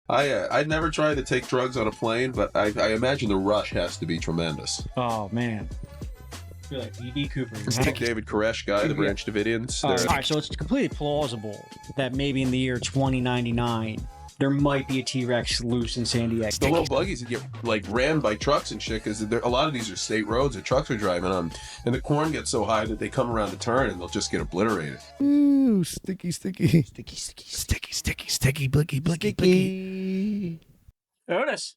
I'd never tried to take drugs on a plane, but I imagine the rush has to be tremendous. Oh man. I feel like E.D. Cooper. It's the David Koresh guy, the Branch Davidians. All right, so it's completely plausible that maybe in the year 2099 there might be a T-Rex loose in San Diego. The little buggies that get like rammed by trucks and shit, because a lot of these are state roads that trucks are driving on, and the corn gets so high that they come around the turn and they'll just get obliterated. Ooh, sticky, sticky, sticky, sticky, sticky, sticky, sticky, blicky, blicky, blicky. Otis.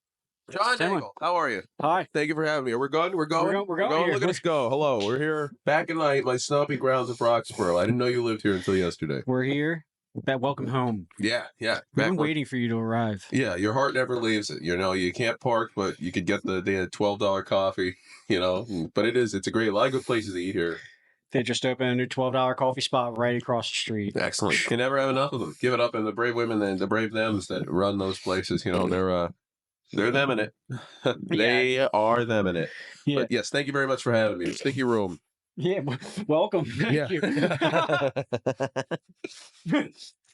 John Dangle, how are you? Hi. Thank you for having me. We're going. We're going here. Look at us go. Hello. We're here back in my stomping grounds of Roxborough. I didn't know you lived here until yesterday. We're here. Welcome home. Yeah. We've been waiting for you to arrive. Yeah, your heart never leaves it. You know, you can't park, but you could get the $12 coffee, you know. But it's a a lot of good places to eat here. They just opened a new $12 coffee spot right across the street. Excellent. You can never have enough of them. Give it up, and the brave women and the brave thems that run those places, you know, they're them in it. They are them in it. Yeah. But yes, thank you very much for having me. Sticky room. Yeah, welcome. Thank you.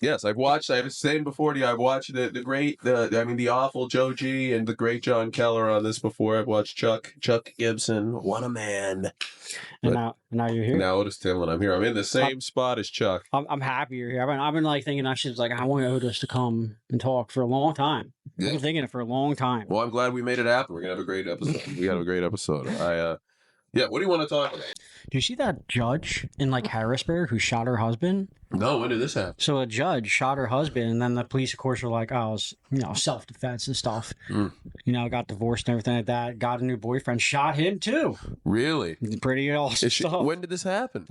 Yes, I've said before to you, I've watched the awful Joe G and the great John Keller on this before. I've watched Chuck Gibson, what a man. And now you're here. Now Otis Timlin, I'm here. I'm in the same spot as Chuck. I'm happy you're here. I've been like thinking I want Otis to come and talk for a long time. Yeah. I've been thinking it for a long time. Well, I'm glad we made it happen. We're gonna have a great episode. We have a great episode. Yeah, what do you want to talk about? Do you see that judge in Harrisburg who shot her husband? No, when did this happen? So a judge shot her husband, and then the police, of course, were like, "Oh, it was, self-defense and stuff." Got divorced and everything like that. Got a new boyfriend, shot him too. Really? Pretty awesome stuff. When did this happen?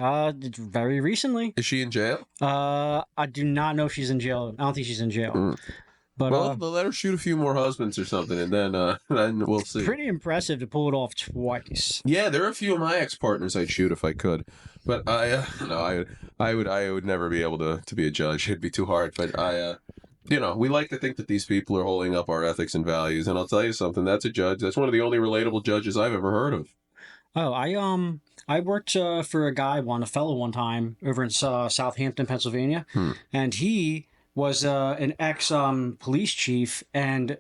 Very recently. Is she in jail? I do not know if she's in jail. I don't think she's in jail. But, let her shoot a few more husbands or something, and then we'll see. Pretty impressive to pull it off twice. Yeah, there are a few of my ex-partners I'd shoot if I could, but I would never be able to be a judge. It'd be too hard. But we like to think that these people are holding up our ethics and values, and I'll tell you something. That's a judge. That's one of the only relatable judges I've ever heard of. Oh, I worked for a fellow one time over in Southampton, Pennsylvania, and he was an ex-police chief, and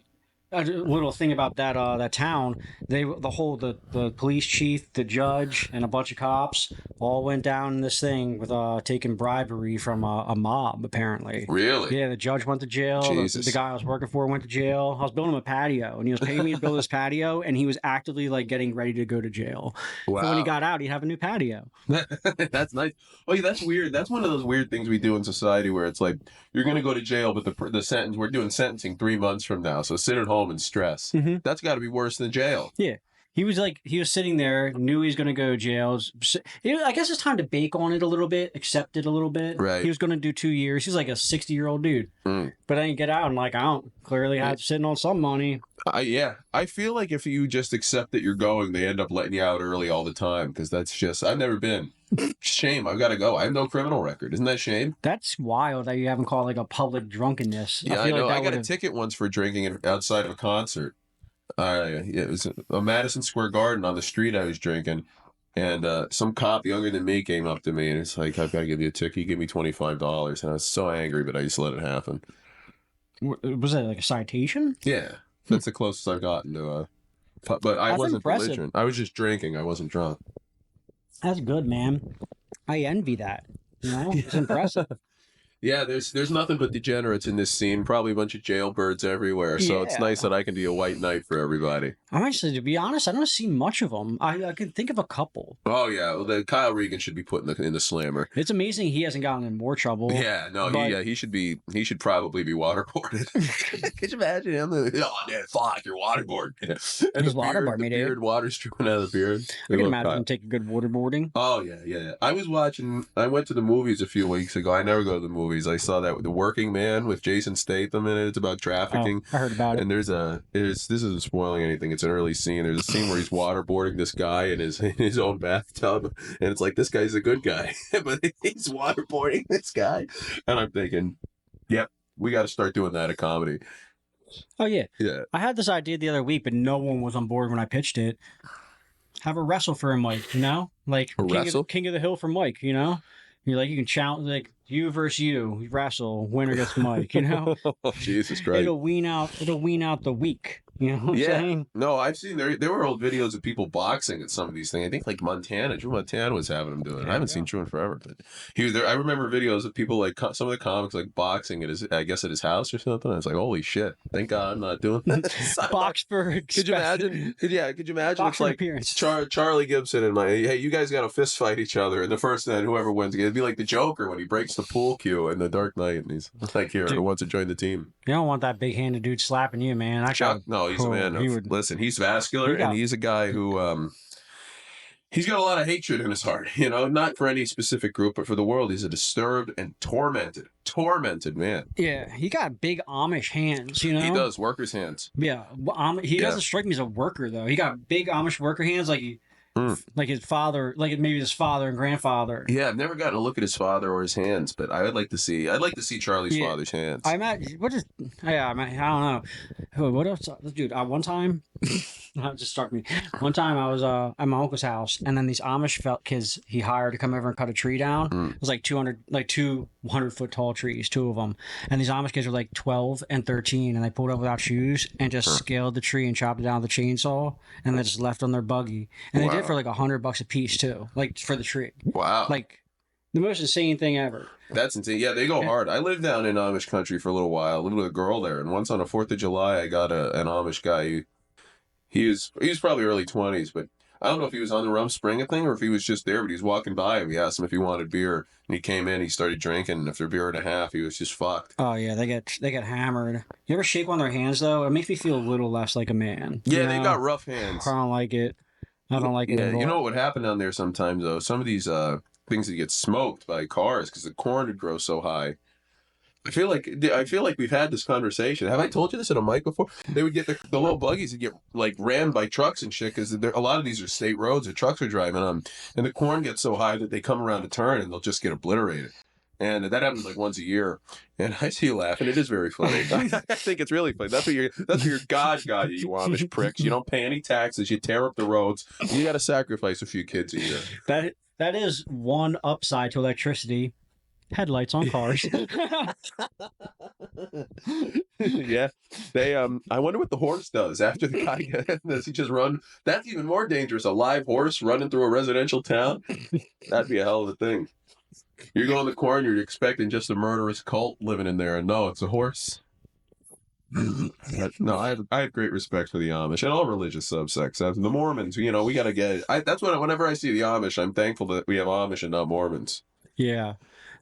a little thing about that town, the police chief, the judge, and a bunch of cops all went down in this thing with taking bribery from a mob, apparently. Really? Yeah, the judge went to jail. The guy I was working for went to jail. I was building him a patio, and he was paying me to build this patio, and he was actively getting ready to go to jail. Wow. So when he got out, he'd have a new patio. That's nice. Oh, yeah, that's weird. That's one of those weird things we do in society where it's like, you're going to go to jail, but the sentence, we're doing sentencing 3 months from now, so sit at home and stress. That's got to be worse than jail. Yeah. He was sitting there, knew he was going to go to jail. I guess it's time to bake on it a little bit, accept it a little bit. Right. He was going to do 2 years. He's like a 60-year-old dude. But then you get out and I don't. Clearly I'm sitting on some money. I feel like if you just accept that you're going, they end up letting you out early all the time, because that's just, I've never been. Shame. I've got to go. I have no criminal record. Isn't that shame? That's wild that you haven't called a public drunkenness. Yeah, I know. I got a ticket once for drinking outside of a concert. It was a Madison Square Garden on the street I was drinking, and some cop younger than me came up to me, and it's like, I've got to give you a ticket. He gave me $25, and I was so angry, but I just let it happen. Was that a citation? Yeah, that's the closest I've gotten to but I wasn't belligerent. I was just drinking. I wasn't drunk. That's good, man. I envy that. It's impressive. Yeah, there's nothing but degenerates in this scene. Probably a bunch of jailbirds everywhere. So It's nice that I can be a white knight for everybody. I'm actually, to be honest, I don't see much of them. I could think of a couple. Oh yeah, well, Kyle Regan should be put in the slammer. It's amazing he hasn't gotten in more trouble. Yeah, no, he should probably be waterboarded. Could you imagine him? Fuck, you're waterboarded. And he's waterboarded, the beard, water streaming out of the beard. I can imagine him take a good waterboarding. Oh yeah. I went to the movies a few weeks ago. I never go to the movies. I saw that with The Working Man with Jason Statham in it. It's about trafficking. Oh, I heard about it. And this isn't spoiling anything. It's an early scene. There's a scene where he's waterboarding this guy in his own bathtub, and it's like, this guy's a good guy, but he's waterboarding this guy. And I'm thinking, yep, we got to start doing that at comedy. Oh yeah. Yeah. I had this idea the other week, but no one was on board when I pitched it. Have a wrestle for a Mike, Like a wrestle? King of the Hill for Mike, You're like, you can challenge, like, you versus you wrestle, winner gets Mike, you know? Jesus Christ. It'll wean out the weak. You know what I'm saying? No, I've seen there were old videos of people boxing at some of these things. I think like Drew Montana was having them doing it. I haven't seen Drew in forever, but he was there. I remember videos of people like some of the comics like boxing at his, I guess at his house or something. I was like, holy shit! Thank God I'm not doing that. Boxburg. Could you imagine? Could you imagine? It's like appearance. Charlie Gibson and hey, you guys got to fist fight each other, and the first then whoever wins, it'd be like the Joker when he breaks the pool cue in the Dark Knight, and he's like, here, who wants to join the team? You don't want that big-handed dude slapping you, man. No, he's a man. Listen, he's vascular, and he's a guy who he's got a lot of hatred in his heart. You know, not for any specific group, but for the world. He's a disturbed and tormented man. Yeah, he got big Amish hands. You know, he does, workers' hands. Yeah, he doesn't strike me as a worker though. He got big Amish worker hands, like his father, like maybe his father and grandfather. Yeah, I've never gotten to look at his father or his hands, but I'd like to see Charlie's father's hands. I don't know. What else, dude? One time, just struck me. One time I was at my uncle's house, and then these Amish kids he hired to come over and cut a tree down. It was like 200-foot tall trees, two of them, and these Amish kids were like 12 and 13, and they pulled up without shoes and just scaled the tree and chopped it down with a chainsaw, and they just left on their buggy, and they did it for like $100 a piece too, like for the tree. Wow, like the most insane thing ever. That's insane. Yeah, they go hard. I lived down in Amish country for a little while. I lived with a girl there, and once on the 4th of July, I got an Amish guy. He was probably early 20s, but I don't know if he was on the rum spring thing or if he was just there. But he was walking by, and we asked him if he wanted beer, and he came in. He started drinking, and after a beer and a half, he was just fucked. Oh yeah, they get hammered. You ever shake on their hands though? It makes me feel a little less like a man. Yeah, they got rough hands. I don't like it. I don't like it at all. You know what would happen down there sometimes though? Some of these things that get smoked by cars because the corn would grow so high. I feel like we've had this conversation. Have I told you this in a mic before? They would get the little buggies that get like rammed by trucks and shit because a lot of these are state roads that trucks are driving on, and the corn gets so high that they come around a turn and they'll just get obliterated. And that happens like once a year. And I see you laughing. It is very funny. I think it's really funny. That's what your God got you Amish pricks. You don't pay any taxes. You tear up the roads. You got to sacrifice a few kids a year. That is one upside to electricity. Headlights on cars. Yeah. They I wonder what the horse does after the guy does he just run? That's even more dangerous. A live horse running through a residential town? That'd be a hell of a thing. You go in the corn, you're expecting just a murderous cult living in there, and no, it's a horse. No, I have great respect for the Amish and all religious subsects. The Mormons, we got to get it. That's what whenever I see the Amish, I'm thankful that we have Amish and not Mormons. Yeah,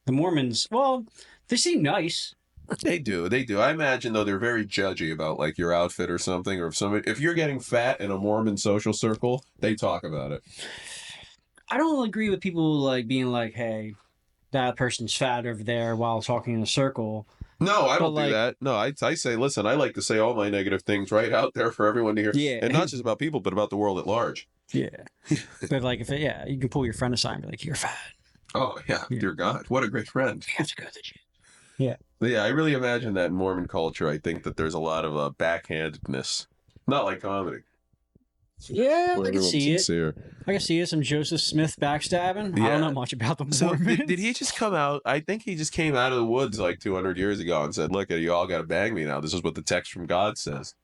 the Mormons. Well, they seem nice. They do. I imagine though they're very judgy about like your outfit or something, or if you're getting fat in a Mormon social circle, they talk about it. I don't agree with people like being like, "Hey, that person's fat over there," while talking in a circle. No, I don't do that. No, I say, listen, I like to say all my negative things right out there for everyone to hear. Yeah. And not just about people, but about the world at large. Yeah. But like, you can pull your friend aside and be like, "You're fat." Oh, yeah. Dear God. What a great friend. You have to go to the gym. Yeah. But yeah, I really imagine that in Mormon culture, I think that there's a lot of backhandedness. Not like comedy. Yeah, I can see sincere. it. I can see it. Some Joseph Smith backstabbing. Yeah. I don't know much about the Mormons. So did he just come out? I think he just came out of the woods like 200 years ago and said, look, you all got to bang me now. This is what the text from God says.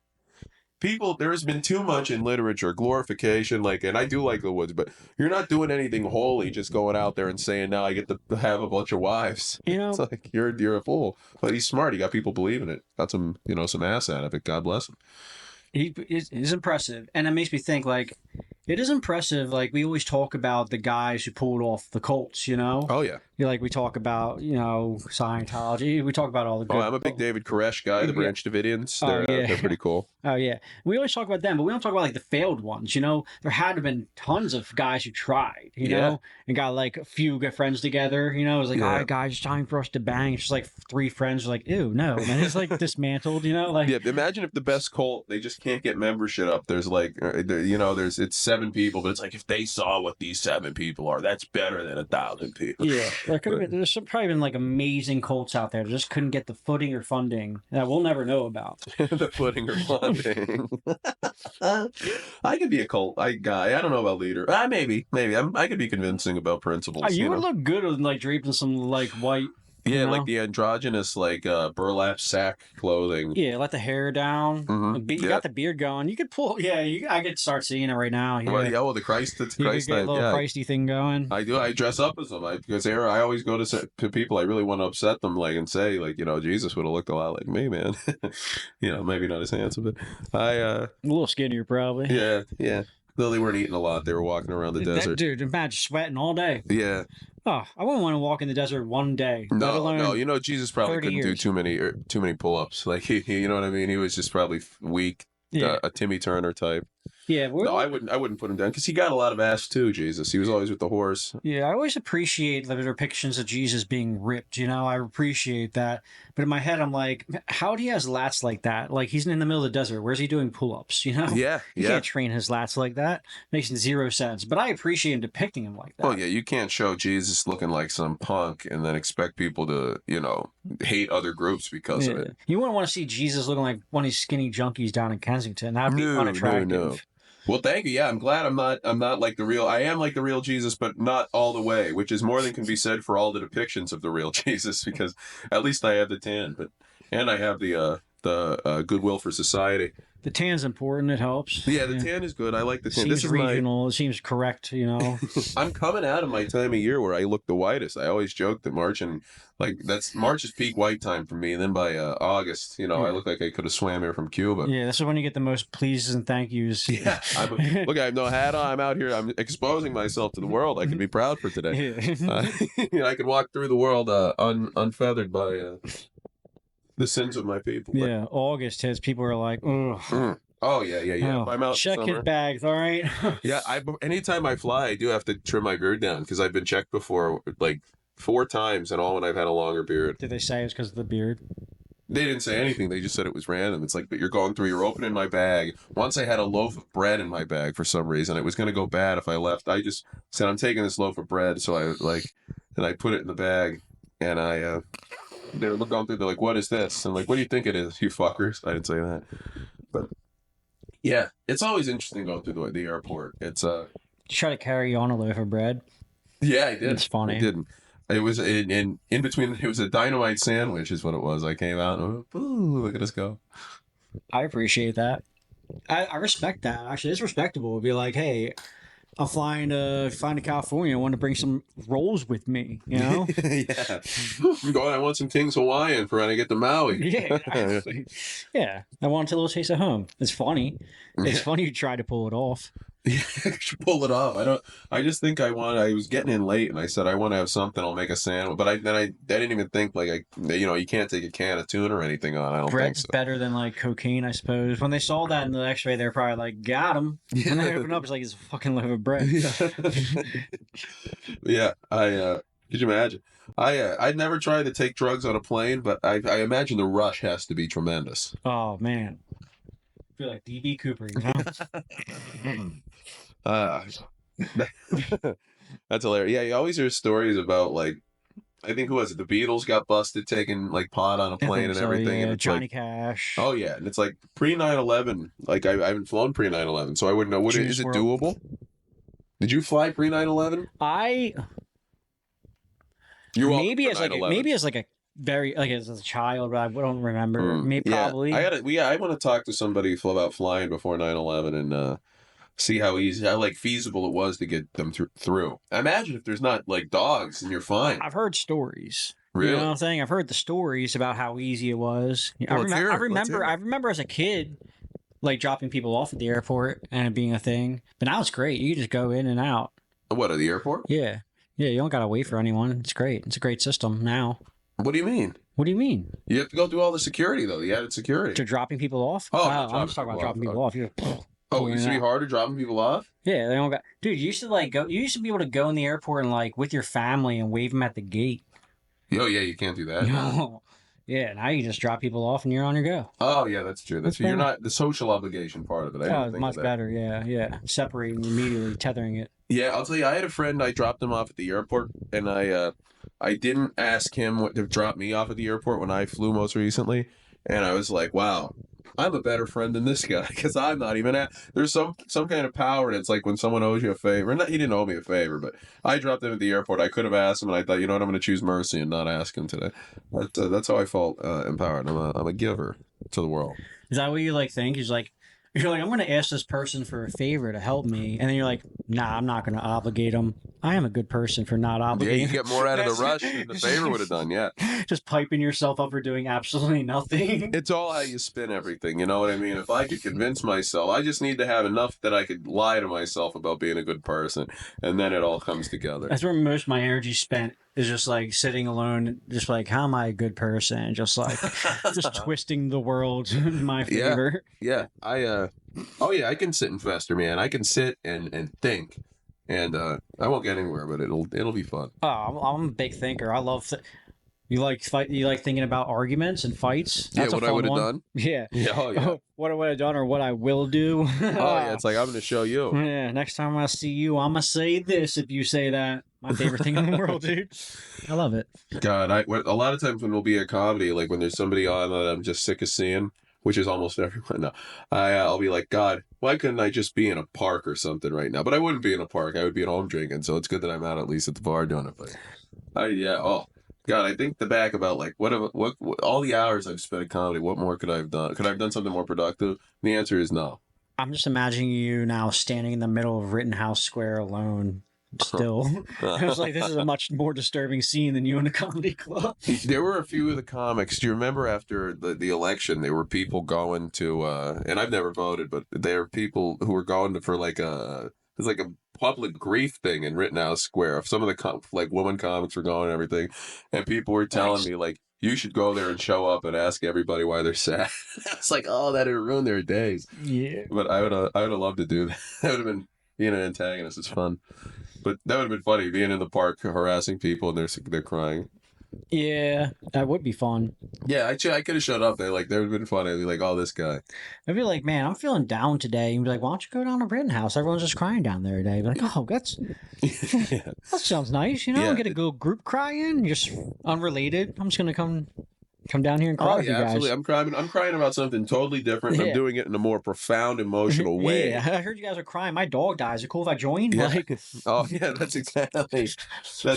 There has been too much in literature, glorification, and I do like the woods, but you're not doing anything holy just going out there and saying, now I get to have a bunch of wives. It's like, you're a fool. But he's smart. He got people believing it. Got some ass out of it. God bless him. He's impressive. And it makes me think, it is impressive. We always talk about the guys who pulled off the cults, Oh, yeah. We talk about, Scientology. We talk about all the good... Oh, I'm a big David Koresh guy, the Branch Davidians. They're pretty cool. Oh, yeah. We always talk about them, but we don't talk about, the failed ones, There had to have been tons of guys who tried, know? And got, a few good friends together, It was like, all right, guys, it's time for us to bang. It's just, 3 friends are like, ew, no. And it's, dismantled, Yeah, imagine if the best cult, they just can't get membership up. There's, it's 7 people, but it's like, if they saw what these 7 people are, that's better than 1,000 people. Yeah. There could have been, probably been like amazing cults out there that just couldn't get the footing or funding that we'll never know about. The footing or funding. I could be a cult guy. I don't know about leader. Maybe. I could be convincing about principles. You would look good with like draped in some like white. Yeah, you like know? the androgynous, like burlap sack clothing. Yeah, let the hair down. Mhm. You got the beard going. You could pull. Yeah, I could start seeing it right now. Yeah, Well, the Christ. That's you could Christ get a type. little Yeah, Christy thing going. I do. I dress up as them because I always go to people I really want to upset them, like and say like Jesus would have looked a lot like me, man. Maybe not as handsome, but a little skinnier probably. Yeah. Though they weren't eating a lot, they were walking around the desert. Dude, imagine sweating all day. Yeah. Oh, I wouldn't want to walk in the desert one day. No. Jesus probably couldn't do too many pull-ups. Like you know what I mean. He was just probably weak. Yeah. A Timmy Turner type. Yeah, no, I wouldn't put him down because he got a lot of ass too. Jesus, he was always with the horse. Yeah, I always appreciate the depictions of Jesus being ripped. I appreciate that. But in my head, I'm like, how do he has lats like that? Like he's in the middle of the desert. Where's he doing pull-ups? Yeah, you can't train his lats like that. Makes zero sense. But I appreciate him depicting him like that. Well, yeah, you can't show Jesus looking like some punk and then expect people to, hate other groups because of it. You wouldn't want to see Jesus looking like one of these skinny junkies down in Kensington. That'd be unattractive. No. Well, thank you. Yeah, I'm glad I'm not like the real. I am like the real Jesus, but not all the way, which is more than can be said for all the depictions of the real Jesus, because at least I have the tan, and I have the goodwill for society. The tan's important. It helps. Yeah, the tan is good. I like the tan. Seems this is regional. It seems correct. I'm coming out of my time of year where I look the whitest. I always joke that March is peak white time for me. And then by August, I look like I could have swam here from Cuba. Yeah, this is when you get the most pleases and thank yous. Yeah. Look, I have no hat on. I'm out here. I'm exposing myself to the world. I can be proud for today. I can walk through the world unfeathered by the sins of my people. Yeah, August hits. People are like, ugh. Oh, yeah. Oh, I'm out check his bags, all right? Yeah, anytime I fly, I do have to trim my beard down because I've been checked before, like 4 times, and all when I've had a longer beard. Did they say it's because of the beard? They didn't say anything. They just said it was random. It's like, but you're opening my bag. Once I had a loaf of bread in my bag for some reason. It was going to go bad if I left. I just said, I'm taking this loaf of bread. So I put it in the bag, and they were going through, they're like, what is this? And I'm like, what do you think it is, you fuckers? I didn't say that. But yeah, it's always interesting going through the airport. It's try to carry on a loaf of bread. Yeah, I did. It's funny. I didn't. It was in between. It was a dynamite sandwich, is what it was. I came out and ooh, look at us go. I appreciate that. I respect that. Actually, it's respectable. It'd be like, hey, I'm flying to California. I want to bring some rolls with me, Yeah. I'm going. I want some King's Hawaiian for when I get to Maui. Yeah. Yeah. I want a little taste of home. It's funny. It's funny you try to pull it off. Yeah, I should pull it off. I just think I was getting in late, and I said I want to have something. I'll make a sandwich. But I didn't even think you can't take a can of tuna or anything on. I don't Bread's think so. Better than like cocaine, I suppose. When they saw that in the X-ray, they're probably like, "Got him." Yeah. And they open up, it's like it's a fucking loaf of bread. Yeah. Could you imagine? I'd never tried to take drugs on a plane, but I imagine the rush has to be tremendous. Oh man, I feel like D.B. Cooper, That's hilarious. Yeah, you always hear stories about I think who was it? The Beatles got busted taking pot on a plane and everything. Yeah, and it's Johnny Cash. Oh yeah, and it's pre 9/11. I haven't flown pre 9/11, so I wouldn't know. Is it doable? Did you fly pre 9/11? Maybe as a very as a child, but I don't remember. Maybe probably. I want to talk to somebody about flying before 9/11 and see how feasible it was to get them through. I imagine if there's not dogs and you're fine. I've heard stories. Really? You know what I'm saying? I've heard the stories about how easy it was. Well, I remember as a kid dropping people off at the airport and it being a thing. But now it's great. You can just go in and out. What, at the airport? Yeah. Yeah, you don't gotta wait for anyone. It's great. It's a great system now. What do you mean? What do you mean? You have to go through all the security though, the added security. To dropping people off? Oh, I'm just talking about dropping people off. You're it used to be harder dropping people off? Yeah, they don't got. Dude, you used to go. You used to be able to go in the airport and with your family and wave them at the gate. Oh yeah, you can't do that. No. Yeah, now you just drop people off and you're on your go. Oh yeah, that's true. That's true. You're not the social obligation part of it. It's much better. Yeah. Separating immediately, tethering it. Yeah, I'll tell you. I had a friend. I dropped him off at the airport, and I I didn't ask him what to drop me off at the airport when I flew most recently, and I was like, wow. I'm a better friend than this guy because I'm not even at. There's some kind of power, and it's like when someone owes you a favor. Not, he didn't owe me a favor, but I dropped him at the airport. I could have asked him, and I thought, you know what, I'm going to choose mercy and not ask him today. But that's how I felt empowered. I'm a giver to the world. Is that what you like think? You're like, I'm going to ask this person for a favor to help me, and then you're like, nah, I'm not going to obligate them. I am a good person for not obligating. Yeah, you get more out of the rush than the favor would have done. Yeah, just piping yourself up for doing absolutely nothing. It's all how you spin everything. You know what I mean? If I could convince myself, I just need to have enough that I could lie to myself about being a good person, and then it all comes together. That's where most of my energy spent. Is just like sitting alone, just like, how am I a good person? Just like, just twisting the world in my favor. Yeah. I can sit and fester, man. I can sit and think, and I won't get anywhere, but it'll be fun. Oh, I'm a big thinker. I love. You like thinking about arguments and fights. That's what I would have done. Yeah. Oh yeah. What I would have done or what I will do. Oh yeah. It's like I'm going to show you. Yeah. Next time I see you, I'm gonna say this. If you say that. My favorite thing in the world, dude. I love it. God, a lot of times when we'll be a comedy, like when there's somebody on that I'm just sick of seeing, which is almost everyone. No, I'll be like, God, why couldn't I just be in a park or something right now? But I wouldn't be in a park. I would be at home drinking. So it's good that I'm out at least at the bar doing it. But oh God, I think back about like what all the hours I've spent at comedy. What more could I have done? Could I have done something more productive? The answer is no. I'm just imagining you now standing in the middle of Rittenhouse Square alone. Still, I was like, this is a much more disturbing scene than you in a comedy club. There were a few of the comics. Do you remember after the election, there were people going to, and I've never voted, but there were people who were going for like it was like a public grief thing in Rittenhouse Square. Some of the like woman comics were going and everything, and people were telling me like, you should go there and show up and ask everybody why they're sad. It's like, oh, that would ruin their days. Yeah, but I would have loved to do that. That would have been being an antagonist. It's fun. But that would have been funny, being in the park harassing people and they're crying. Yeah, that would be fun. Yeah, I could have showed up there. Like, that would have been fun. I'd be like, oh, this guy. I'd be like, man, I'm feeling down today. And be like, why don't you go down to Rittenhouse? Everyone's just crying down there today. Be like, oh, that sounds nice. You know, get a good group cry in, just unrelated. I'm just going to come down here and cry with you guys. Absolutely. I'm crying about something totally different. Yeah. I'm doing it in a more profound emotional way. Yeah, I heard you guys are crying. My dog dies. Is it cool if I join? Yeah. That's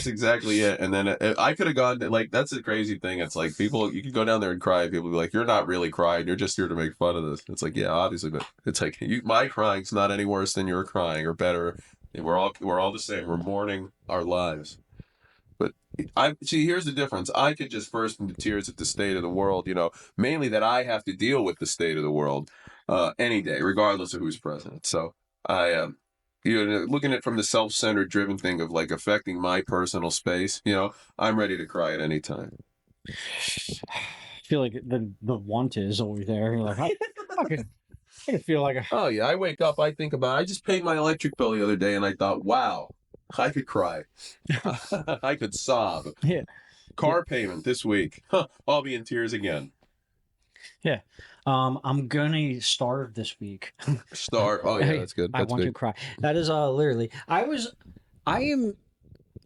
exactly it. And then I could have gone to, like, that's the crazy thing. It's like people, you could go down there and cry. And people be like, you're not really crying. You're just here to make fun of this. It's like, yeah, obviously, but it's like my crying's not any worse than your crying or better. We're all the same. We're mourning our lives. But here's the difference. I could just burst into tears at the state of the world, mainly that I have to deal with the state of the world any day, regardless of who's president. So I, looking at it from the self-centered driven thing of like affecting my personal space, I'm ready to cry at any time. I feel like the want is over there. You're like, I feel like oh yeah, I wake up, I think about, I just paid my electric bill the other day and I thought, wow. I could cry. I could sob. Yeah. Car payment this week. I'll be in tears again. Yeah. I'm gonna starve this week. Starve. Oh yeah, that's good. I want to cry. That is literally. I've been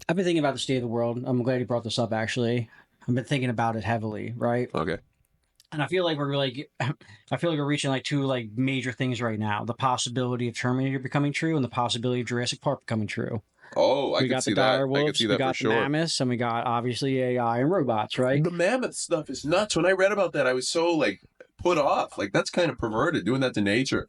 thinking about the state of the world. I'm glad you brought this up. Actually, I've been thinking about it heavily. Right. Okay. And I feel like we're reaching like two like major things right now: the possibility of Terminator becoming true, and the possibility of Jurassic Park becoming true. Oh, I can see that. I can see that for sure. We got the mammoths, and we got obviously AI and robots, right? The mammoth stuff is nuts. When I read about that, I was so like put off. Like, that's kind of perverted, doing that to nature.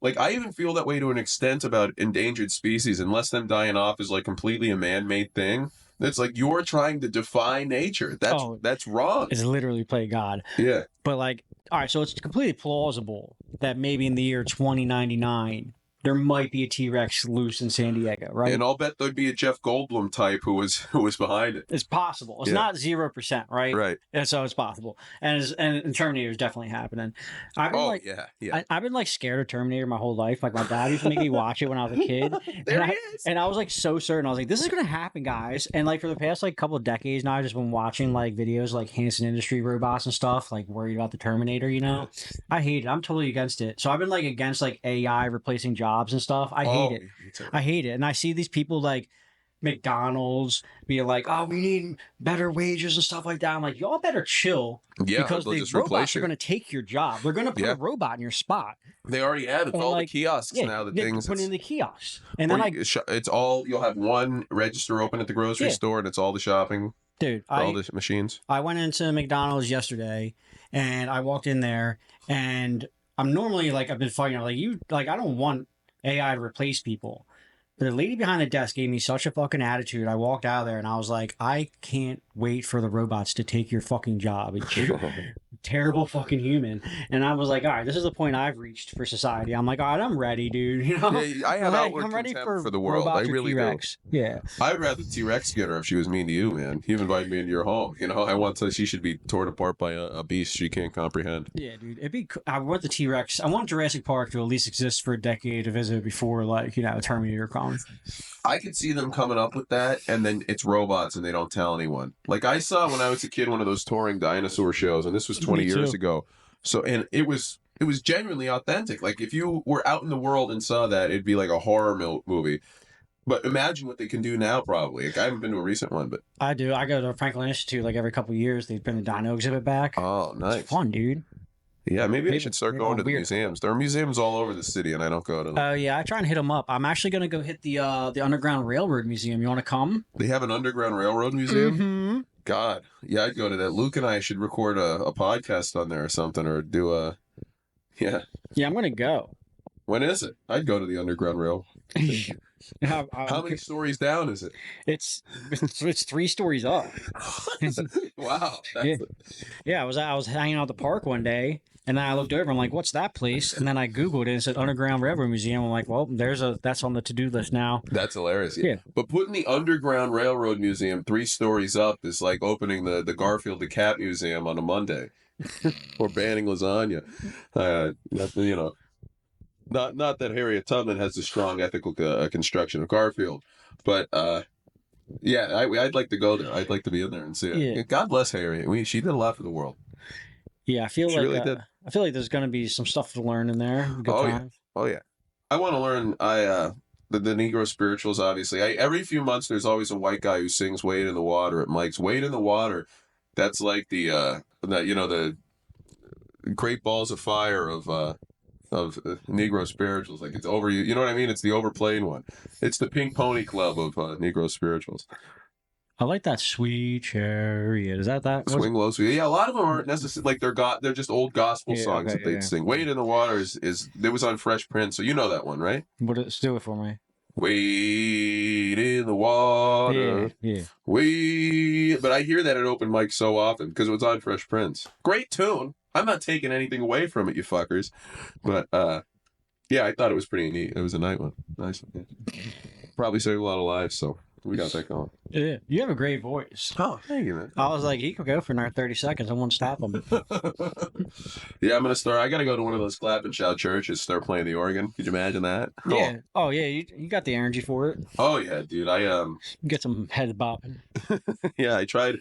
Like, I even feel that way to an extent about endangered species, unless them dying off is like completely a man-made thing. It's like you're trying to defy nature. That's wrong. It's literally play God. Yeah. But like, all right, so it's completely plausible that maybe in the year 2099 there might be a T-Rex loose in San Diego, right? And I'll bet there'd be a Jeff Goldblum type who was behind it. It's possible. It's not 0%, right? Right. And so it's possible. And Terminator is definitely happening. I've been like scared of Terminator my whole life. Like, my dad used to make me watch it when I was a kid. And I was like so certain. I was like, this is gonna happen, guys. And like for the past like couple of decades now, I've just been watching like videos like Hanson Industry robots and stuff, like worried about the Terminator, I hate it. I'm totally against it. So I've been like against like AI replacing jobs and stuff. I hate it. I hate it. And I see these people like McDonald's being like, "Oh, we need better wages and stuff like that." I'm like, y'all better chill Yeah, because they'll the just replace robots are you. going to take your job. They're going to put Yeah. a robot in your spot. They already have it. It's And all like, the kiosks yeah, now. The they things. put It's, in the kiosks, and or then it's all. You'll have one register open at the grocery Yeah. store, and it's all the shopping dude, for all the machines. I went into McDonald's yesterday, and I walked in there, and I'm normally like I've been fighting like I don't want AI to replace people. But the lady behind the desk gave me such a fucking attitude. I walked out of there and I was like, I can't wait for the robots to take your fucking job. You're a terrible fucking human. And I was like, all right, this is the point I've reached for society. I'm like, all right, I'm ready, dude. You know, Yeah, I have outward I'm ready contempt for the world. robots I or really do. T-Rex. Yeah. I'd rather T-Rex get her if she was mean to you, man. You invited me into your home. You know, I want to. She should be torn apart by a beast she can't comprehend. Yeah, dude. I want the T-Rex. I want Jurassic Park to at least exist for a decade to visit before, like, Terminator comes. I could see them coming up with that, and then it's robots, and they don't tell anyone. Like I saw when I was a kid, one of those touring dinosaur shows, and this was 20 years ago. So, and it was genuinely authentic. Like if you were out in the world and saw that, it'd be like a horror movie. But imagine what they can do now, probably. Like, I haven't been to a recent one, but I do. I go to Franklin Institute like every couple of years. They bring the dino exhibit back. oh, nice, It's fun, dude. Yeah, maybe I should start going to the weird. museums. There are museums all over the city, and I don't go to them. Oh yeah, I try and hit them up. I'm actually gonna go hit the Underground Railroad Museum. You want to come? They have an Underground Railroad museum. Mm-hmm. God, yeah, I'd go to that. Luke and I should record a podcast on there or something, or do a yeah. Yeah, I'm gonna go. When is it? I'd go to the Underground Rail. How many stories down is it? It's 3 stories up. Wow. Yeah, I was hanging out at the park one day, and then I looked over. I'm like, "What's that place?" And then I googled it. And it said Underground Railroad Museum. I'm like, "Well, that's on the to-do list now." That's hilarious. Yeah. But putting the Underground Railroad Museum 3 stories up is like opening the Garfield the Cat Museum on a Monday, or banning lasagna. Not that Harriet Tubman has the strong ethical construction of Garfield, but yeah, I'd like to go there. I'd like to be in there and see it. Yeah. God bless Harriet. She did a lot for the world. Yeah, I feel She like really did. I feel like there's gonna be some stuff to learn in there. Good Oh, yeah. time. Oh yeah, I want to learn. The Negro spirituals. Obviously, every few months there's always a white guy who sings "Wade in the Water" at Mike's. "Wade in the Water." That's like the Great Balls of Fire of Negro spirituals. Like it's over. You know what I mean? It's the overplayed one. It's the Pink Pony Club of Negro spirituals. I like that Sweet Chariot. Is that Swing Low, Sweet. Yeah, a lot of them aren't necessarily like they're just old gospel songs that they'd sing. "Wade in the Water" is it was on Fresh Prince, so you know that one, right? Let's do it for me. Wade in the water. Yeah. Wade. But I hear that at open mic so often because it was on Fresh Prince. Great tune. I'm not taking anything away from it, you fuckers. But yeah, I thought it was pretty neat. It was a nice one. Nice one. Yeah. Probably saved a lot of lives, so we got that going. Yeah, you have a great voice. Oh, thank you, man. I was like, he could go for another 30 seconds. I won't stop him. Yeah, I'm gonna start. I gotta go to one of those clap and shout churches. Start playing the organ. Could you imagine that? Yeah. Oh yeah, you got the energy for it. Oh yeah, dude. Get some head bopping. Yeah, I tried.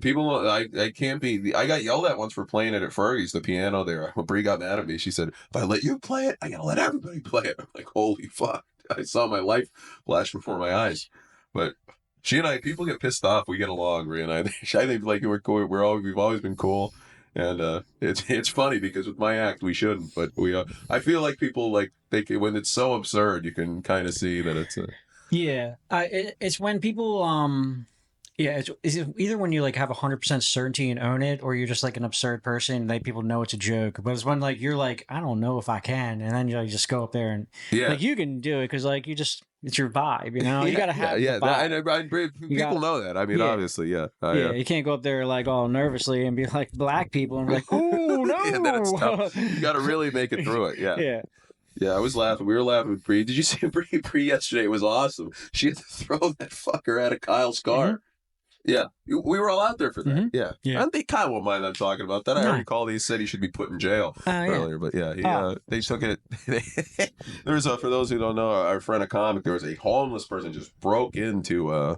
People, I can't be. I got yelled at once for playing it at Fergie's, the piano there. Brie got mad at me. She said, "If I let you play it, I gotta let everybody play it." I'm like, holy fuck! I saw my life flash before my eyes. But she and I, people get pissed off. We get along, Brie and I. I think like we're cool. We've always been cool, and it's funny because with my act we shouldn't, but we. I feel like people like when it's so absurd, you can kind of see that it's. Yeah, it's when people Yeah, it's either when you like have 100% certainty and own it, or you're just like an absurd person and like people know it's a joke. But it's when like you're like, I don't know if I can, and then you like, just go up there and like you can do it because like it's your vibe, you know. You gotta have the vibe. People know that. I mean, obviously, yeah. You can't go up there like all nervously and be like black people and be like, oh no. And then it's tough. You got to really make it through it. Yeah. Yeah. Yeah, I was laughing. We were laughing with Bree. Did you see Bree yesterday? It was awesome. She had to throw that fucker out of Kyle's car. Mm-hmm. Yeah, we were all out there for that. Mm-hmm. Yeah. I think Kyle won't mind I'm talking about that. I already called. He said he should be put in jail earlier, but yeah, they took it. There was for those who don't know, our friend a comic. There was a homeless person just broke into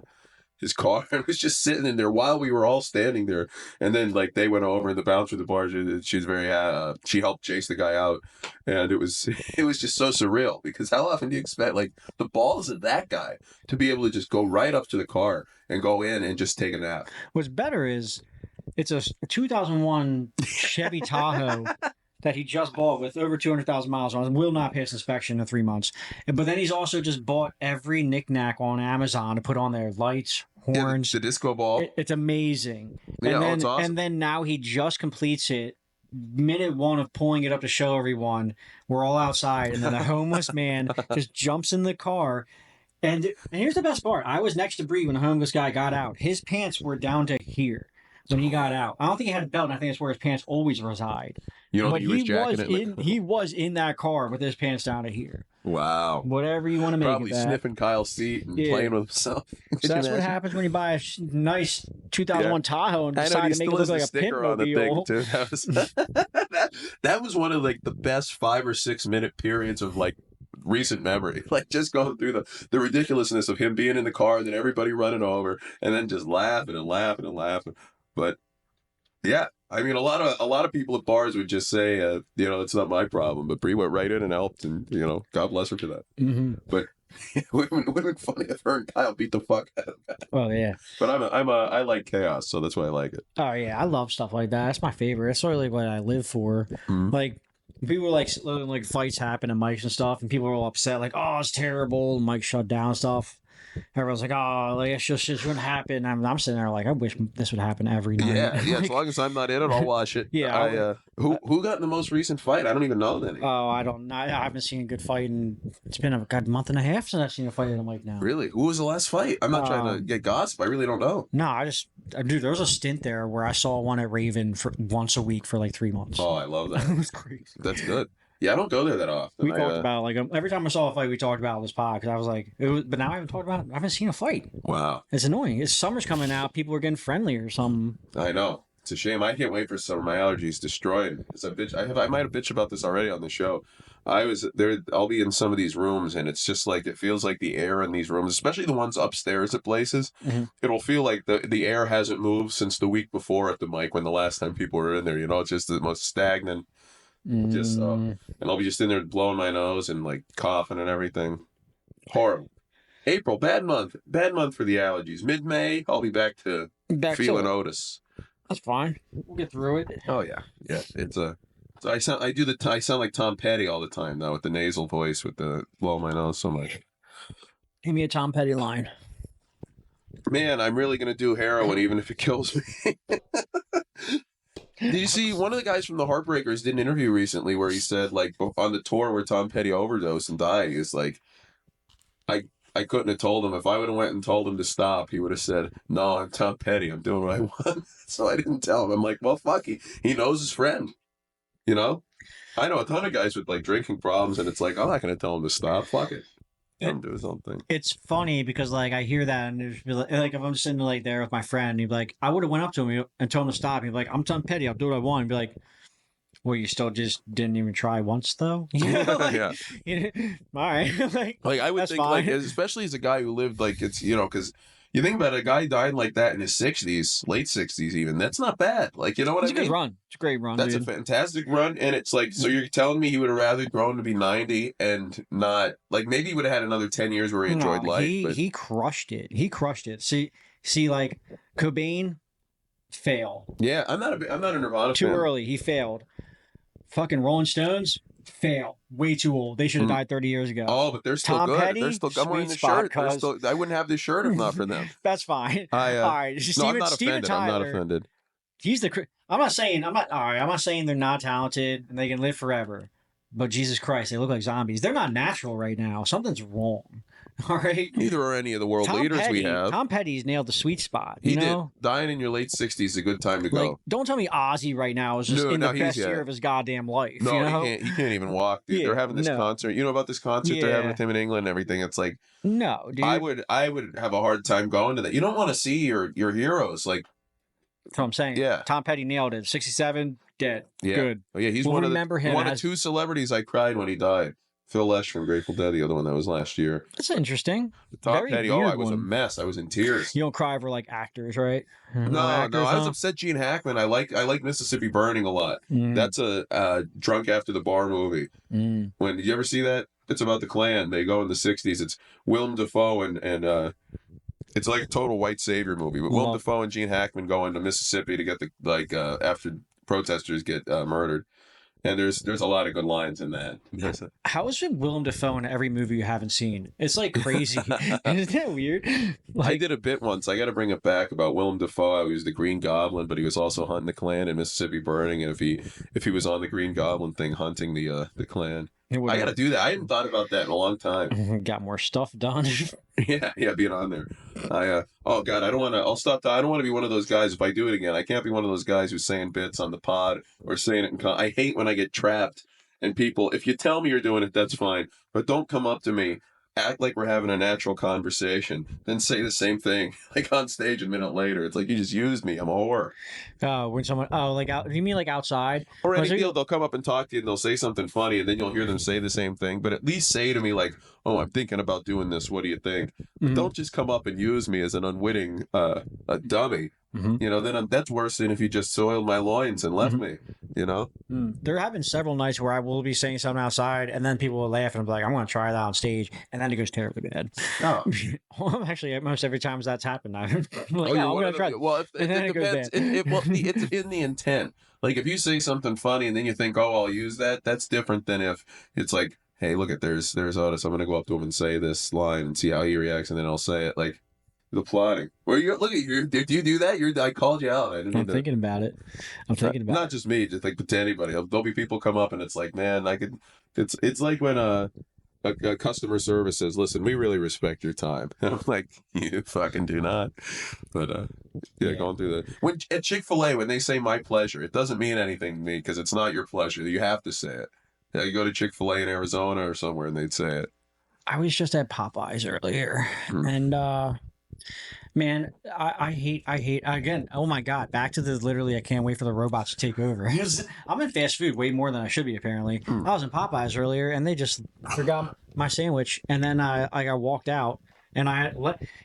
his car and was just sitting in there while we were all standing there. And then like they went over and the bouncer of the bar, she was very she helped chase the guy out, and it was it was just so surreal because how often do you expect like the balls of that guy to be able to just go right up to the car and go in and just take a nap? What's better is it's a 2001 Chevy Tahoe that he just bought with over 200,000 miles on it. Will not pass inspection in 3 months. But then he's also just bought every knickknack on Amazon to put on there. Lights, horns. Yeah, the disco ball. It's amazing. Yeah, and then, it's awesome. And then now he just completes it. Minute one of pulling it up to show everyone. We're all outside. And then the homeless man just jumps in the car. And here's the best part. I was next to Bree when the homeless guy got out. His pants were down to here when he got out. I don't think he had a belt, and I think that's where his pants always reside. You know, but he was jacking he was in that car with his pants down to here. Wow. Whatever you want to make Probably of that. sniffing Kyle's seat and playing with himself. So that's what happens when you buy a nice 2001 Tahoe and decide to make it look like a Pitmobile. That was one of like the best 5 or 6 minute periods of like recent memory. Like just going through the ridiculousness of him being in the car and then everybody running over and then just laughing and laughing and laughing. But yeah, I mean, a lot of people at bars would just say, you know, it's not my problem. But Bree went right in and helped, and you know, God bless her for that. Mm-hmm. But it would have been funny if her and Kyle beat the fuck out of him. Oh yeah. But I like chaos, so that's why I like it. Oh yeah, I love stuff like that. That's my favorite. That's really what I live for. Mm-hmm. Like people were like fights happen and mics and stuff, and people were all upset, like, oh, it's terrible. And Mike shut down and stuff. Everyone's like, oh, like, it shouldn't happen. I'm sitting there like, I wish this would happen every night. Yeah. Like, As long as I'm not in it, I'll watch it. Yeah. Who got in the most recent fight? I don't even know then. Oh, I don't know. I haven't seen a good fight, and it's been a month and a half since I've seen a fight in a mic now. Really? Who was the last fight? I'm not trying to get gossip. I really don't know. No, dude, there was a stint there where I saw one at Raven for once a week for like 3 months. Oh, I love that. It was crazy. That's good. Yeah, I don't go there that often. We talked about like every time I saw a fight, we talked about this pod because I was like, but now I haven't talked about it. I haven't seen a fight. Wow, it's annoying. It's summer's coming out. People are getting friendly or something. I know. It's a shame. I can't wait for summer. My allergies destroyed. It's a bitch. I might have bitched about this already on the show. I was there. I'll be in some of these rooms, and it's just like it feels like the air in these rooms, especially the ones upstairs at places. Mm-hmm. It'll feel like the air hasn't moved since the week before at the mic when the last time people were in there. You know, it's just the most stagnant. Just and I'll be just in there blowing my nose and like coughing and everything. Horrible. April, bad month for the allergies. Mid-May, I'll be back to feeling Otis. That's fine. We'll get through it. Oh yeah. It's a. I sound like Tom Petty all the time now with the nasal voice with the blowing my nose so much. Give me a Tom Petty line. Man, I'm really gonna do heroin even if it kills me. Did you see one of the guys from the Heartbreakers did an interview recently where he said like on the tour where Tom Petty overdosed and died, he was like, I couldn't have told him. If I would have went and told him to stop, he would have said, no, I'm Tom Petty. I'm doing what I want. So I didn't tell him. I'm like, well, fuck, he knows his friend. You know? I know a ton of guys with like drinking problems and it's like, I'm not going to tell him to stop. Fuck it. Let him do his own thing. It's funny because like I hear that and there's like if I'm sitting like there with my friend, he'd be like, I would have went up to him and told him to stop. He'd be like, I'm Tom Petty. I'll do what I want. He'd be like, well, you still just didn't even try once, though. Like, yeah. All right. like I would think, fine. like, especially as a guy who lived, like, it's, you know, because you think about it, a guy dying like that in his 60s, late 60s even, that's not bad. Like, you know what I mean? It's a good run. It's a great run. That's dude. a fantastic run. And it's like, so you're telling me he would have rather grown to be 90 and not, like, maybe he would have had another 10 years where he enjoyed life. He crushed it. He crushed it. See, like, Cobain, fail. Yeah, I'm not a Nirvana Too fan. early. He failed. Fucking Rolling Stones, fail. Way too old. They should have died 30 years ago. Oh, but they're still Tom good. Petty, They're still. I'm wearing the spot, shirt. I wouldn't have this shirt if not for them. That's fine. All right. No, I'm not offended. Tyler, I'm not offended. He's the. I'm not saying they're not talented and they can live forever. But Jesus Christ, they look like zombies. They're not natural right now. Something's wrong. All right. Neither are any of the world leaders we have. Tom Petty's nailed the sweet spot. He did. Dying in your late 60s is a good time to like, go. Don't tell me Ozzy right now is just in the best year of his goddamn life. No, you know? he can't even walk. Dude. They're having this concert. You know about this concert they're having with him in England and everything? It's like, no, dude. I would have a hard time going to that. You don't want to see your heroes like. That's what I'm saying. Yeah. Tom Petty nailed it. 67, dead. Yeah. Good. Oh, yeah, he's we'll one remember of him of 2 celebrities I cried when he died. Phil Lesh from Grateful Dead, the other one that was last year. That's interesting. The Top Very Hattie, weird I was a one. mess. I was in tears. You don't cry for like actors, right? No, actors, I was huh? upset Gene Hackman. I like Mississippi Burning a lot. Mm, That's a Drunk After the Bar movie. mm. Did you ever see that? It's about the Klan. They go in the 60s. It's Willem Dafoe and it's like a total white savior movie. But Willem Love- Dafoe and Gene Hackman go into Mississippi to get after protesters get murdered. And there's a lot of good lines in that. How is it Willem Dafoe in every movie you haven't seen? It's like crazy. Isn't that weird? I Like, did a bit once. I got to bring it back about Willem Dafoe. He was the Green Goblin, but he was also hunting the Klan in Mississippi Burning. And if he was on the Green Goblin thing, hunting the Klan, it I got to do that. I hadn't thought about that in a long time. got more stuff done. Yeah, being on there. Oh God, I don't want to. I'll stop. I don't want to be one of those guys. If I do it again, I can't be one of those guys who's saying bits on the pod or saying it. I hate when I get trapped and people. If you tell me you're doing it, that's fine. But don't come up to me, act like we're having a natural conversation, then say the same thing like on stage a minute later. It's like you just used me. I'm a whore. When someone, like out, you mean like outside? Or any Was it- deal, they'll come up and talk to you and they'll say something funny and then you'll hear them say the same thing. But at least say to me like, oh, I'm thinking about doing this. What do you think? Mhm. Don't just come up and use me as an unwitting a dummy. Mhm. Then that's worse than if you just soiled my loins and left me, There have been several nights where I will be saying something outside, and then people will laugh, and I'm like, I'm going to try that on stage, and then it goes terribly bad. Oh. Actually, most every time that's happened, I'm like, Oh, I'm you're going one to of try. the, well, And then it it goes depends. It's in the intent. Like if you say something funny and then you think, oh, I'll use that, that's different than if it's like, hey, look at there's Otis. I'm going to go up to him and say this line and see how he reacts, and then I'll say it like the plotting. Well, look at you. Did you do that? I called you out. I didn't. I'm thinking about it. I'm thinking about Not just me, just like to anybody. There'll be people come up and it's like, man, I could. It's like when a customer service says, "Listen, we really respect your time." And I'm like, "You fucking do not." But Yeah. going through the when at Chick-fil-A when they say "my pleasure," it doesn't mean anything to me because it's not your pleasure. You have to say it. Yeah, you go to Chick-fil-A in Arizona or somewhere and they'd say it. I was just at Popeyes earlier, Hmm. and man, I hate again. Oh my god, back to the literally. I can't wait for the robots to take over. I'm in fast food way more than I should be. Apparently, Hmm. I was in Popeyes earlier, and they just forgot my sandwich, and then I got walked out. And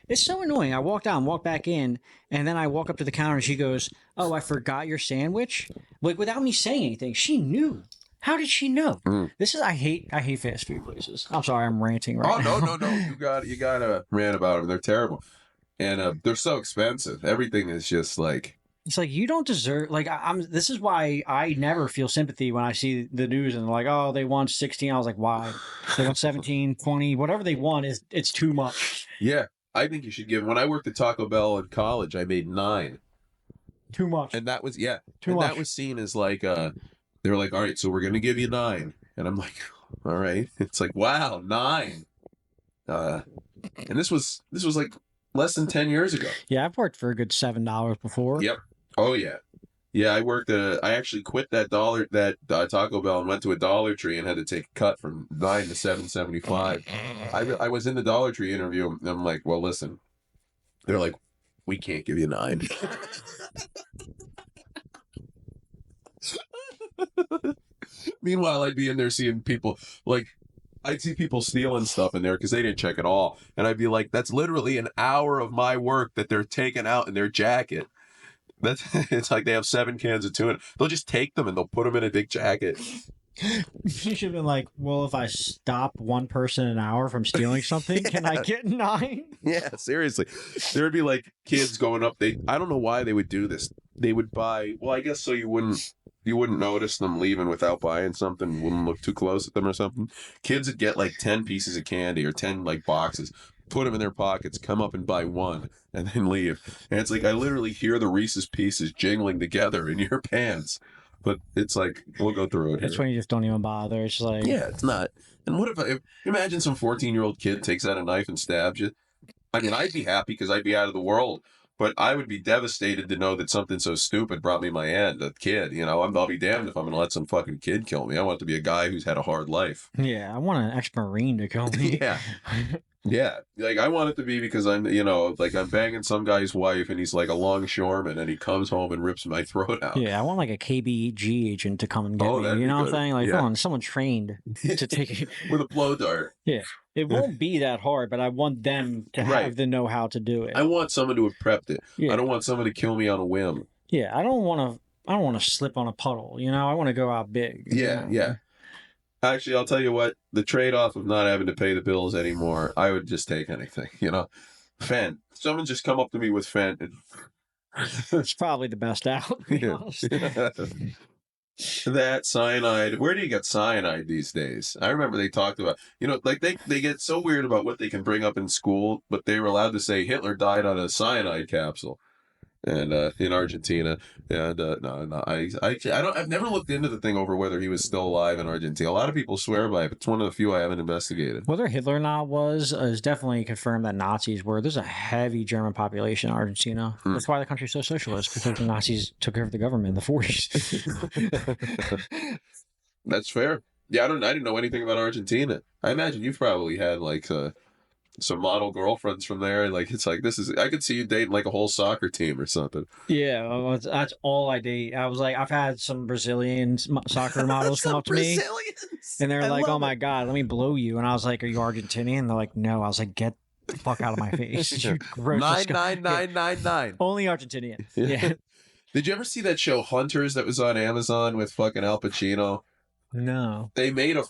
it's so annoying. I walked out and walked back in, and then I walk up to the counter, and she goes, "Oh, I forgot your sandwich." Like without me saying anything, she knew. How did she know? Mm. I hate fast food places. I'm sorry, I'm ranting right now. Oh no! You got to rant about them. They're terrible, and they're so expensive. Everything is just like. It's like you don't deserve. Like I'm. This is why I never feel sympathy when I see the news and they're like, oh, they won 16. I was like, why? They won 17, 20, whatever they won it's too much. Yeah, I think you should give. When I worked at Taco Bell in college, I made 9, Too much. and that was Too and much. that was seen as like they were like, all right, so we're gonna give you 9, and I'm like, all right. It's like, wow, 9. And this was like less than 10 years ago. Yeah, I've worked for a good $7 before. Yep. Oh yeah. Yeah, I actually quit that Taco Bell and went to a Dollar Tree and had to take a cut from 9 to $7.75. I was in the Dollar Tree interview and I'm like, well, listen. They're like, we can't give you 9. Meanwhile, I'd be in there seeing people like I'd see people stealing stuff in there because they didn't check it all, and I'd be like, that's literally an hour of my work that they're taking out in their jacket. That's it's like they have 7 cans of tuna. They'll just take them and they'll put them in a big jacket. You should have been like, well, if I stop one person an hour from stealing something, can I get 9? Yeah, seriously. There would be like kids going up. I don't know why they would do this. They would buy. Well, I guess so you wouldn't notice them leaving without buying something. Wouldn't look too close at them or something. Kids would get like 10 pieces of candy or 10 like boxes, put them in their pockets, come up and buy one, and then leave. And it's like I literally hear the Reese's Pieces jingling together in your pants. But it's like, we'll go through it. That's here. when you just don't even bother. It's just like, Yeah, it's not. And what if imagine some 14-year-old kid takes out a knife and stabs you? I mean, I'd be happy because I'd be out of the world, but I would be devastated to know that something so stupid brought me my end, a kid. I'll be damned if I'm going to let some fucking kid kill me. I want to be a guy who's had a hard life. yeah, I want an ex-Marine to kill me. Yeah. Yeah, like I want it to be because I'm, like I'm banging some guy's wife and he's like a longshoreman and he comes home and rips my throat out. Yeah, I want like a KBG agent to come and get Oh, me. that'd You be know what I'm good. saying? Like, Yeah. come on, someone trained to take it. With a blow dart. Yeah, it won't be that hard, but I want them to Right. have the know-how to do it. I want someone to have prepped it. Yeah. I don't want someone to kill me on a whim. Yeah, I don't want to slip on a puddle. You know, I want to go out big. Yeah, yeah. Actually, I'll tell you what, the trade-off of not having to pay the bills anymore, I would just take anything, Fent. Someone just come up to me with Fent. And... It's probably the best out, to be honest. That cyanide. Where do you get cyanide these days? I remember they talked about, like they get so weird about what they can bring up in school, but they were allowed to say Hitler died on a cyanide capsule. And in Argentina, and no, I've never looked into the thing over whether he was still alive in Argentina. A lot of people swear by it, but it's one of the few I haven't investigated. Whether Hitler or not was is definitely confirmed that Nazis were. There's a heavy German population in Argentina. That's why the country's so socialist, because the Nazis took over the government in the 40s. That's fair. Yeah, I didn't know anything about Argentina. I imagine you've probably had like some model girlfriends from there, and like it's like I could see you dating like a whole soccer team or something. Yeah, well, that's all I date. I was like, I've had some Brazilian soccer models come up to me, and they're like, "Oh my God, let me blow you." And I was like, "Are you Argentinian?" And they're like, "No." I was like, "Get the fuck out of my face!" You gross 99999. Only Argentinian. Yeah. Did you ever see that show Hunters that was on Amazon with fucking Al Pacino? No. They made I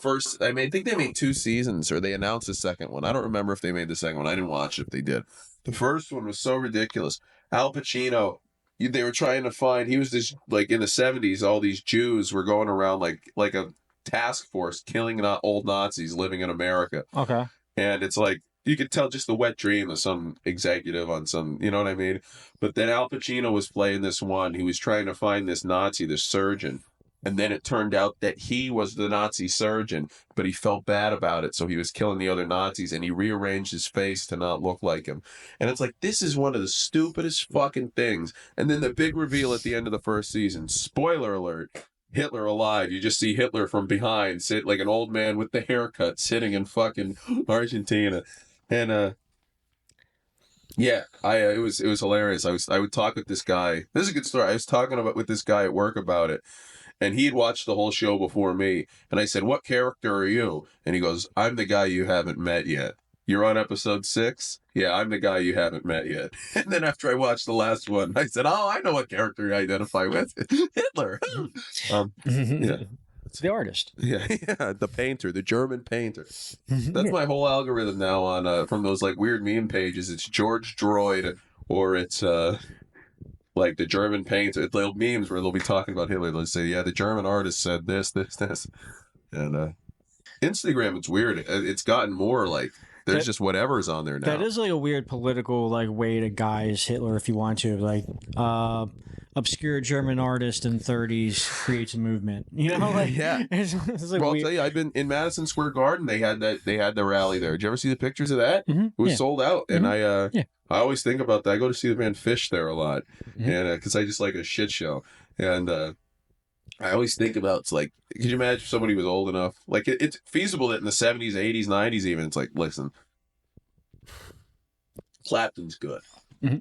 think they made 2 seasons, or they announced a second one. I don't remember if they made the second one. I didn't watch it if they did. The first one was so ridiculous. Al Pacino, they were trying to find, he was this, like in the 70s, all these Jews were going around like a task force killing old Nazis living in America. Okay. And it's like, you could tell just the wet dream of some executive on some, you know what I mean? But then Al Pacino was playing this one. He was trying to find this Nazi, this surgeon. And then it turned out that he was the Nazi surgeon, but he felt bad about it. So he was killing the other Nazis, and he rearranged his face to not look like him. And it's like, this is one of the stupidest fucking things. And then the big reveal at the end of the first season, spoiler alert, Hitler alive. You just see Hitler from behind, sit like an old man with the haircut, sitting in fucking Argentina. And, yeah, it was hilarious. I would talk with this guy. This is a good story. I was talking with this guy at work about it. And he had watched the whole show before me. And I said, "What character are you?" And he goes, "I'm the guy you haven't met yet." "You're on episode 6? "Yeah, I'm the guy you haven't met yet." And then after I watched the last one, I said, "Oh, I know what character you identify with. Hitler." Yeah. It's the artist. Yeah, the painter, the German painter. That's my whole algorithm now on from those like weird meme pages. It's George Droid, or it's like the German painter, little memes where they'll be talking about Hitler. They'll say, "Yeah, the German artist said this, this, this." And Instagram, it's weird. It's gotten more like there's just whatever's on there now. That is like a weird political like way to guise Hitler if you want to. Like obscure German artist in 30s creates a movement. You know, like yeah. It's like Well, I'll weird. tell you, I've been in Madison Square Garden. They had the rally there. Did you ever see the pictures of that? Mm-hmm. It was sold out, and I always think about that. I go to see the band Fish there a lot, and because I just like a shit show, and I always think about, it's like, could you imagine if somebody was old enough? Like it's feasible that in the 70s, 80s, 90s, even it's like, listen, Clapton's good. Mm-hmm.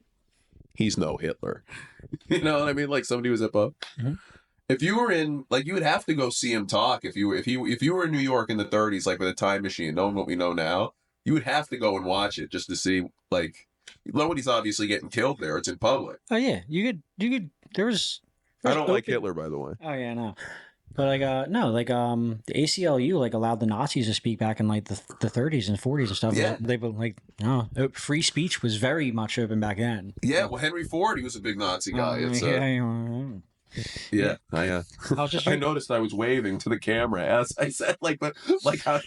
He's no Hitler. You know what I mean? Like somebody was above. Mm-hmm. If you were in, like, you would have to go see him talk. If you were in New York in the 30s, like with a time machine, knowing what we know now, you would have to go and watch it just to see, like, nobody's obviously getting killed there. It's in public. Oh yeah, you could. There's I don't like Hitler, by the way. Oh yeah, no. But like no, like the ACLU like allowed the Nazis to speak back in like the 30s and 40s and stuff. Yeah. They were like, no, free speech was very much open back then. Yeah, well, Henry Ford, he was a big Nazi guy. It's, Yeah. I was just I noticed I was waving to the camera as I said, like, but like how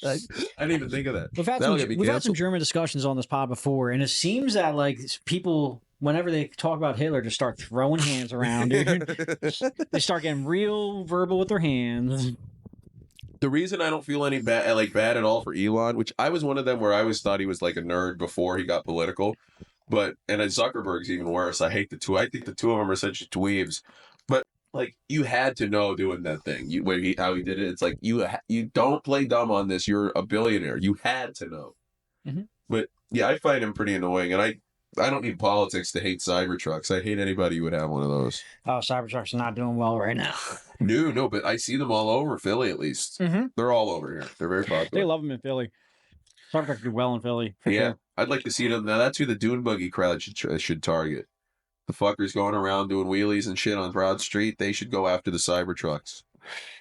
I didn't even think of that. We've had some German discussions on this pod before, and it seems that like people, whenever they talk about Hitler, just start throwing hands around, dude. They start getting real verbal with their hands. The reason I don't feel any bad at all for Elon, which I was one of them where I always thought he was like a nerd before he got political, and Zuckerberg's even worse. I hate the two. I think the two of them are such dweebs. But like you had to know doing that thing. How he did it. It's like you don't play dumb on this. You're a billionaire. You had to know. Mm-hmm. But yeah, I find him pretty annoying, and I don't need politics to hate Cybertrucks. I hate anybody who would have one of those. Oh, Cybertruck's not doing well right now. No, but I see them all over Philly at least. Mm-hmm. They're all over here. They're very popular. They love them in Philly. Cybertruck do well in Philly. Yeah, Sure. I'd like to see them. Now that's who the dune buggy crowd should target. The fuckers going around doing wheelies and shit on Broad Street. They should go after the Cybertrucks.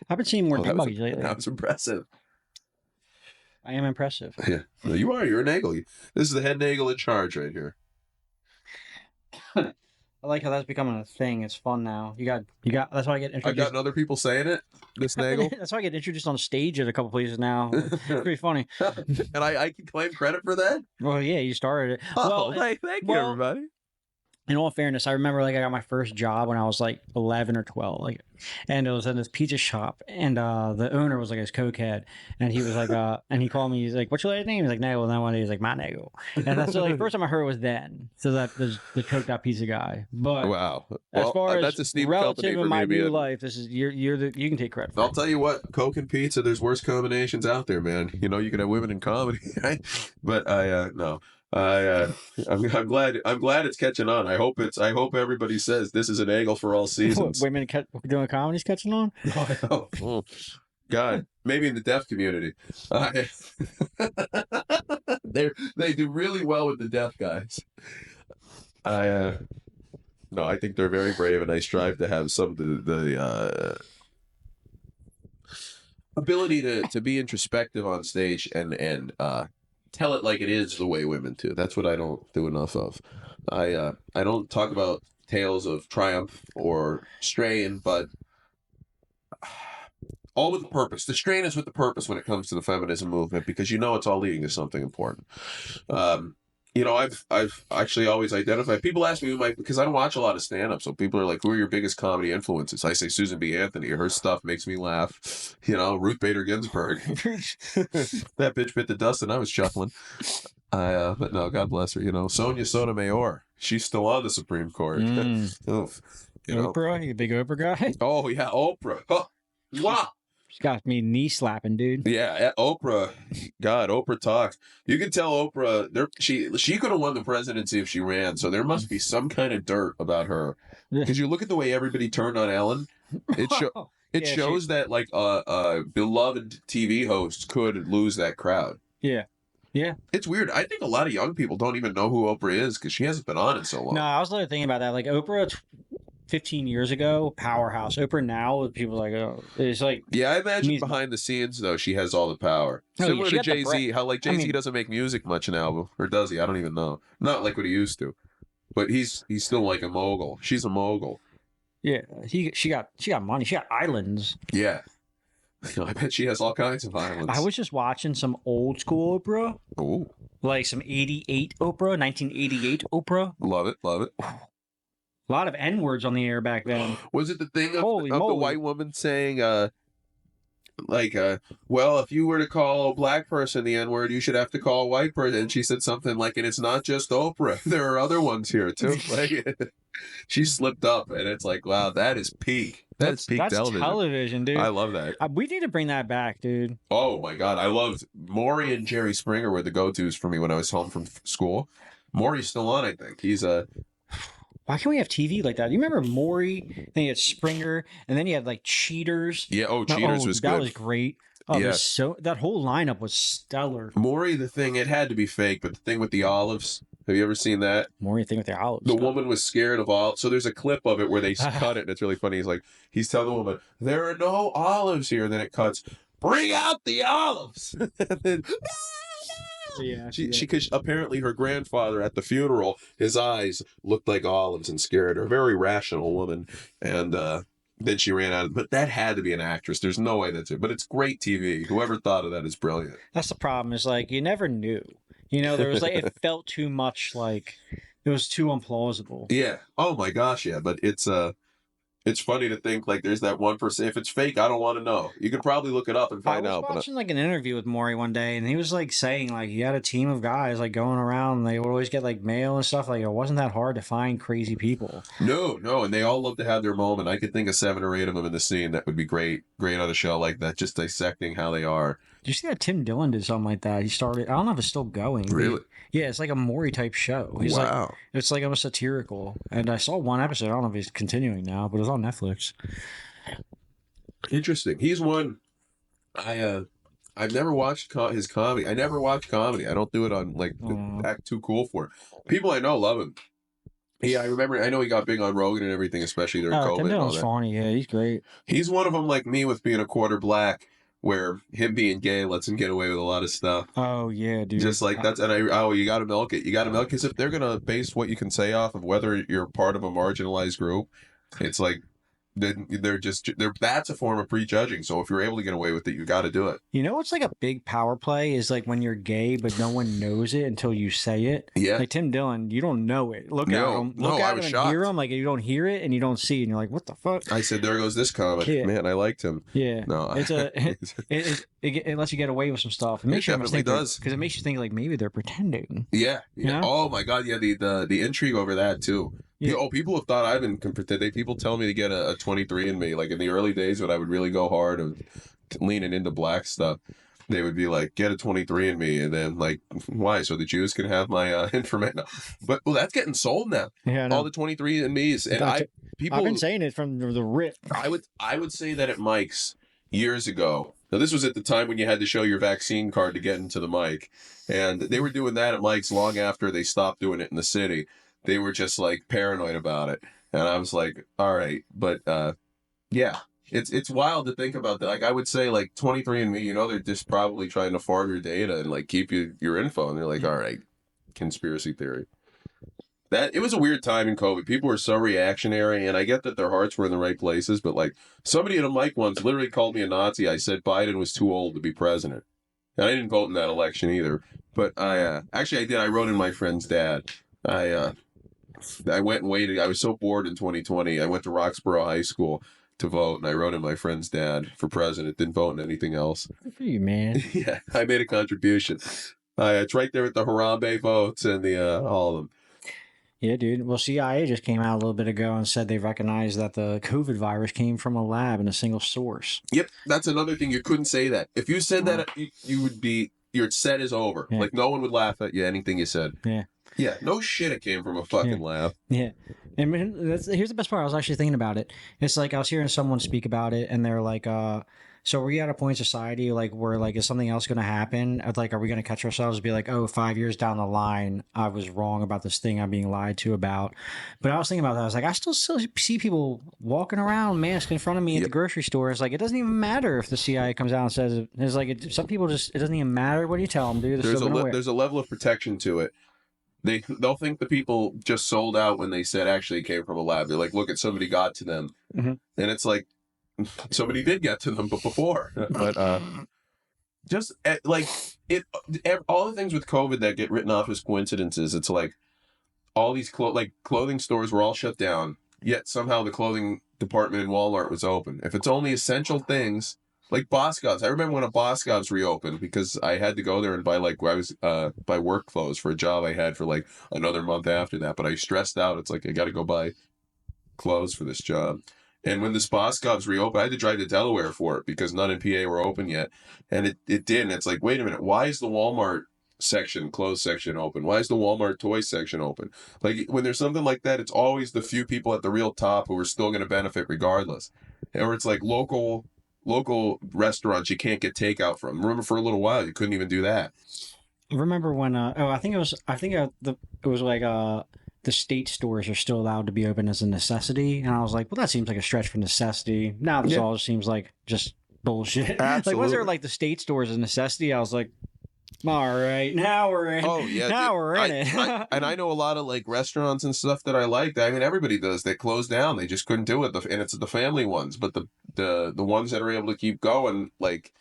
I've been seeing more dune buggies lately. That was impressive. I am impressive. Yeah, no, you are. You're a Nagel. This is the head Nagel in charge right here. I like how that's becoming a thing. It's fun now. You got. That's why I get I've introduced. gotten other people saying it. This Nagel. That's why I get introduced on stage at a couple places now. It's pretty funny. And I can claim credit for that. Well, yeah, you started it. Oh, thank you, everybody. In all fairness, I remember like I got my first job when I was like 11 or 12, like, and it was in this pizza shop, and the owner was like his cokehead, and he was like, and he called me, he's like, "What's your last name?" He's like, "Nagel," and then one day he's like, "My Nagel," and that's like the first time I heard it was then. So that there's the coked out pizza guy. But wow, as far as that's a steam relative in my new in. life, this is you can take credit. I'll tell you what, Coke and pizza, there's worse combinations out there, man. You know, you can have women in comedy, right? But no. I'm glad it's catching on. I hope everybody says this is an angle for all seasons. Women doing comedy's catching on. Oh, God, maybe in the deaf community, they do really well with the deaf guys. No, I think they're very brave, and I strive to have some of the ability to be introspective on stage and tell it like it is the way women do. That's what I don't do enough of. I don't talk about tales of triumph or strain, but all with the purpose. The strain is with the purpose when it comes to the feminism movement, because you know it's all leading to something important. You know, I've actually always identified. People ask me who because I don't watch a lot of stand-up, so people are like, "Who are your biggest comedy influences?" I say Susan B. Anthony. Her stuff makes me laugh. You know, Ruth Bader Ginsburg. That bitch bit the dust, and I was chuckling. But no, God bless her. You know, Sonia Sotomayor. She's still on the Supreme Court. Oof, you know. Oprah, you a big Oprah guy? Oh yeah, Oprah. Oh, wow. She's got me knee slapping, dude. Yeah, Oprah. God, Oprah talks. You can tell Oprah. She could have won the presidency if she ran. So there must be some kind of dirt about her. Because you look at the way everybody turned on Ellen. It shows that like a beloved TV host could lose that crowd. Yeah. Yeah. It's weird. I think a lot of young people don't even know who Oprah is because she hasn't been on in so long. No, I was literally thinking about that. Like Oprah 15 years ago, powerhouse. Oprah now, people like, oh, it's like. Yeah, I imagine behind the scenes though, she has all the power. Similar to Jay-Z, how like Jay-Z doesn't make music much now, or does he? I don't even know. Not like what he used to, but he's still like a mogul. She's a mogul. Yeah, she got money. She got islands. Yeah, I bet she has all kinds of islands. I was just watching some old school Oprah. Oh, like some 88 Oprah, 1988 Oprah. Love it, love it. A lot of N-words on the air back then. Was it the thing of the white woman saying, well, if you were to call a black person the N-word, you should have to call a white person. And she said something like, and it's not just Oprah. There are other ones here, too. Like, she slipped up, and it's like, wow, that is peak. That's peak television, dude. I love that. We need to bring that back, dude. Oh, my God. I loved Maury and Jerry Springer were the go-tos for me when I was home from school. Maury's still on, I think. He's a... Why can't we have TV like that? You remember Maury? Then you had Springer, and then you had like Cheaters. Yeah, Cheaters was good. That was great. Oh, yeah. That whole lineup was stellar. Maury, the thing, it had to be fake, but the thing with the olives, have you ever seen that? Maury, the thing with the olives. The woman was scared of olives. So there's a clip of it where they cut it, and it's really funny. He's telling the woman, there are no olives here, and then it cuts, bring out the olives. And then, yeah, because apparently her grandfather at the funeral, his eyes looked like olives and scared her. Very rational woman, and then she ran out. But that had to be an actress. There's no way that's it. But it's great TV. Whoever thought of that is brilliant. That's the problem. Is like you never knew. You know, there was like it felt too much like it was too implausible. Yeah. Oh my gosh. Yeah. But it's it's funny to think like there's that 1%. If it's fake, I don't want to know. You could probably look it up and I find was out. But watching like an interview with Maury one day, and he was like saying like he had a team of guys like going around. And they would always get like mail and stuff. Like it wasn't that hard to find crazy people. no, and they all love to have their moment. I could think of 7 or 8 of them in the scene that would be great on a show like that, just dissecting how they are. Did you see that Tim Dillon did something like that? He started. I don't know if it's still going. but Really? yeah, it's like a Maury type show. He's like, Wow. it's like almost satirical. And I saw one episode. I don't know if he's continuing now, but it's on Netflix. Interesting. He's one. I've never watched his comedy. I never watch comedy. I don't do it on like act too cool for it. People I know love him. Yeah, I remember. I know he got big on Rogan and everything, especially during COVID. Tim And all Dillon's that. funny. Yeah, he's great. He's one of them, like me, with being a quarter black, where him being gay lets him get away with a lot of stuff. Oh yeah, dude. Just like that's, and you got to milk it. You got to milk, because if they're gonna base what you can say off of whether you're part of a marginalized group, it's like they're that's a form of prejudging. So if you're able to get away with it, you got to do it. You know what's like a big power play is like when you're gay, but no one knows it until you say it. Yeah. Like Tim Dillon, you don't know it. Look at him. No, Look I at was him shocked. and hear him. Like you don't hear it and you don't see it, and you're like, what the fuck? I said, there goes this comic. Yeah. Man, I liked him. Yeah. No, It's it lets you get away with some stuff. It makes you definitely does. because it makes you think like maybe they're pretending. Yeah. You know? Oh my God. Yeah. The intrigue over that too. Yeah. Oh, people have thought I've been people tell me to get a 23andMe. Like in the early days when I would really go hard and leaning into black stuff, they would be like, get a 23andMe, and then like, why? So the Jews can have my information. But that's getting sold now. Yeah, I know. All the 23andMe's, and I've people. been saying it from the rip. I would say that at Mike's years ago. Now this was at the time when you had to show your vaccine card to get into the mic, and they were doing that at Mike's long after they stopped doing it in the city. They were just like paranoid about it, and I was like, all right, but yeah, it's wild to think about that. Like I would say, like 23andMe, they're just probably trying to farm your data and like keep your info, and they're like, all right, conspiracy theory. That it was a weird time in COVID. People were so reactionary, and I get that their hearts were in the right places, but like somebody at a mic once literally called me a Nazi. I said Biden was too old to be president, and I didn't vote in that election either. But I actually I did. I wrote in my friend's dad. I went and waited. I was so bored in 2020. I went to Roxborough High School to vote, and I wrote in my friend's dad for president. Didn't vote in anything else. Good for you, man. Yeah, I made a contribution. It's right there with the Harambe votes and the all of them. Yeah, dude. Well, CIA just came out a little bit ago and said they recognized that the COVID virus came from a lab and a single source. Yep, that's another thing. You couldn't say that. If you said that, you would be, your set is over. Yeah. Like no one would laugh at you, anything you said. Yeah. Yeah, no shit, it came from a fucking lab. Yeah. And here's the best part. I was actually thinking about it. It's like I was hearing someone speak about it, and they're like, so are we at a point in society like where like is something else going to happen? Like, are we going to catch ourselves and be like, oh, 5 years down the line, I was wrong about this thing I'm being lied to about? But I was thinking about that. I was like, I still see people walking around masked in front of me at the grocery store. It's like, it doesn't even matter if the CIA comes out and says it. It's like, some people just, it doesn't even matter what you tell them, dude. There's a level of protection to it. They'll think the people just sold out when they said actually it came from a lab. They're like, look at somebody got to them. Mm-hmm. And it's like, somebody did get to them before. But just like all the things with COVID that get written off as coincidences, it's like all these clothing stores were all shut down, yet somehow the clothing department in Walmart was open. If it's only essential things, like Boscov's. I remember when a Boscov's reopened because I had to go there and buy buy work clothes for a job I had for like another month after that. But I stressed out. It's like I got to go buy clothes for this job. And when this Boscov's reopened, I had to drive to Delaware for it because none in PA were open yet. And it did. And it's like, wait a minute, why is the Walmart clothes section open? Why is the Walmart toy section open? Like when there's something like that, it's always the few people at the real top who are still going to benefit regardless. Or it's like local restaurants you can't get takeout from. Remember for a little while you couldn't even do that. Remember when it was like the state stores are still allowed to be open as a necessity, and I was like, well, that seems like a stretch for necessity. Now this all seems like just bullshit. Absolutely. Like, was there like the state stores a necessity? I was like, all right, now we're in. Oh yeah, now we're in it. And I know a lot of like restaurants and stuff that I like. I mean, everybody does. They closed down. They just couldn't do it. And it's the family ones, but the ones that are able to keep going, like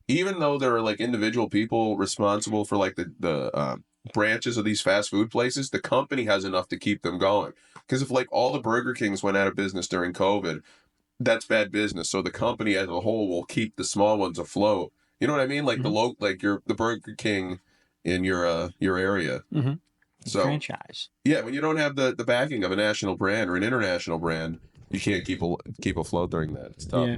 even though there are like individual people responsible for like the branches of these fast food places, the company has enough to keep them going. Because if like all the Burger Kings went out of business during COVID, that's bad business. So the company as a whole will keep the small ones afloat. You know what I mean? Like the Burger King in your area. Mm-hmm. So Franchise. yeah, when you don't have the backing of a national brand or an international brand, you can't keep afloat during that. It's tough. Yeah.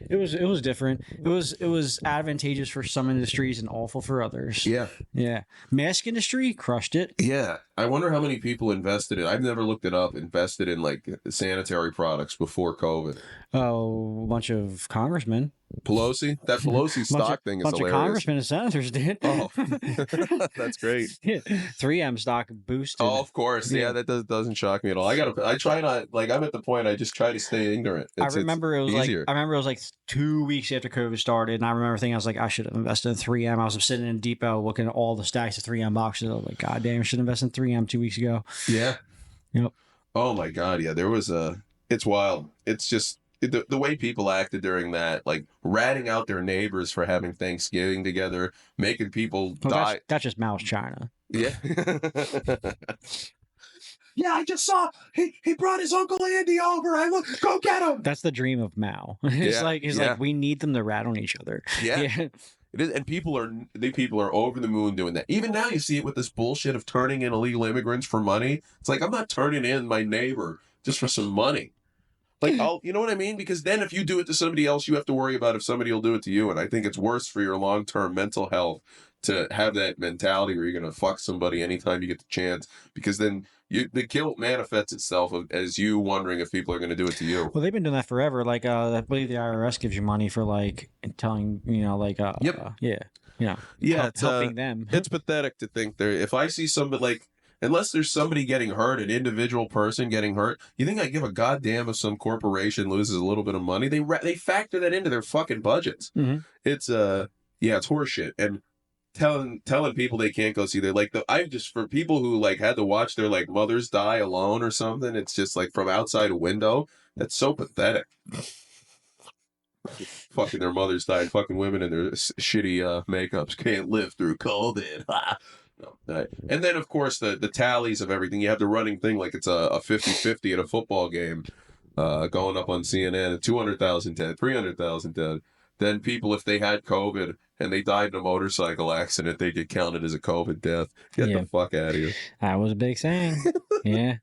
It was different. It was advantageous for some industries and awful for others. Yeah. Yeah. Mask industry crushed it. Yeah. I wonder how many people invested in, I've never looked it up, invested in like sanitary products before COVID. Oh, a bunch of congressmen. Pelosi? That Pelosi stock thing is hilarious. Bunch of congressmen and senators did. Oh, that's great. Yeah. 3M stock boosted. Oh, of course. Yeah, that doesn't shock me at all. I try not, like, I'm at the point I just try to stay ignorant. I remember it was easier. like, 2 weeks after COVID started, and I remember thinking, I was like, I should have invested in 3M. I was sitting in Depot looking at all the stacks of 3M boxes. I was like, God damn, I should have invested in 3M 2 weeks ago. Yeah. Yep. Oh my God. Yeah. There was it's wild. It's just the way people acted during that, like ratting out their neighbors for having Thanksgiving together, making people die. That's just Mao's China. Yeah. Yeah, I just saw he brought his Uncle Andy over. Go get him. That's the dream of Mao. It's like we need them to rat on each other. Yeah. It is, and people are over the moon doing that. Even now, you see it with this bullshit of turning in illegal immigrants for money. It's like, I'm not turning in my neighbor just for some money. Like, you know what I mean? Because then if you do it to somebody else, you have to worry about if somebody will do it to you. And I think it's worse for your long-term mental health to have that mentality where you're going to fuck somebody anytime you get the chance. Because then the guilt manifests itself as you wondering if people are going to do it to you. Well, they've been doing that forever. Like, I believe the IRS gives you money for like telling, helping them. It's pathetic to think if I see somebody like, unless there's somebody getting hurt, an individual person getting hurt, you think I give a goddamn if some corporation loses a little bit of money? They factor that into their fucking budgets. Mm-hmm. It's it's horseshit. And telling people they can't go see for people who like had to watch their like mothers die alone or something, it's just like from outside a window. That's so pathetic. Fucking their mothers died. Fucking women in their shitty makeups can't live through COVID. No. And then, of course, the tallies of everything. You have the running thing like it's a 50-50 at a football game going up on CNN. 200,000 dead, 300,000 dead. Then people, if they had COVID and they died in a motorcycle accident, they get counted as a COVID death. Get the fuck out of here. That was a big thing. Yeah.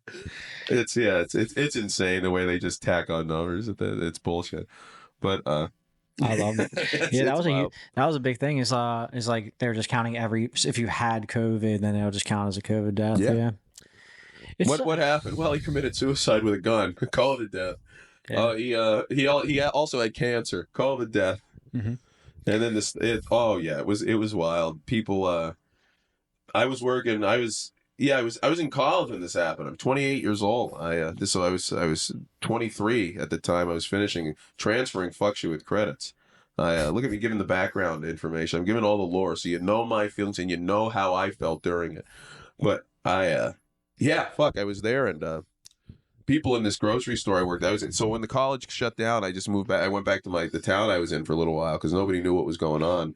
It's insane the way they just tack on numbers. It's bullshit. But I love it. Yeah, that was a big thing. Is like they're just counting if you had COVID, then they'll just count as a COVID death. Yeah. What happened? Well, he committed suicide with a gun. Call it a death. Yeah. He also had cancer. Call it a death. Mm-hmm. And then it was wild. People. I was in college when this happened. I'm 28 years old. I was 23 at the time I was finishing. Transferring fucks you with credits. Look at me giving the background information. I'm giving all the lore so you know my feelings and you know how I felt during it. But I was there and people in this grocery store I worked. So when the college shut down, I just moved back. I went back to the town I was in for a little while because nobody knew what was going on.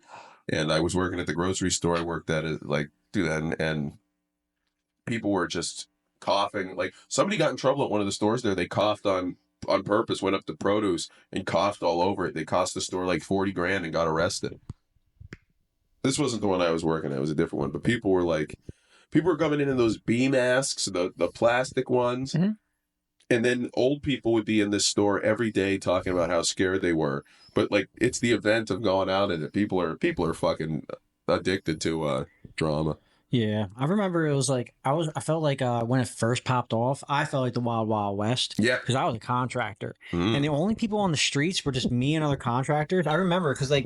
And I was working at the grocery store I worked at and people were just coughing. Like somebody got in trouble at one of the stores there. They coughed on purpose, went up to produce and coughed all over it. They cost the store like $40,000 and got arrested. This wasn't the one I was working at. It was a different one. But people were coming in those bee masks, the plastic ones. Mm-hmm. And then old people would be in this store every day talking about how scared they were. But like it's the event of going out in it. People are fucking addicted to drama. Yeah, I remember it was like I felt like when it first popped off, I felt like the Wild Wild West. Yeah, because I was a contractor, and the only people on the streets were just me and other contractors. I remember because they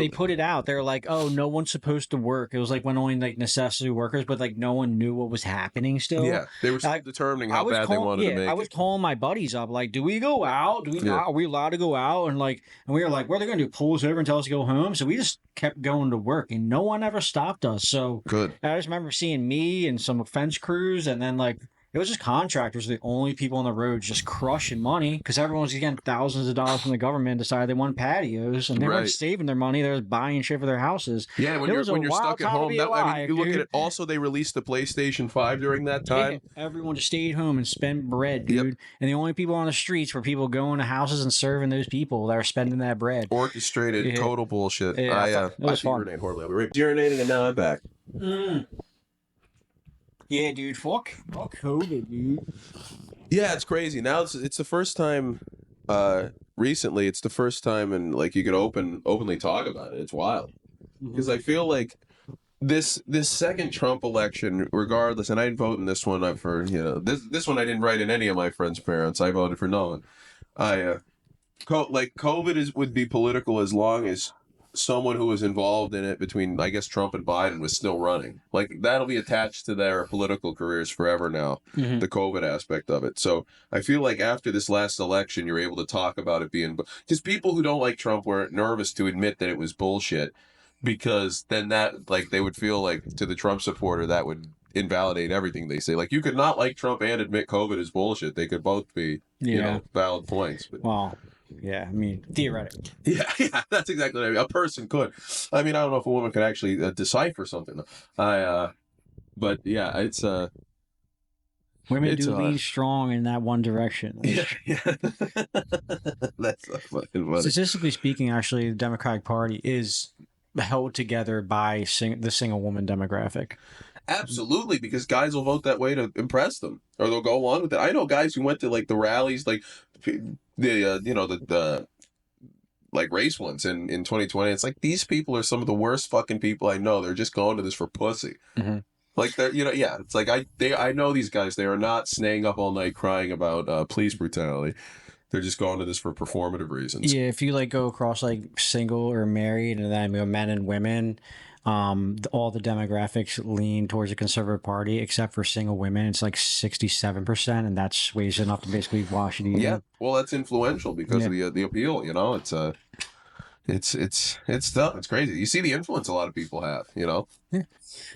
put it out. They were like, "Oh, no one's supposed to work." It was like when only like necessity workers, but like no one knew what was happening. Still, yeah, they were determining how bad they wanted to make it. I was calling my buddies up, like, "Do we go out? Do we not? Are we allowed to go out?" And we were like, "What are they going to do? Pull us over and tell us to go home?" So we just kept going to work, and no one ever stopped us. So good. I just remember seeing me and some fence crews, and then like it was just contractors, the only people on the road just crushing money because everyone's getting thousands of dollars from the government. Decided they want patios, and they weren't Right. saving their money; they were bing shit for their houses. Yeah, when It you're was a when you're wild stuck at time to home, be that, I mean, alive, you look at dude. it. Also, they released the PlayStation 5 during that time. Yeah, everyone just stayed home and spent bread, dude. Yep. And the only people on the streets were people going to houses and serving those people that were spending that bread. Orchestrated Yeah. total bullshit. Yeah, it was fun. urinated horribly. I'll be right urinating, and now I'm back. Yeah, dude. Fuck COVID, dude. Yeah, it's crazy. Now it's the first time. Recently, it's the first time, and like you could openly talk about it. It's wild because I feel like this second Trump election, regardless, and I didn't vote in this one for this one I didn't write in any of my friends' parents. I voted for no one. Like COVID would be political as long as someone who was involved in it between, I guess, Trump and Biden was still running. Like that'll be attached to their political careers forever now, the COVID aspect of it. So I feel like after this last election, you're able to talk about it being, because people who don't like Trump were nervous to admit that it was bullshit, because then that, like, they would feel like to the Trump supporter that would invalidate everything they say. Like you could not like Trump and admit COVID is bullshit. They could both be, valid points. But. Well, yeah, I mean, theoretically. Yeah, that's exactly what I mean. A person could. I mean, I don't know if a woman could actually decipher something. But yeah, it's Women it's, do lean strong in that one direction. yeah. That's so fucking funny. Statistically speaking, actually, the Democratic Party is held together by the single woman demographic. Absolutely, because guys will vote that way to impress them, or they'll go along with it. I know guys who went to like the rallies, like the like race ones in 2020. It's like these people are some of the worst fucking people I know. They're just going to this for pussy. Like they're it's like I know these guys. They are not staying up all night crying about police brutality. They're just going to this for performative reasons. Yeah, if you like go across like single or married, and then men and women. All the demographics lean towards the conservative party, except for single women. It's like 67%, and that sways enough to basically wash it even. Yeah, well, that's influential because of the appeal. It's tough. It's crazy. You see the influence a lot of people have. Yeah.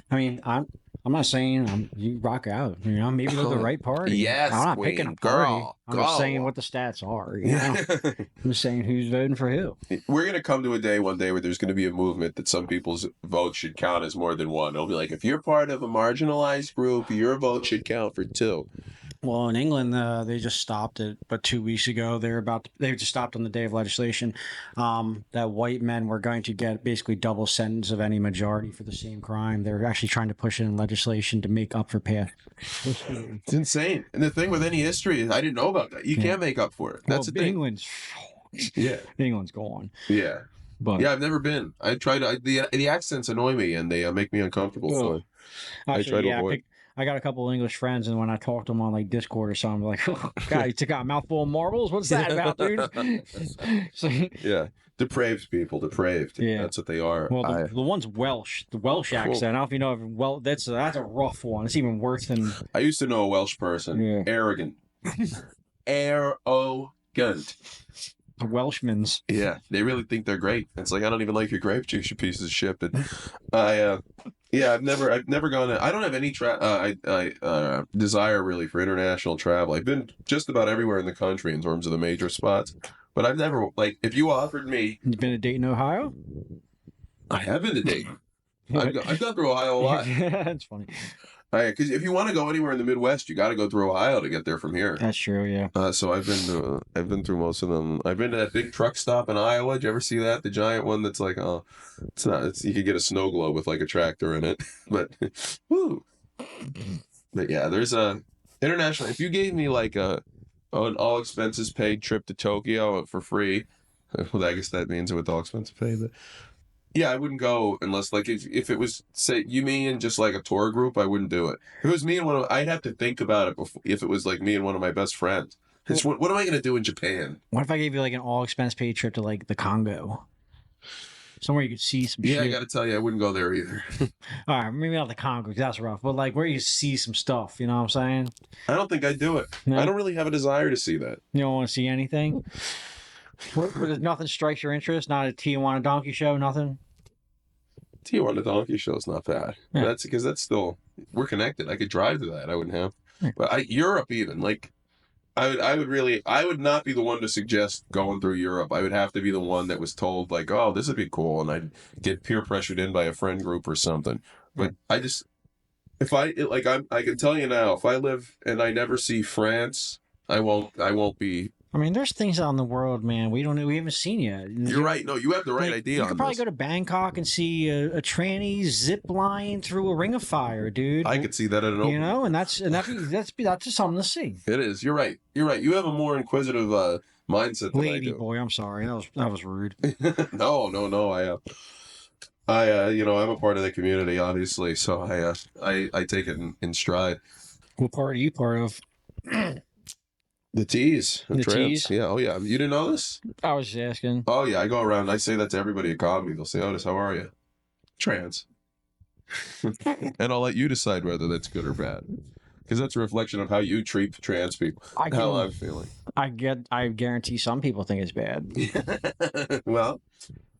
I mean, I'm not saying you rock out. Maybe they're the right party. Yes, I'm not queen, picking a party. girl, I'm just saying what the stats are. I'm just saying who's voting for who. We're gonna come to a day one day where there's gonna be a movement that some people's vote should count as more than one. It'll be like, if you're part of a marginalized group, your vote should count for two. Well, in England, they just stopped it. But 2 weeks ago, they just stopped on the day of legislation that white men were going to get basically double sentence of any majority for the same crime. They're actually trying to push it in legislation to make up for past. It's insane. And the thing with any history is, I didn't know about that. You can't make up for it. That's the thing. England's gone. Yeah. But yeah, I've never been. I tried. The accents annoy me, and they make me uncomfortable. So I try to avoid. I got a couple of English friends, and when I talk to them on like Discord or something, I'm like, oh, God, you took out a mouthful of marbles? What's that about, dude? Yeah. Depraved people, depraved. Yeah. That's what they are. Well, the one's Welsh, the Welsh accent. I don't know if you know, that's a rough one. It's even worse than... I used to know a Welsh person. Yeah. Arrogant. Arrogant. The Welshmans. Yeah, they really think they're great. It's like, I don't even like your grape juice, you pieces of shit. But I've never gone. I don't have any desire really for international travel. I've been just about everywhere in the country in terms of the major spots, but I've never, like, if you offered me. You've been to Dayton, Ohio? I have been to Dayton. I've gone through Ohio a lot. Yeah, that's funny. Because if you want to go anywhere in the Midwest, you got to go through Ohio to get there from here. That's true, yeah. So I've been through most of them. I've been to that big truck stop in Iowa. Did you ever see that? The giant one that's like, it's not. You could get a snow globe with like a tractor in it. But, woo. But yeah, there's a international. If you gave me like an all expenses paid trip to Tokyo for free, well, I guess that means with all expenses paid. But yeah, I wouldn't go unless, like, if it was, say, me and just like a tour group, I wouldn't do it. If it was me and I'd have to think about it before, if it was like me and one of my best friends. What am I going to do in Japan? What if I gave you like an all expense paid trip to like the Congo? Somewhere you could see some shit. Yeah, I got to tell you, I wouldn't go there either. All right, maybe not the Congo, because that's rough, but like where you see some stuff, you know what I'm saying? I don't think I'd do it. No? I don't really have a desire to see that. You don't want to see anything? Nothing strikes your interest? Not a Tijuana donkey show? Nothing? Tijuana Donkey Show's not bad. Yeah. That's because that's still we're connected. I could drive to that. I wouldn't have. Yeah. But Europe even like I would not be the one to suggest going through Europe. I would have to be the one that was told like, oh, this would be cool, and I'd get peer pressured in by a friend group or something. But I just if I like I can tell you now, if I live and I never see France, I won't be. I mean, there's things out in the world, man. We haven't seen yet. You're right. No, you have the right Like, idea you on could probably this. go to Bangkok and see a tranny zip line through a ring of fire, dude. I could see that at an open. You know, and that's just something to see. It is. You're right. You're right. You have a more inquisitive mindset than I Lady do. boy, I'm sorry. That was rude. No. I'm a part of the community, obviously, so I take it in stride. What part are you part of? The teas. The trans. teas? Yeah. Oh, yeah. You didn't know this? I was just asking. Oh, yeah. I go around. I say that to everybody at comedy. They'll say, Otis, how are you? Trans. And I'll let you decide whether that's good or bad. Because that's a reflection of how you treat trans people. How I'm feeling. I guarantee some people think it's bad. Well,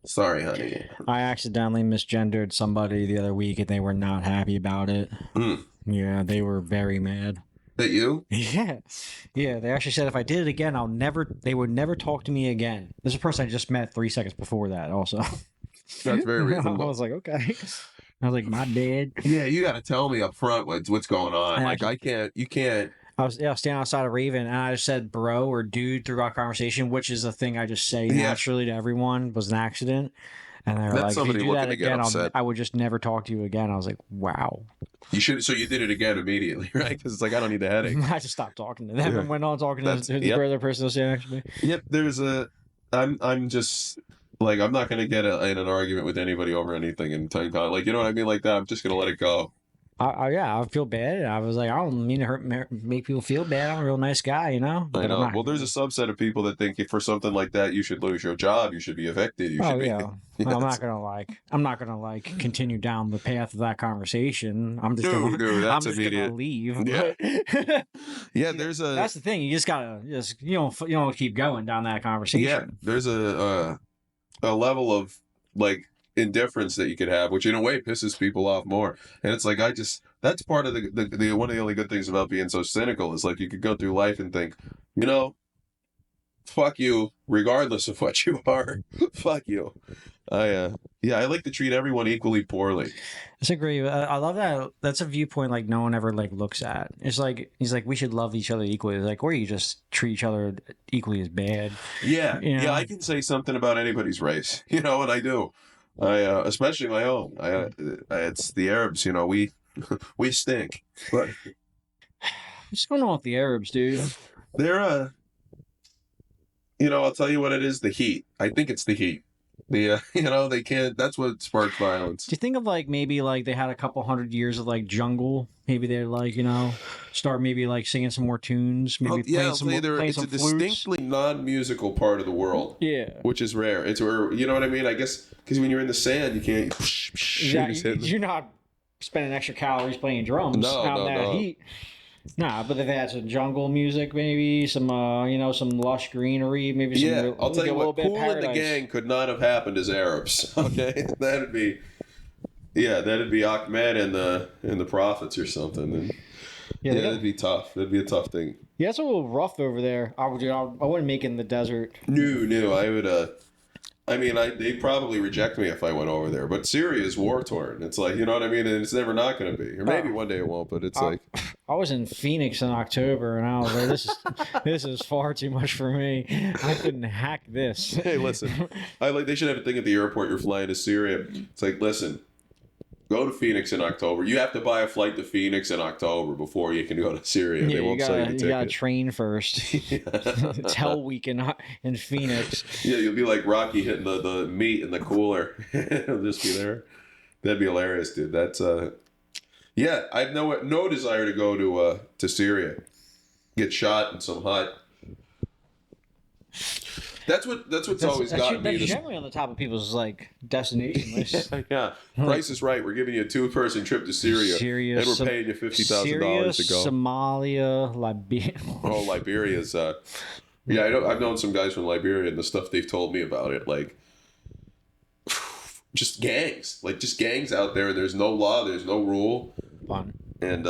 sorry, honey. I accidentally misgendered somebody the other week, and they were not happy about it. Mm. Yeah, they were very mad. That you? Yeah. They actually said if I did it again, they would never talk to me again. This is a person I just met 3 seconds before that, also. That's very I reasonable. was like, okay. I was like, my bad. Yeah, you got to tell me up front what's going on. And Like, you can't. I was standing outside of Raven, and I just said bro or dude throughout conversation, which is a thing I just say naturally to everyone. Was an accident. And they were That's like, if you somebody do that looking to get again, upset. I would just never talk to you again. I was like, wow. You should. So you did it again immediately, right? Because it's like I don't need the headache. I just stopped talking to them and went on talking to the Yep. other person that was standing next to me. Yep. I'm just like I'm not gonna get in an argument with anybody over anything in time. Like you know what I mean? Like that. I'm just gonna let it go. I feel bad. And I was like, I don't mean to make people feel bad. I'm a real nice guy, you know? I know. Well, there's a subset of people that think for something like that, you should lose your job. You should be evicted. You should be. Yeah. Well, I'm not gonna continue down the path of that conversation. I'm just No, gonna, that's I'm just immediate. gonna leave. Yeah. But Yeah, there's a. that's the thing. You just gotta you don't keep going down that conversation. Yeah, there's a level of like indifference that you could have, which in a way pisses people off more. And it's like that's part of the one of the only good things about being so cynical is like you could go through life and think, fuck you, regardless of what you are. Fuck you. I like to treat everyone equally poorly. That's a great. I love that. That's a viewpoint like no one ever looks at. It's like he's like we should love each other equally. It's like or you just treat each other equally as bad. Yeah, You know? yeah. I can say something about anybody's race, and I do. Especially my own. It's the Arabs. We stink. But What's going on with the Arabs, dude? they're I'll tell you what it is. The heat. I think it's the heat. They can't. That's what sparks violence. Do you think of maybe they had a couple hundred years of jungle? Maybe they're start maybe singing some more tunes. Maybe playing some it's a flutes. distinctly non-musical part of the world. Yeah, which is rare. It's where you know what I mean. I guess because when you're in the sand, you can't. you're not spending extra calories playing drums out in that heat. Nah, but if they had some jungle music, maybe some some lush greenery, maybe some. I'll tell you what. Bit Kool and the Gang could not have happened as Arabs. Okay, that'd be Ahmed and the Prophets or something. And, that'd be tough. That'd be a tough thing. Yeah, it's a little rough over there. I wouldn't make it in the desert. No, I would. They'd probably reject me if I went over there. But Syria is war torn. It's like, you know what I mean? And it's never not going to be. Or maybe one day it won't, but it's like... I was in Phoenix in October, and I was like, this is far too much for me. I couldn't hack this. Hey, listen. They should have a thing at the airport. You're flying to Syria. It's like, listen, go to Phoenix in October. You have to buy a flight to Phoenix in October before you can go to Syria. They won't sell you the ticket. You got to train first. It's Hell Week in Phoenix. Yeah, you'll be like Rocky hitting the meat in the cooler. It'll just be there. That'd be hilarious, dude. That's yeah. I have no desire to go to Syria, get shot in some hut. That's what's always gotten me. That's generally on the top of people's destination list. Yeah, Price is Right. We're giving you a 2-person trip to Syria, and we're paying you $50,000 to go. Somalia, Liberia. Oh, Liberia's. Yeah, I've known some guys from Liberia, and the stuff they've told me about it, just gangs, like just gangs out there. There's no law, there's no rule, Fun. and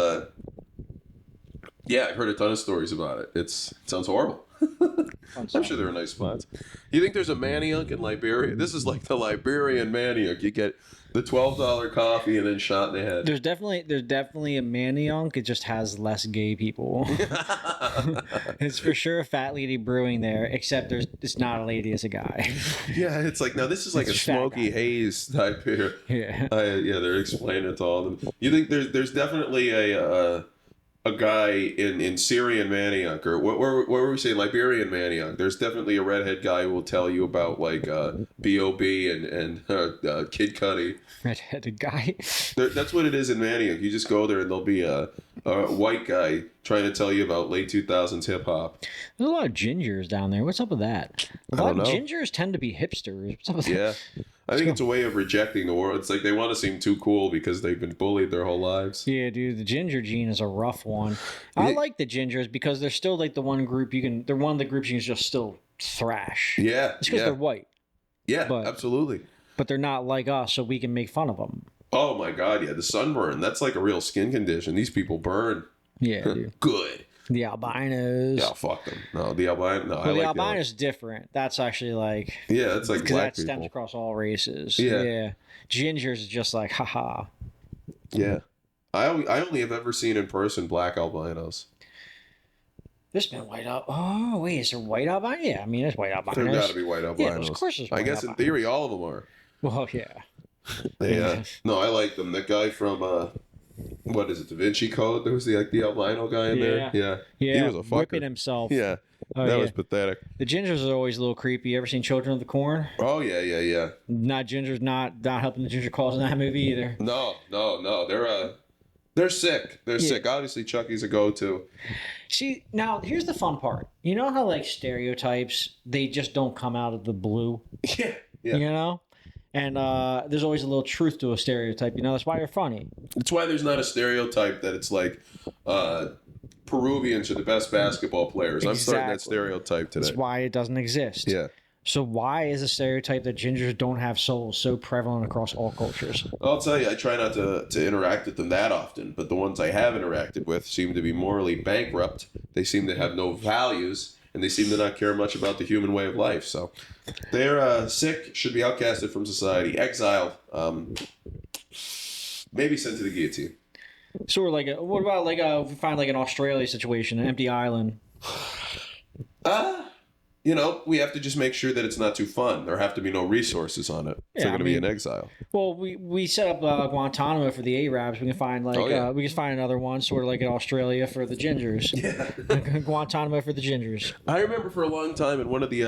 yeah, I've heard a ton of stories about it. It sounds horrible. Fun I'm stuff. sure there are nice spots. You think there's a Manioc in Liberia? This is like the Liberian Manioc. You get the $12 coffee and then shot in the head. There's definitely a Manioc. It just has less gay people. It's for sure a fat lady brewing there, except it's not a lady, it's a guy. Yeah, it's like, now this is like It's a a fat smoky guy. haze type beer. Yeah. Yeah, they're explaining it to all of them. You think there's definitely a guy in Syrian Manioc, or what were we saying, Liberian Manioc? There's definitely a redhead guy who will tell you about like B.O.B. and Kid Cudi. Redheaded guy. That's what it is in Manioc. You just go there and there'll be a white guy trying to tell you about late 2000s hip hop. There's a lot of gingers down there. What's up with that? A lot of gingers tend to be hipsters. What's up with Yeah. I think it's a way of rejecting the world. It's like they want to seem too cool because they've been bullied their whole lives. Yeah, dude, the ginger gene is a rough one. I Yeah. like the gingers because they're still like the one group they're one of the groups you can just still thrash. Yeah, It's because they're white, yeah, but- absolutely. but they're not like us, so we can make fun of them. Oh my god, yeah, the sunburn. That's like a real skin condition. These people burn. Yeah, dude. Good. The albinos. Yeah, fuck them. No, the albino. No, I Well, the like albino's different. That's actually like Yeah, it's like because black that stems people. across all races. Yeah. Gingers is just like haha. Yeah. I only have ever seen in person black albinos. There's been white al. Oh wait, is there white albino? Yeah, I mean there's white albinos. There gotta be white Yeah, albinos. of course there's I white guess in albinos. theory all of them are. Well, yeah. Yeah. No, I like them. That guy from what is it, Da Vinci Code? There was the albino guy in there. Yeah. Yeah, He was a fucker. whipping himself. Yeah. Oh, that yeah. was pathetic. The gingers are always a little creepy. You ever seen Children of the Corn? Oh yeah, yeah, yeah. Not gingers, not helping the ginger cause in that movie either. No. They're sick. They're Yeah. sick. Obviously Chucky's a go-to. See, now here's the fun part. You know how like stereotypes, they just don't come out of the blue, Yeah. Yeah. you know? And there's always a little truth to a stereotype. You know, that's why you're funny. It's why there's not a stereotype that it's like Peruvians are the best basketball players. I'm starting that Exactly. stereotype today. That's why it doesn't exist. Yeah. So why is a stereotype that gingers don't have souls so prevalent across all cultures? I'll tell you, I try not to interact with them that often, but the ones I have interacted with seem to be morally bankrupt. They seem to have no values, and they seem to not care much about the human way of life. So they're sick, should be outcasted from society, exiled, maybe sent to the guillotine. Sort of like, what about like if we find like an Australia situation, an empty island? We have to just make sure that it's not too fun. There have to be no resources on it. If Yeah, they're going to I be mean- in exile. Well, we set up Guantanamo for the Arabs. We can find like Oh, yeah. we can find another one, sort of like in Australia for the gingers. Yeah. Guantanamo for the gingers. I remember for a long time in one of the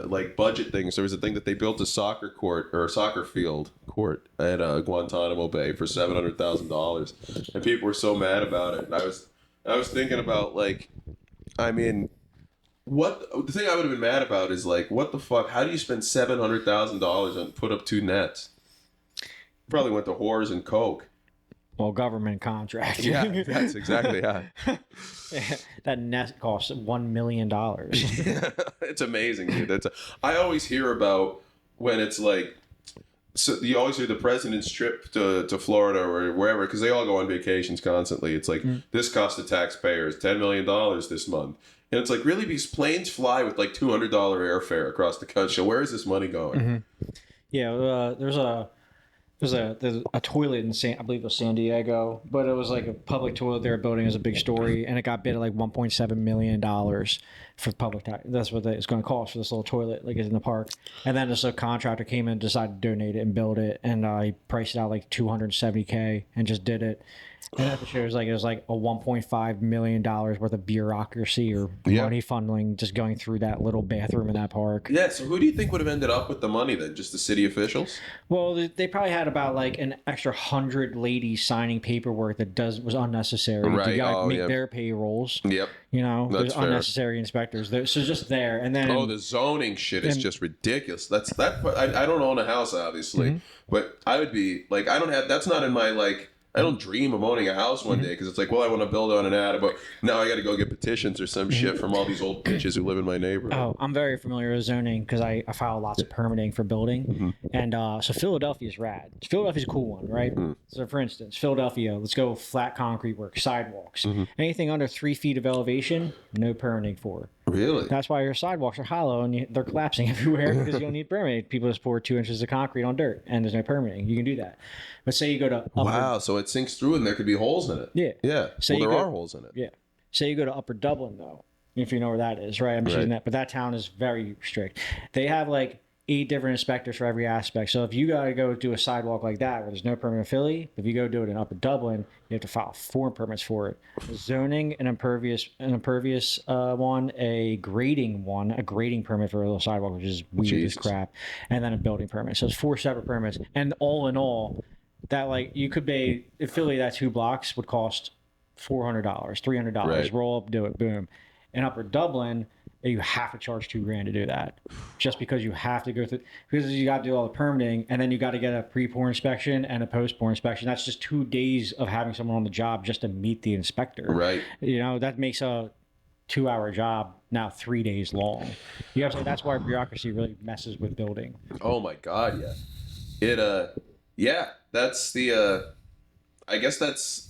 like budget things, there was a thing that they built a soccer court or a soccer field court at Guantanamo Bay for $700,000, and people were so mad about it. And I was thinking about like, I mean, what the thing I would have been mad about is like, what the fuck? How do you spend $700,000 and put up 2 nets? Probably went to whores and coke. Well, government contract. Yeah, that's exactly how. That net costs $1 million. It's amazing, dude. I always hear about when it's like, so you always hear the president's trip to Florida or wherever, because they all go on vacations constantly. It's like, this cost the taxpayers $10 million this month. And it's like, really, these planes fly with like $200 airfare across the country. So where is this money going? Yeah, there's a toilet in I believe it was San Diego, but it was like a public toilet they were building as a big story, and it got bid at like $1.7 million for public tax. That's what it's going to cost for this little toilet, like it's in the park. And then this contractor came in and decided to donate it and build it, and he priced it out like $270K and just did it. And that shows like it was like a $1.5 million worth of bureaucracy or money funneling just going through that little bathroom in that park. Yeah, so who do you think would have ended up with the money then? Just the city officials? Well, they probably had about like an extra 100 ladies signing paperwork that was unnecessary. Right. You got to make yeah. their payrolls. Yep. You know, That's there's fair. unnecessary inspectors. So just there, and then Oh, the zoning shit is And- just ridiculous. I don't own a house, obviously, but I would be like, I don't have. That's not in my like I don't dream of owning a house one day because it's like, well, I want to build on an attic, but now I got to go get petitions or some shit from all these old bitches who live in my neighborhood. Oh, I'm very familiar with zoning because I file lots of permitting for building. And so Philadelphia is rad. Philadelphia's a cool one, right? So for instance, Philadelphia, let's go flat concrete work, sidewalks. Anything under 3 feet of elevation, no permitting for. Really? That's why your sidewalks are hollow and they're collapsing everywhere because you don't need permitting. People just pour 2 inches of concrete on dirt and there's no permitting. You can do that. But say you go to Wow, so it sinks through and there could be holes in it. Yeah. Yeah. So Well, there you are go- holes in it. Yeah. Say you go to Upper Dublin, though, if you know where that is, right? I'm just using that. But that town is very strict. They have like 8 different inspectors for every aspect. So if you got to go do a sidewalk like that where there's no permit in Philly, if you go do it in Upper Dublin, you have to file 4 permits for it. Zoning, an impervious one, a grading permit for a little sidewalk, which is weird as crap, and then a building permit. So it's 4 separate permits. And all in all, that like you could pay in Philly, that 2 blocks would cost $400, $300. Right. Roll up, do it, boom. In Upper Dublin, you have to charge $2,000 to do that, just because you have to go through, because you got to do all the permitting, and then you got to get a pre-pour inspection and a post-pour inspection. That's just 2 days of having someone on the job just to meet the inspector. Right. You know, that makes a 2-hour job now 3 days long. You have to. That's why bureaucracy really messes with building. Oh my God, yeah. That's the, I guess that's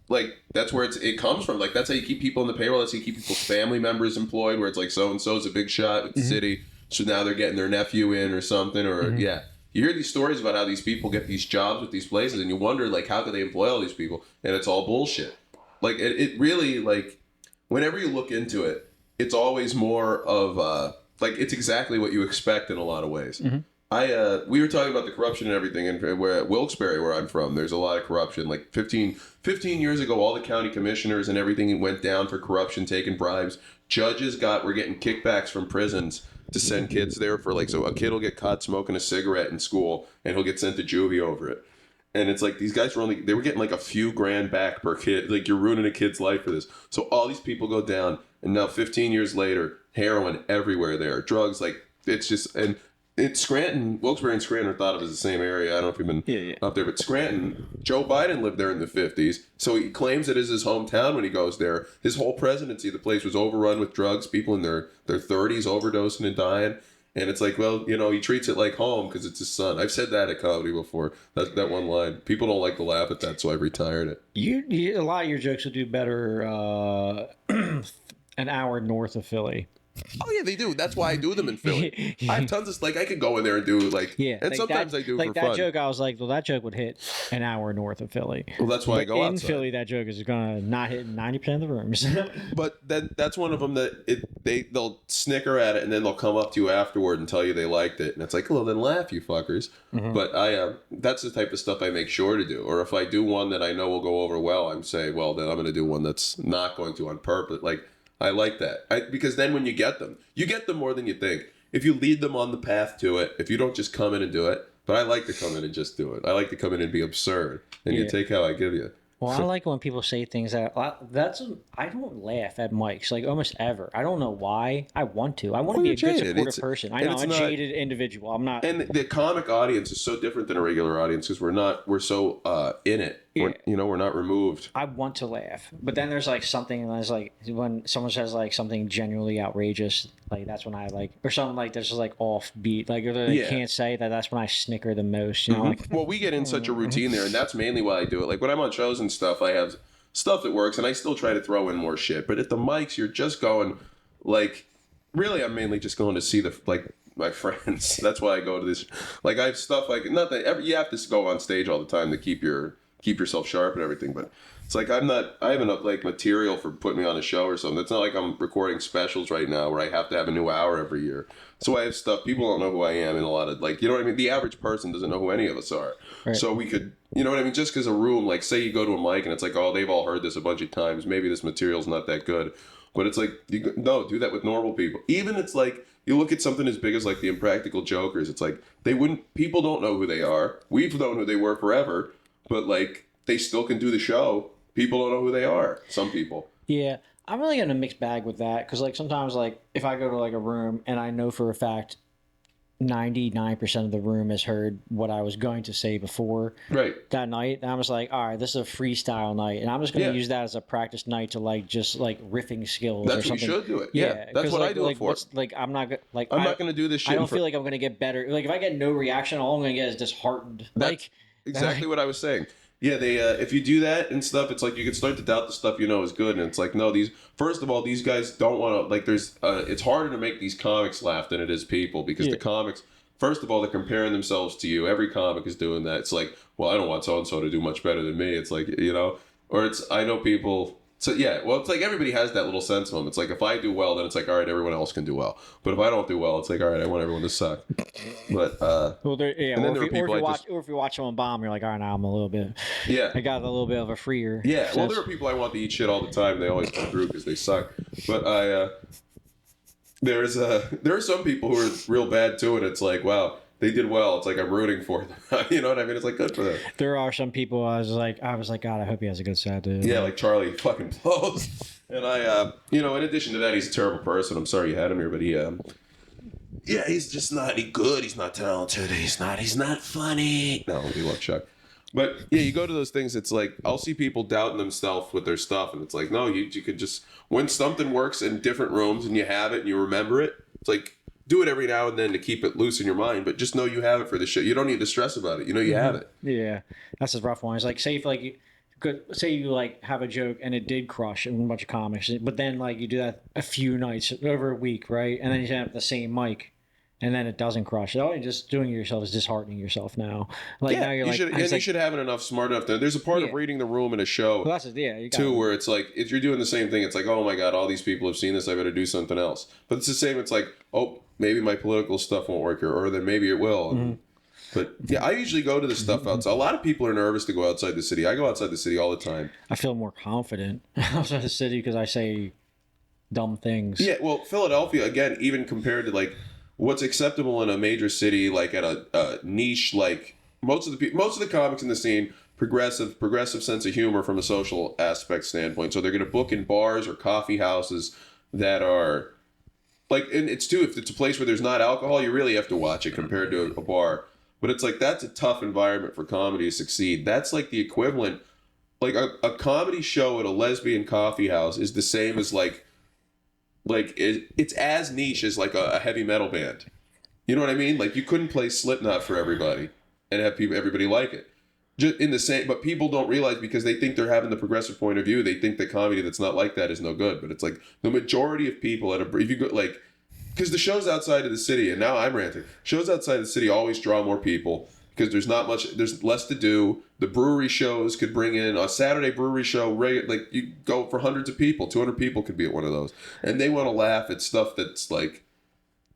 where it comes from. Like, that's how you keep people on the payroll. That's how you keep people's family members employed, where it's like so-and-so's a big shot with the city. So now they're getting their nephew in or something, or you hear these stories about how these people get these jobs with these places and you wonder, like, how do they employ all these people? And it's all bullshit. Like, it really, like, whenever you look into it, it's always more of, like, it's exactly what you expect in a lot of ways. We were talking about the corruption and everything, and where at Wilkes-Barre, where I'm from, there's a lot of corruption. Like 15 years ago, all the county commissioners and everything went down for corruption, taking bribes. Judges were getting kickbacks from prisons to send kids there for, like, so a kid will get caught smoking a cigarette in school and he'll get sent to juvie over it. And it's like these guys were getting like a few grand back per kid. Like, you're ruining a kid's life for this. So all these people go down, and now 15 years later, heroin everywhere there, drugs, like, it's just, and it's Scranton, Wilkes-Barre and Scranton are thought of as the same area. I don't know if you've been up there, but Scranton, Joe Biden lived there in the 50s, so he claims it is his hometown when he goes there. His whole presidency, the place was overrun with drugs, people in their 30s overdosing and dying. And it's like, well, you know, he treats it like home because it's his son. I've said that at comedy before. That one line. People don't like to laugh at that, so I retired it. You a lot of your jokes will do better an hour north of Philly. Oh yeah, they do. That's why I do them in Philly. I have tons of, like, I could go in there and do, like, and like sometimes that, I do like for that fun. joke. I was like, well, that joke would hit an hour north of Philly. Well, that's why I go in outside. Philly, that joke is gonna not hit 90% of the rooms. But that's one of them that they'll snicker at it and then they'll come up to you afterward and tell you they liked it, and it's like, well, then laugh, you fuckers. But that's the type of stuff I make sure to do. Or if I do one that I know will go over well, I'm saying, well, then I'm going to do one that's not going to on purpose. Like, I like that. Because then when you get them more than you think. If you lead them on the path to it, if you don't just come in and do it. But I like to come in and just do it. I like to come in and be absurd, and you take how I give you. Well, I like when people say things that I don't laugh at mics, like, almost ever. I don't know why. I want to. I want to be a good supportive person. I know I'm a jaded individual. I'm not. And the comic audience is so different than a regular audience because we're so in it. Yeah. We're not removed. I want to laugh, but then there's like something that's like when someone says like something genuinely outrageous, like that's when I like, or something like that's just like offbeat, like or they can't say that. That's when I snicker the most. You know, like, Well, we get in such a routine there, and that's mainly why I do it. Like when I'm on shows and stuff, I have stuff that works, and I still try to throw in more shit. But at the mics, you're just going, like, really, I'm mainly just going to see my friends. That's why I go to this. Like, I have stuff like, not that you have to go on stage all the time to keep yourself sharp and everything, but it's like I have enough, like, material for putting me on a show or something. It's not like I'm recording specials right now where I have to have a new hour every year. So I have stuff, people don't know who I am in a lot of, like, you know what I mean? The average person doesn't know who any of us are. Right. So we could, you know what I mean? Just because a room, like, say you go to a mic and it's like, oh, they've all heard this a bunch of times. Maybe this material's not that good. But it's like, no, do that with normal people. Even it's like, you look at something as big as like the Impractical Jokers. It's like, people don't know who they are. We've known who they were forever. But, like, they still can do the show. People don't know who they are. Some people. Yeah. I'm really in a mixed bag with that. Because, like, sometimes, like, if I go to, like, a room and I know for a fact 99% of the room has heard what I was going to say before Right. that night. And I was like, all right, this is a freestyle night. And I'm just going to Yeah. use that as a practice night to like, just like riffing skills or That's what you something. should do it. Yeah. That's 'cause, what like, I do it for. What's, like, I'm not not going to do this shit. I don't feel like I'm going to get better. Like if I get no reaction, all I'm going to get is disheartened. That's exactly what I was saying. Yeah, they if you do that and stuff, it's like you can start to doubt the stuff you know is good, and it's like no, first of all, these guys don't want to like. There's it's harder to make these comics laugh than it is people because the comics. First of all, they're comparing themselves to you. Every comic is doing that. It's like, well, I don't want so and so to do much better than me. It's like or it's I know people. So yeah, well, it's like everybody has that little sense of them. It's like if I do well, then it's like all right, everyone else can do well. But if I don't do well, it's like all right, I want everyone to suck. But well, and then or if you watch someone bomb, you're like, all right, now I'm a little bit. Yeah, I got a little bit of a freer. Yeah, well, there are people I want to eat shit all the time. They always come through because they suck. But there are some people who are real bad too, and it's like, wow, they did well. It's like I'm rooting for them. You know what I mean? It's like good for them. There are some people I was like, God, I hope he has a good set, dude. Yeah, like Charlie fucking blows. And in addition to that, he's a terrible person. I'm sorry you had him here, but he's just not any good. He's not talented. He's not funny. No, we love Chuck. But yeah, you go to those things. It's like I'll see people doubting themselves with their stuff, and it's like, no, you could just when something works in different rooms and you have it and you remember it. It's like do it every now and then to keep it loose in your mind, but just know you have it for the shit. You don't need to stress about it. You know you have it. Yeah, that's a rough one. It's like say if like you could say you like have a joke and it did crush in a bunch of comics, but then like you do that a few nights over a week, right? And then you have the same mic. And then it doesn't crush. All you're just doing to yourself is disheartening yourself now. Like now you're you should have it enough smart enough. There's a part of reading the room in a show too, where it's like if you're doing the same thing, it's like, oh my god, all these people have seen this. I better do something else. But it's the same. It's like, oh, maybe my political stuff won't work here, or then maybe it will. Mm-hmm. But yeah, I usually go to the stuff outside. A lot of people are nervous to go outside the city. I go outside the city all the time. I feel more confident outside the city because I say dumb things. Yeah, well, Philadelphia again, even compared to like. What's acceptable in a major city, like at a niche, like most of the comics in the scene, progressive sense of humor from a social aspect standpoint. So they're going to book in bars or coffee houses that are like, and it's too if it's a place where there's not alcohol, you really have to watch it compared to a bar. But it's like that's a tough environment for comedy to succeed. That's like the equivalent, like a comedy show at a lesbian coffee house is the same as it's as niche as like a heavy metal band. You know what I mean? Like you couldn't play Slipknot for everybody and have everybody like it. Just in the same, but people don't realize because they think they're having the progressive point of view. They think the comedy that's not like that is no good. But it's like the majority of people if you go like, because the shows outside of the city, and now I'm ranting. Shows outside of the city always draw more people because there's less to do. The brewery shows could bring in a Saturday brewery show, like you go for hundreds of people, 200 people could be at one of those, and they want to laugh at stuff that's like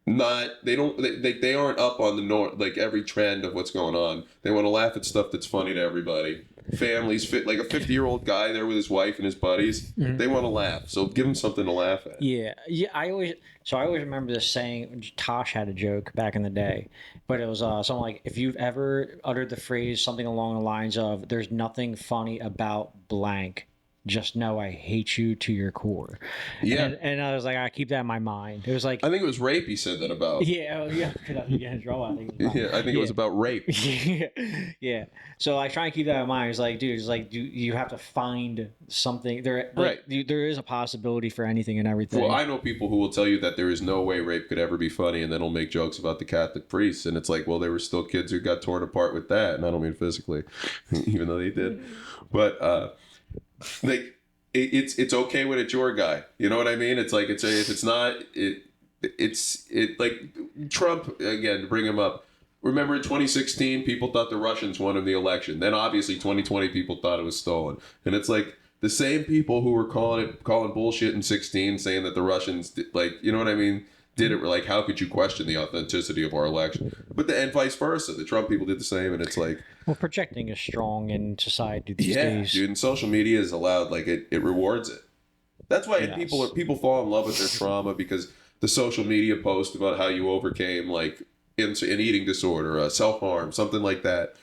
they aren't up on like every trend of what's going on. They want to laugh at stuff that's funny to everybody. Families fit like a 50-year-old guy there with his wife and his buddies. Mm-hmm. They want to laugh, so give them something to laugh at. Yeah. I always remember this saying. Tosh had a joke back in the day, but it was something like, if you've ever uttered the phrase something along the lines of "There's nothing funny about blank," just know I hate you to your core. Yeah. And I was like, I keep that in my mind. It was like, I think it was rape he said that about. Yeah. Could I get in trouble? I think it was about rape. Yeah. So I try and keep that in mind. It's like, dude, you have to find something there. Like, right. There is a possibility for anything and everything. Well, I know people who will tell you that there is no way rape could ever be funny, and then will make jokes about the Catholic priests, and it's like, well, there were still kids who got torn apart with that, and I don't mean physically, even though they did, but like it's okay when it's your guy. You know what I mean? It's like if it's not it's like Trump again, to bring him up. Remember in 2016, people thought the Russians won the election. Then obviously 2020, people thought it was stolen. And it's like the same people who were calling bullshit in 16, saying that the Russians did, like, you know what I mean? Did it like, how could you question the authenticity of our election? And vice versa. The Trump people did the same, and it's like, well, projecting is strong in society these days. Dude, and social media is allowed, like it rewards it. That's why people fall in love with their trauma, because the social media post about how you overcame like an eating disorder, self-harm, something like that.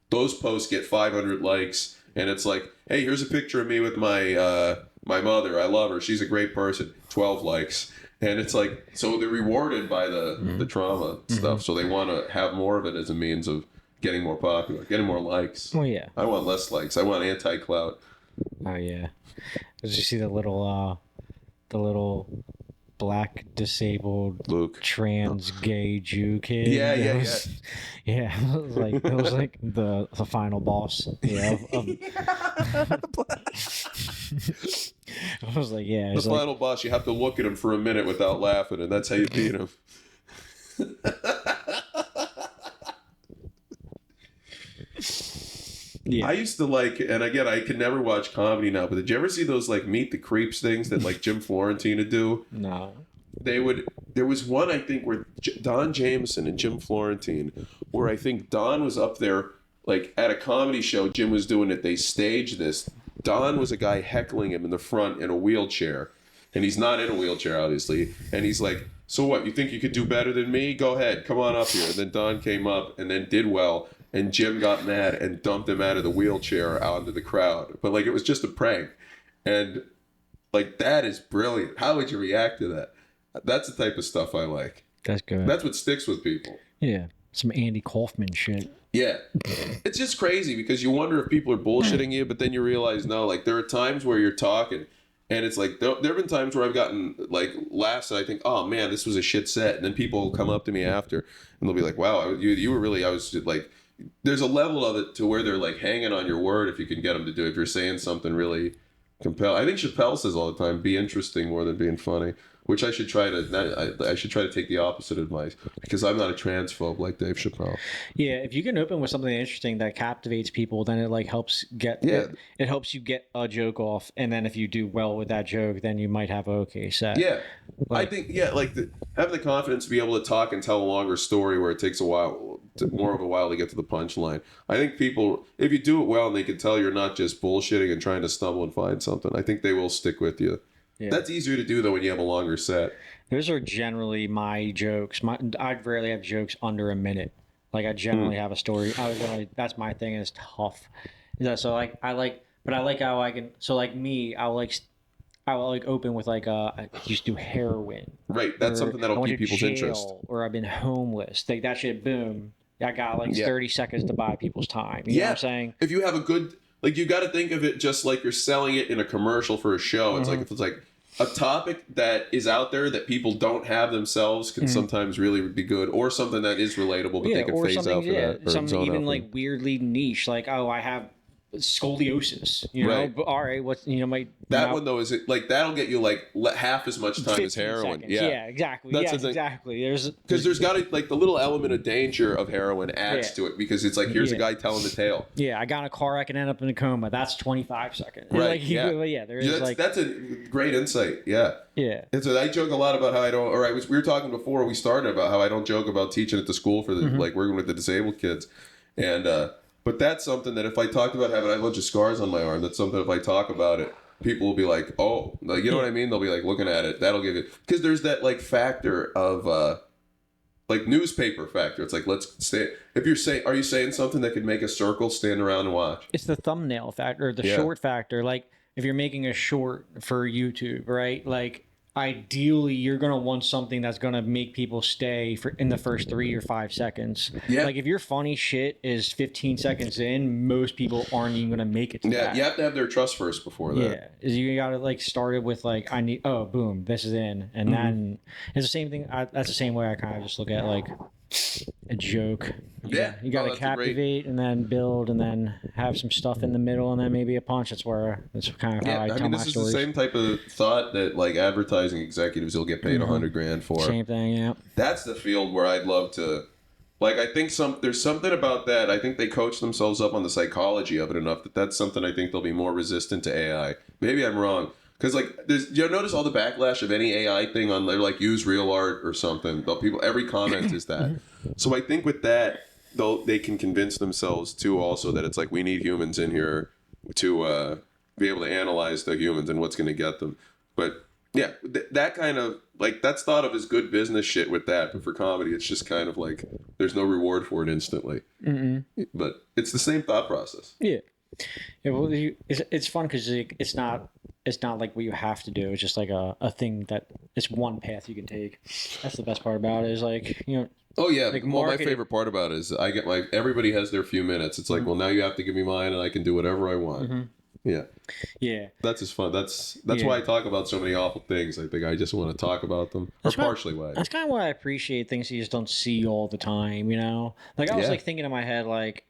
Those posts get 500 likes, and it's like, hey, here's a picture of me with my my mother. I love her. She's a great person. 12 likes. And it's like, so they're rewarded by the trauma stuff. So they want to have more of it as a means of getting more popular, getting more likes. Well, yeah. I want less likes. I want anti-clout. Oh yeah. Did you see the little black disabled Luke. trans gay Jew kid? Yeah, It yeah, was- yeah. It was like the final boss. Yeah. I was like, yeah. The It's like, final boss, you have to look at him for a minute without laughing, and that's how you beat him. yeah. I used to like, and again, I can never watch comedy now, but did you ever see those like Meet the Creeps things that like Jim Florentine would do? No. There was one, I think, where Don Jameson and Jim Florentine, where I think Don was up there, like at a comedy show, Jim was doing it, they staged this. Don was a guy heckling him in the front in a wheelchair, and he's not in a wheelchair, obviously, and he's like, so what, you think you could do better than me? Go ahead, come on up here. And then Don came up and then did well, and Jim got mad and dumped him out of the wheelchair out into the crowd. But like, it was just a prank. And like, that is brilliant. How would you react to that? That's the type of stuff I like. That's good. That's what sticks with people. Yeah. Some Andy Kaufman shit. Yeah. It's just crazy because you wonder if people are bullshitting you, but then you realize, no, like there are times where you're talking and it's like, there have been times where I've gotten like laughs and I think, oh man, this was a shit set. And then people will come up to me after and they'll be like, wow, you were really, I was just like, there's a level of it to where they're like hanging on your word if you can get them to do it. If you're saying something really compelling. I think Chappelle says all the time, be interesting more than being funny. Which I should try to. I should try to take the opposite advice because I'm not a transphobe like Dave Chappelle. Yeah, if you can open with something interesting that captivates people, then it like helps get it helps you get a joke off, and then if you do well with that joke, then you might have an okay set. Yeah, Like, I think having the confidence to be able to talk and tell a longer story where it takes more of a while to get to the punchline. I think people, if you do it well and they can tell you're not just bullshitting and trying to stumble and find something, I think they will stick with you. Yeah. That's easier to do though when you have a longer set. Those are generally my jokes. I rarely have jokes under a minute. Like I generally have a story. That's my thing. And it's tough. Yeah, so like I like how I can. So like me, I will open with like I used to do heroin. Right, that's something that'll keep people's interest. Or I've been homeless. Like that shit. Boom. I got like 30 seconds to buy people's time. You know what I'm saying? If you have a good, like you got to think of it just like you're selling it in a commercial for a show. It's like if it's like a topic that is out there that people don't have themselves can sometimes really be good, or something that is relatable, but they can phase out for that. Or Something even like that. weirdly niche, like I have scoliosis. You know, Right. but all right, what's One though is it like that'll get you like half as much time as 15 heroin. seconds. Yeah, exactly. That's Yes, the thing. exactly. because there's got to like the little element of danger of heroin adds to it because it's like here's a guy telling the tale. Yeah, I got in a car wreck and end up in a coma. That's 25 seconds. Right. Like, Yeah. There is That's a great insight. Yeah. yeah. And so I joke a lot about how I don't. Or we were talking before we started about how I don't joke about teaching at the school for the like working with the disabled kids, and but that's something that if I talked about having a bunch of scars on my arm, that's something if I talk about it, people will be like, oh, like you know what I mean? They'll be like looking at it. That'll give it because there's that like factor of like newspaper factor. It's like let's say if you're saying, are you saying something that could make a circle stand around and watch? It's the thumbnail factor, or the short factor. Like if you're making a short for YouTube, right? Like ideally you're going to want something that's going to make people stay for in the first 3 or 5 seconds. Yeah. Like if your funny shit is 15 seconds in, most people aren't even going to make it to that. You have to have their trust first before that. Yeah, is you got to like start it with like boom, this is in, and then it's the same thing. That's the same way I kind of just look at like a joke. You got to captivate and then build and then have some stuff in the middle and then maybe a punch. That's kind of how I tell my this is stories. the same type of thought that like advertising executives will get paid $100,000 for. Same thing, yeah. That's the field where I'd love to. Like, I think there's something about that. I think they coach themselves up on the psychology of it enough that's something I think they'll be more resistant to AI. Maybe I'm wrong. Because, like, you notice all the backlash of any AI thing on, like, use real art or something. Every comment is that. So I think with that, they can convince themselves, too, also that it's like we need humans in here to be able to analyze the humans and what's going to get them. But, yeah, that kind of, like, that's thought of as good business shit with that. But for comedy, it's just kind of like there's no reward for it instantly. But it's the same thought process. Yeah. Yeah, well, it's fun because it's not it's not like what you have to do. It's just like a thing that it's one path you can take. That's the best part about it is like, Oh yeah. like Well, my marketing. favorite part about it is I get everybody has their few minutes. It's like, well, now you have to give me mine, and I can do whatever I want. Yeah, Yeah. that's just fun. That's Yeah. why I talk about so many awful things. I think I just want to talk about them, or partially why. That's kind of why I appreciate things you just don't see all the time, Like I was Yeah. like thinking in my head, like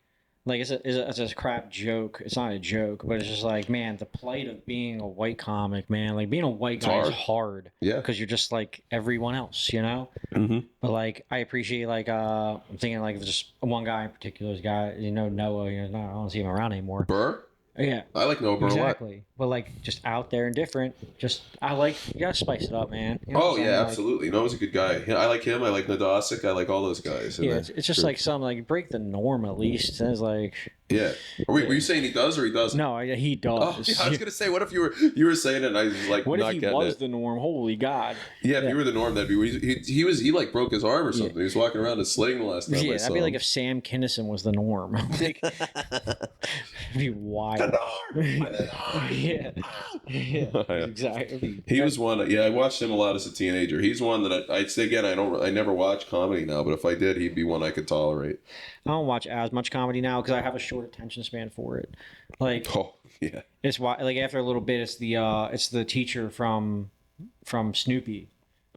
it's a crap joke. It's not a joke, but it's just like, man, the plight of being a white comic, man. Like being a white guy is hard. Yeah. Because you're just like everyone else, Mm-hmm. But like I appreciate like I'm thinking like just one guy in particular, this guy, Noah. I don't see him around anymore. Burr. Yeah. I like Noah Burr Exactly. But like just out there and different. Just you gotta spice it up, man. Oh yeah, absolutely. Noah's a good guy. I like him. I like Nadasic. I like all those guys. Yeah, it's just like something like break the norm at least. And it's like yeah. Were you saying he does or he doesn't? no, he does. Oh, yeah, I was gonna say, what if you were saying it and I was like, what not if he getting was it? the norm? Holy God. Yeah, if you were the norm, that'd be he like broke his arm or something. He was walking around in a sling the last time I Yeah, saw that'd be him. like if Sam Kinison was the norm. Like, it'd be wild. Yeah, exactly. He was one. Yeah, I watched him a lot as a teenager. He's one that I'd say again. I never watch comedy now, but if I did, he'd be one I could tolerate. I don't watch as much comedy now because I have a short attention span for it. Like, Oh yeah, it's why. Like after a little bit, it's the teacher from Snoopy.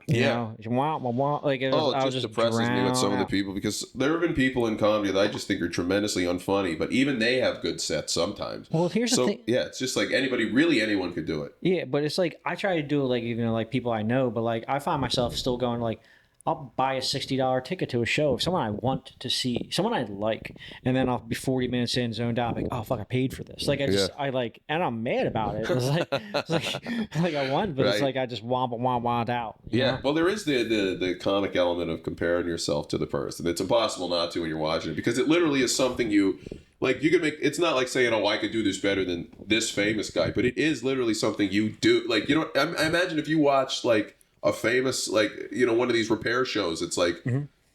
You know? Wah, wah, wah. Like it I was just depresses me with some of the people because there have been people in comedy that I just think are tremendously unfunny, but even they have good sets sometimes. Well, here's the thing. Yeah, it's just like anyone could do it. Yeah, but it's like I try to do it like even like people I know, but like I find myself still going like I'll buy a $60 ticket to a show of someone I want to see, someone I like, and then I'll be 40 minutes in, zoned out, like, oh fuck, I paid for this. Like I like, and I'm mad about it. It's like I won, but it's like I just womp out. Yeah, know? well, there is the comic element of comparing yourself to the person. It's impossible not to when you're watching it because it literally is something you can make. It's not like saying, oh, I could do this better than this famous guy, but it is literally something you do. Like I imagine if you watch like a famous one of these repair shows, it's like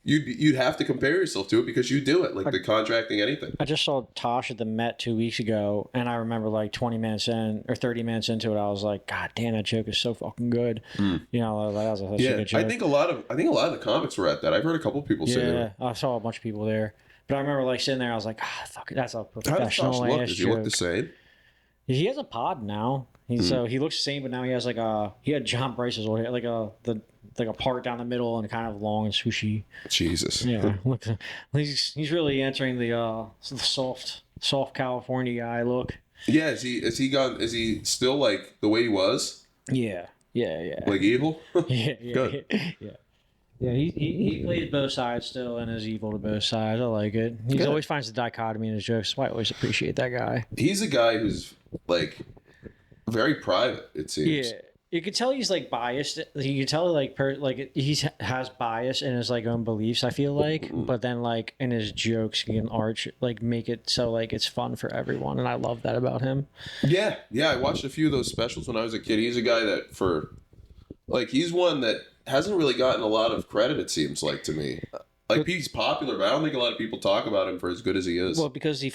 you'd have to compare yourself to it because you do it, like the contracting anything. I just saw Tosh at the Met 2 weeks ago, and I remember like 20 minutes in or 30 minutes into it, I was like, God damn, that joke is so fucking good. That was a good joke. I think a lot of the comics were at that. I've heard a couple people say that. I saw a bunch of people there, but I remember like sitting there, I was like, fuck, that's a How does professional Tosh look? ass Does he look joke. the same? He has a pod now. So he looks the same, but now he has he had John Bryce's old hair, like a part down the middle and kind of long and swooshy. Jesus. Yeah, look, he's really entering the soft California guy look. Yeah, is he still like the way he was? Yeah. Like evil? Yeah. Good. Yeah, he plays both sides still and is evil to both sides. I like it. He always finds the dichotomy in his jokes. So I always appreciate that guy. He's a guy who's like very private, it seems. Yeah, you could tell he's like biased. You could tell he has bias in his like own beliefs. I feel like, but then like in his jokes, he can make it so like it's fun for everyone, and I love that about him. Yeah. I watched a few of those specials when I was a kid. He's a guy that he's one that hasn't really gotten a lot of credit. It seems like to me. Like he's popular, but I don't think a lot of people talk about him for as good as he is. Well, because he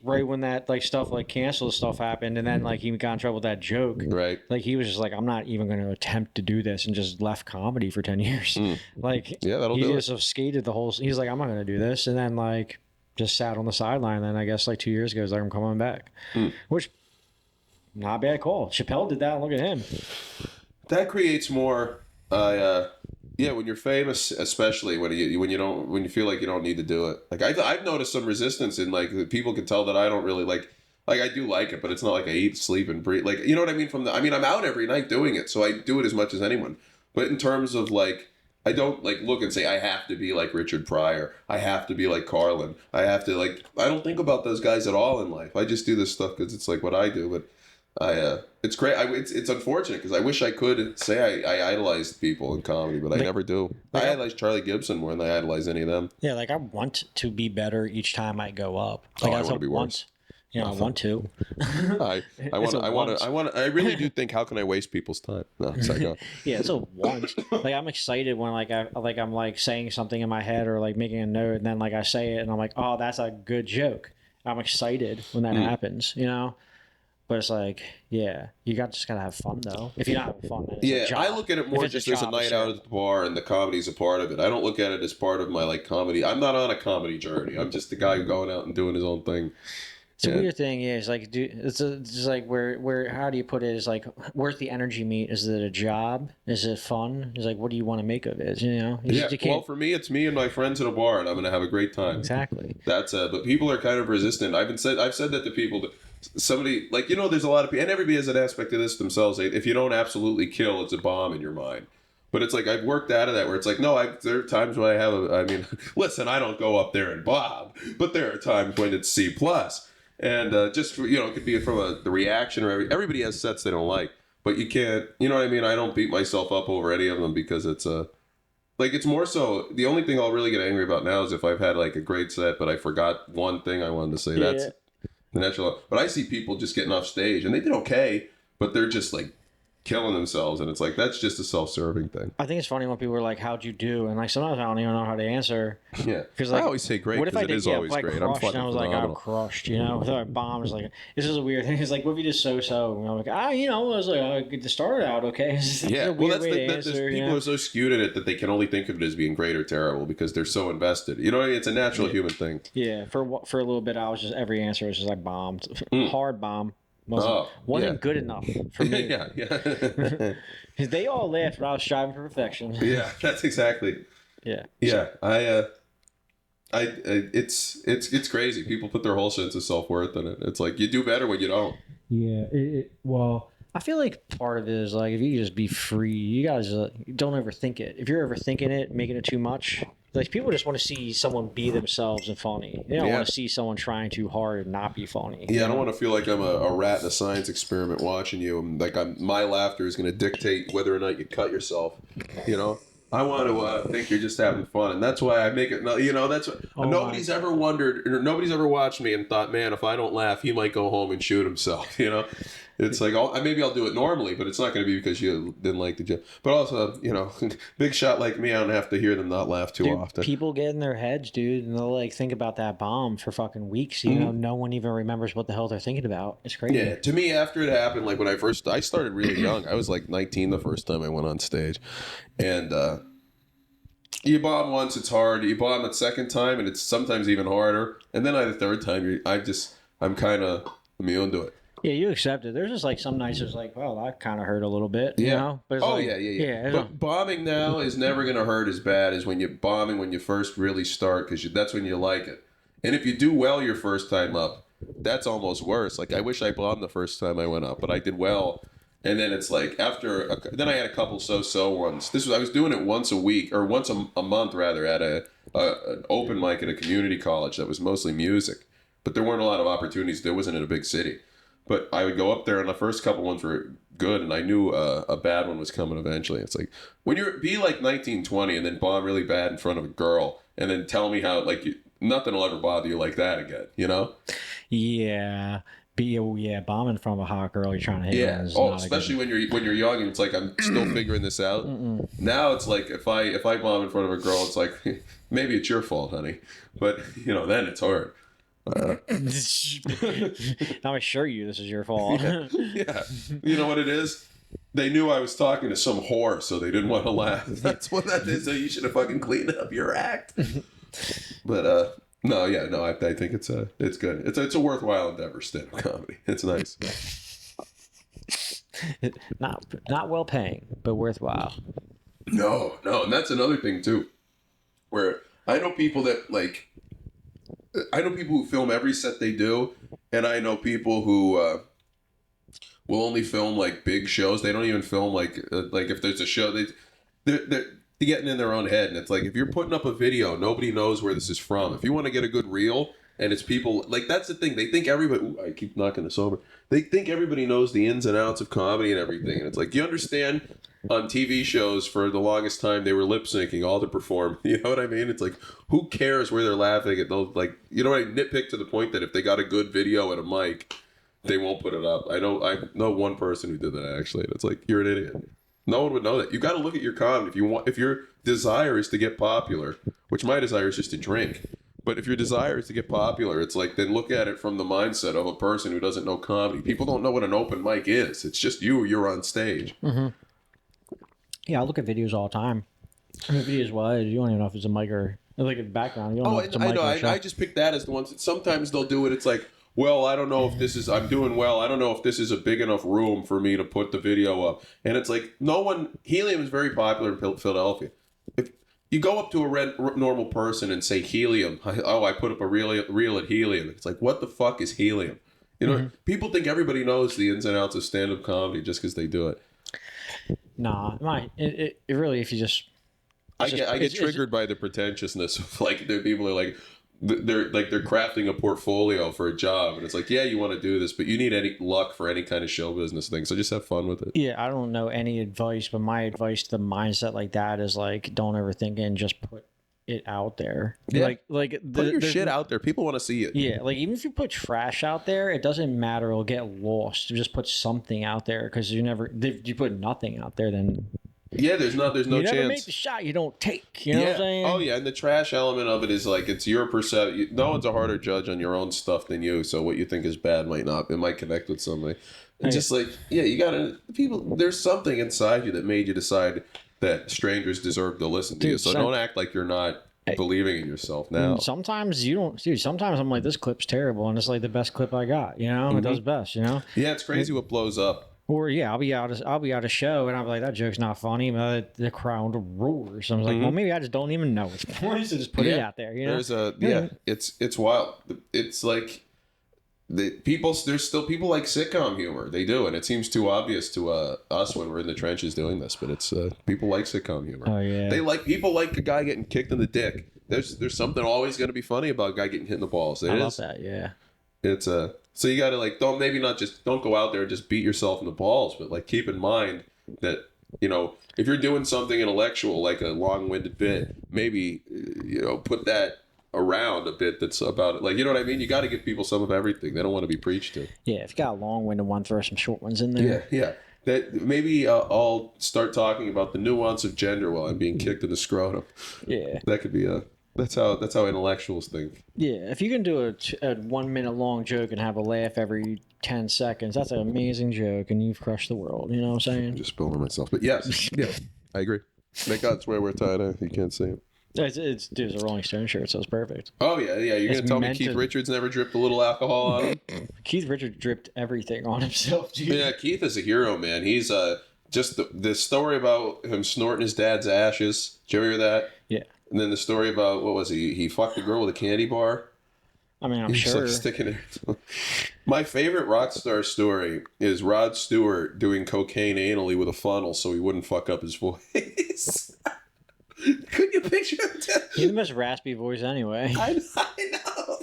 right when that like stuff like cancel stuff happened, and then like he got in trouble with that joke. Right. Like he was just like, I'm not even going to attempt to do this, and just left comedy for 10 years. Like that'll he do just have skated the whole. He's like, I'm not going to do this, and then like just sat on the sideline. Then I guess like 2 years ago, he's like, I'm coming back, which not a bad call. Chappelle did that. Look at him. That creates more. When you're famous, especially when you feel like you don't need to do it. Like I've noticed some resistance in like people can tell that I don't really like I do like it, but it's not like I eat, sleep, and breathe. Like, you know what I mean? I'm out every night doing it, so I do it as much as anyone. But in terms of like, I don't like look and say I have to be like Richard Pryor. I have to be like Carlin. I have to I don't think about those guys at all in life. I just do this stuff because it's like what I do. But it's great. It's unfortunate because I wish I could say I idolized people in comedy, but I never do. I idolize Charlie Gibson more than I idolize any of them. Yeah, like I want to be better each time I go up. Like I want to be worse. I want to. I really do think, how can I waste people's time? No, it's like, yeah, it's a want. Like I'm excited when I'm like saying something in my head or like making a note, and then like I say it, and I'm like, oh, that's a good joke. I'm excited when that happens, But it's like, yeah, you just gotta have fun though. If you're not having fun, then it's a Yeah, job. I look at it more If it's just there's a job, night it's out good. at the bar and the comedy's a part of it. I don't look at it as part of my like comedy. I'm not on a comedy journey. I'm just the guy going out and doing his own thing. It's a Yeah. weird thing, yeah. It's like, it's just like where how do you put it? Is like, where's the energy meet? Is it a job? Is it fun? It's like, what do you want to make of it? You know, Yeah, you well, can't for me, it's me and my friends at a bar, and I'm gonna have a great time. exactly. That's but people are kind of resistant. I've said that to people. Somebody like there's a lot of people, and everybody has an aspect of this themselves. If you don't absolutely kill, it's a bomb in your mind. But it's like I've worked out of that where it's like no, there are times when I have I mean, listen, I don't go up there and bomb, but there are times when it's C plus. And just it could be from the reaction or everybody has sets they don't like, but you can't. You know what I mean? I don't beat myself up over any of them because it's like it's more so the only thing I'll really get angry about now is if I've had like a great set, but I forgot one thing I wanted to say. That's the natural. But I see people just getting off stage and they did okay, but they're just like killing themselves, and it's like that's just a self-serving thing. I think it's funny when people are like, "How'd you do?" And like sometimes I don't even know how to answer. Yeah, Because I like, always say great. what if I it did? is Yeah, always if I great. I'm crushed, fucking and I was like, phenomenal. "I'm crushed," you know. With our bomb, it's like this is a weird thing. It's like, what if you just so? And I'm like, I was like, to start out, okay. It's Yeah, a well, weird that's way to that's answer. people are so skewed at it that they can only think of it as being great or terrible because they're so invested. You know, what I mean? It's a natural human thing. Yeah, for a little bit, I was just every answer was just like bombed, hard bomb. Wasn't good enough for me. yeah. They all laughed when I was striving for perfection. Yeah, that's exactly. Yeah. Yeah, it's crazy. People put their whole sense of self-worth in it. It's like you do better when you don't. Yeah. Well, I feel like part of it is like if you just be free, you guys don't overthink it. If you're overthinking it, making it too much, like people just want to see someone be themselves and funny. They don't want to see someone trying too hard and not be funny. Yeah, I don't want to feel like I'm a rat in a science experiment watching you. And like my laughter is going to dictate whether or not you cut yourself. You know, I want to think you're just having fun, and that's why I make it. That's what, nobody's ever wondered, or nobody's ever watched me and thought, man, if I don't laugh, he might go home and shoot himself. You know. It's like maybe I'll do it normally, but it's not going to be because you didn't like the joke. But also, big shot like me, I don't have to hear them not laugh too often. People get in their heads, dude, and they'll like think about that bomb for fucking weeks. You know, no one even remembers what the hell they're thinking about. It's crazy. Yeah, to me, after it happened, like when I started really young. I was like 19 the first time I went on stage, and you bomb once, it's hard. You bomb a second time, and it's sometimes even harder. And then the third time, I'm kind of immune to it. Yeah, you accept it. There's just like some nights it's like, well, that kind of hurt a little bit, you know? But it's yeah. But bombing now is never going to hurt as bad as when you first really start because that's when you like it. And if you do well your first time up, that's almost worse. Like I wish I bombed the first time I went up, but I did well. And then it's like then I had a couple so-so ones. I was doing it once a week or once a month rather at an open mic at a community college that was mostly music, but there weren't a lot of opportunities. There wasn't in a big city. But I would go up there, and the first couple ones were good, and I knew a bad one was coming eventually. It's like, when be like 19, 20, and then bomb really bad in front of a girl, and then tell me how, like, nothing will ever bother you like that again, you know? Yeah. Bombing from a hot girl you're trying to hit. Yeah. Especially when you're young, and it's like, I'm still figuring this out. Now it's like, if I bomb in front of a girl, it's like, maybe it's your fault, honey. But, then it's hard. Now I assure you this is your fault. Yeah. You know what it is? They knew I was talking to some whore, so they didn't want to laugh. That's what that is. So you should have fucking cleaned up your act. But I think it's good. It's a worthwhile endeavor, stand-up comedy. It's nice. Not well paying, but worthwhile. No, and that's another thing too, where I know people who film every set they do, and I know people who will only film like big shows. They don't even film like if there's a show they're getting in their own head, and it's like if you're putting up a video, nobody knows where this is from. If you want to get a good reel, and it's people like that's the thing. They think everybody. Ooh, I keep knocking this over. They think everybody knows the ins and outs of comedy and everything, and it's like you understand. On TV shows for the longest time, they were lip syncing all to perform. You know what I mean? It's like, who cares where they're laughing at those? Like, I nitpick to the point that if they got a good video at a mic, they won't put it up. I know one person who did that actually. And it's like, you're an idiot. No one would know that. You got to look at your comedy if your desire is to get popular, which my desire is just to drink. But if your desire is to get popular, it's like, then look at it from the mindset of a person who doesn't know comedy. People don't know what an open mic is. It's just you're on stage. Yeah, I look at videos all the time. I mean, videos, well, you don't even know if it's a mic or like a background. You don't know if it's a mic or a shot. I just pick that as the ones that sometimes they'll do it. It's like, well, I don't know if this is, I'm doing well. I don't know if this is a big enough room for me to put the video up. And it's like, helium is very popular in Philadelphia. If you go up to a normal person and say helium, I put up a reel at helium. It's like, what the fuck is helium? You know, people think everybody knows the ins and outs of stand-up comedy just because they do it. Nah, it really, if you just... I get triggered by the pretentiousness of like people are like they're crafting a portfolio for a job, and it's like, yeah, you want to do this, but you need any luck for any kind of show business thing, so just have fun with it. Yeah, I don't know any advice, but my advice to the mindset like that is like, don't overthink it and just put it out there. Yeah. Put your shit out there. People want to see it. Yeah, like even if you put trash out there, it doesn't matter. It'll get lost. You just put something out there, because if you put nothing out there, then... Yeah, there's no chance. You never make the shot you don't take. You know what I'm saying? Oh, yeah, and the trash element of it is like, it's your perception. No one's a harder judge on your own stuff than you, so what you think is bad might not. It might connect with somebody. And just like, yeah, you gotta... There's something inside you that made you decide that strangers deserve to listen to you, so don't act like you're not believing in yourself now. Sometimes you don't... Dude, sometimes I'm like, this clip's terrible, and it's like the best clip I got, you know? It does best, you know? Yeah, it's crazy what blows up. Or I'll be out a show and I'll be like, that joke's not funny, but the crowd roars. So I was like, well, maybe I just don't even know it's funny, so just put it out there. You know, it's wild. It's like there's still people like sitcom humor. They do, and it seems too obvious to us when we're in the trenches doing this. But it's people like sitcom humor. Oh yeah, people like a guy getting kicked in the dick. There's something always going to be funny about a guy getting hit in the balls. I love that. Yeah, it's so you got to like, don't go out there and just beat yourself in the balls, but like keep in mind that, you know, if you're doing something intellectual like a long-winded bit, maybe, you know, put that around a bit that's about it. Like, you know what I mean? You got to give people some of everything. They don't want to be preached to. Yeah, if you got a long-winded one, throw some short ones in there. Yeah. That maybe I'll start talking about the nuance of gender while I'm being kicked in the scrotum. Yeah, that could be That's how intellectuals think. Yeah, if you can do a 1 minute long joke and have a laugh every 10 seconds, that's an amazing joke, and you've crushed the world. You know what I'm saying? I'm just spilling myself, but yes, yeah, I agree. Thank God it's where we're tied. You can't see it. It's a Rolling Stone shirt, so it's perfect. Oh yeah. You're gonna tell me Keith Richards never dripped a little alcohol on him? Keith Richards dripped everything on himself, dude. Yeah, Keith is a hero, man. He's just the story about him snorting his dad's ashes. Did you ever hear that? Yeah. And then the story about, what was he? He fucked a girl with a candy bar. I mean, I'm He's sure. Like sticking it. My favorite rock star story is Rod Stewart doing cocaine anally with a funnel so he wouldn't fuck up his voice. Couldn't you picture it? He's the most raspy voice anyway. I know.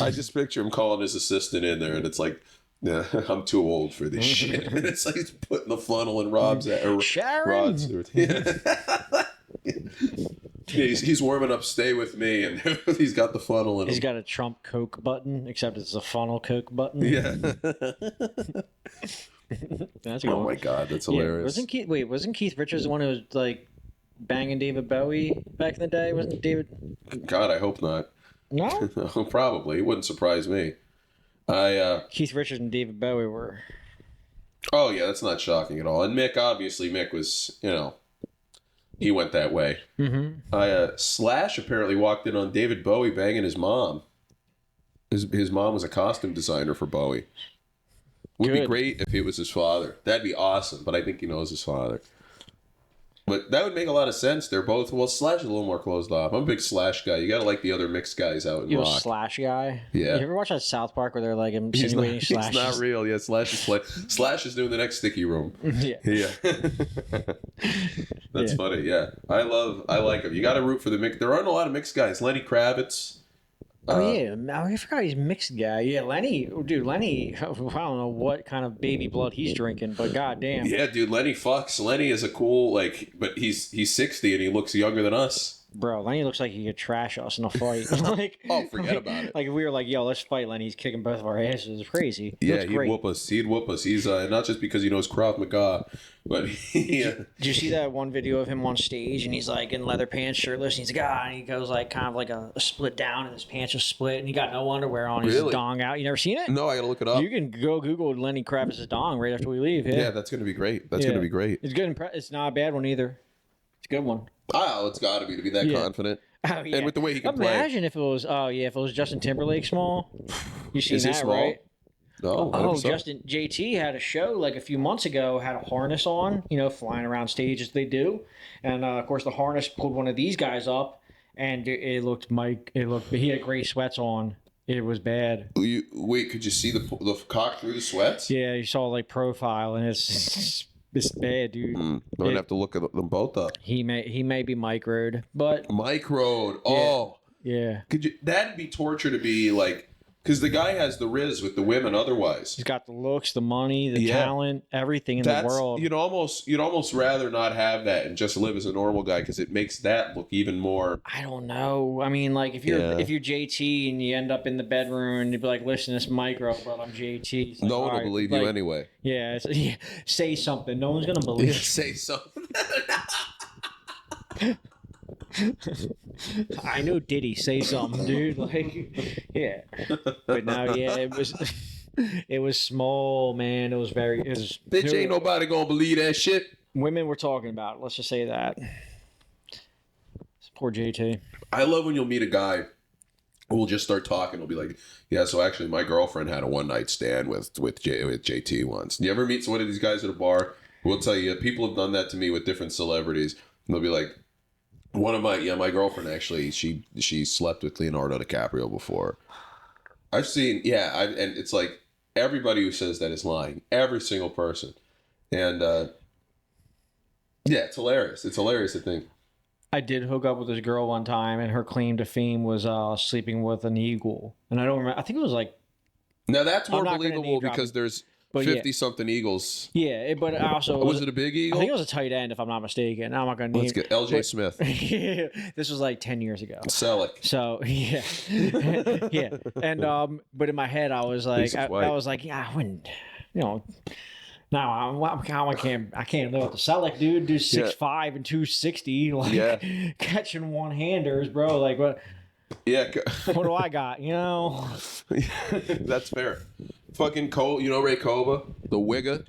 I just picture him calling his assistant in there, and it's like, yeah, I'm too old for this shit. And it's like he's putting the funnel in Rod Stewart. Yeah. He's warming up "Stay With Me," and he's got the funnel in him. He's got a Trump Coke button, except it's a funnel Coke button. Yeah. That's oh my God, that's hilarious. Wasn't Keith Richards the one who was like banging David Bowie back in the day? Wasn't David? God, I hope not. No? Probably. It wouldn't surprise me. Keith Richards and David Bowie were... Oh, yeah, that's not shocking at all. And Mick was, you know, he went that way. Mm-hmm. Slash apparently walked in on David Bowie banging his mom. His mom was a costume designer for Bowie. Would be great if it was his father. That'd be awesome, but I think he knows his father. But that would make a lot of sense. They're both... Well, Slash is a little more closed off. I'm a big Slash guy. You gotta like the other mixed guys out in rock. You're a Slash guy? Yeah. You ever watch that South Park where they're like insinuating Slash? He's not real. Yeah, Slash is doing the next Sticky Room. Yeah. That's funny. Yeah. I like him. You gotta root for the mix. There aren't a lot of mixed guys. Lenny Kravitz. I forgot he's a mixed guy. Yeah, Lenny, I don't know what kind of baby blood he's drinking, but goddamn. Yeah, dude, Lenny fucks. Lenny is a cool, like, but he's 60 and he looks younger than us. Bro, Lenny looks like he could trash us in a fight. Like, Oh, forget about it. Like if we were like, yo, let's fight. Lenny's kicking both of our asses. It's crazy. He Yeah, looks he'd great. whoop us. He'd whoop us. He's not just because he knows Krav Maga, but Did you see that one video of him on stage and he's like in leather pants, shirtless, and he's like, and he goes like kind of like a split down and his pants are split and he got no underwear on. He's Really? dong out. You never seen it? No, I gotta look it up. You can go Google Lenny Kravitz's dong right after we leave. Yeah, Yeah, that's gonna be great. That's gonna be great. It's good. It's not a bad one either. It's a good one. Oh, it's got to be that Yeah. confident. Oh, yeah. And with the way he can play. Imagine if it was, if it was Justin Timberlake small. You seen Is he that, small? right? No, Oh, 100%. Justin JT had a show like a few months ago, had a harness on, flying around stage as they do, and of course the harness pulled one of these guys up, and it looked he had gray sweats on. It was bad. Wait, could you see the cock through the sweats? Yeah, you saw like profile, and it's bad, dude. I'm gonna have to look at them both up. He may be microed, but Microed. Oh, yeah, that'd be torture to be like, because the guy has the riz with the women otherwise. he's got the looks, the money, the talent, everything in the world. You'd almost rather not have that and just live as a normal guy because it makes that look even more. I don't know. I mean, like if you're JT and you end up in the bedroom and you'd be like, "Listen, this micro, but I'm JT." It's like, No one will all right, believe like, you anyway. Yeah, say something. No one's gonna believe. Say something. I know Diddy. Say something, dude. Like, yeah. But no, yeah, it was small, man. It was Bitch, ain't nobody gonna believe that shit. Women we're talking about. Let's just say that. Poor JT. I love when you'll meet a guy who will just start talking. He'll be like, "Yeah, so actually, my girlfriend had a one night stand with JT once." You ever meet one of these guys at a bar who will tell you? People have done that to me with different celebrities. And they'll be like, "One of my girlfriend actually, she slept with Leonardo DiCaprio before." I've seen, and it's like everybody who says that is lying. Every single person, and it's hilarious. It's hilarious to think. I did hook up with this girl one time, and her claim to fame was sleeping with an eagle. And I don't remember. I think it was like. Now that's more not gonna believable name drop because it, there's but 50-something eagles. Yeah, but also Was it a big I eagle? think it was a tight end, if I'm not mistaken. I'm not going to name. Let's get LJ Smith. This was like 10 years ago. Selleck. So yeah, yeah, and but in my head I was like, I was like, yeah, I wouldn't, no, I can't live with the Selleck, dude. Do 6'5" and 260, like catching one handers, bro. Like what? Yeah. What do I got? That's fair. Fucking Cole, Ray Kova, the Wigga.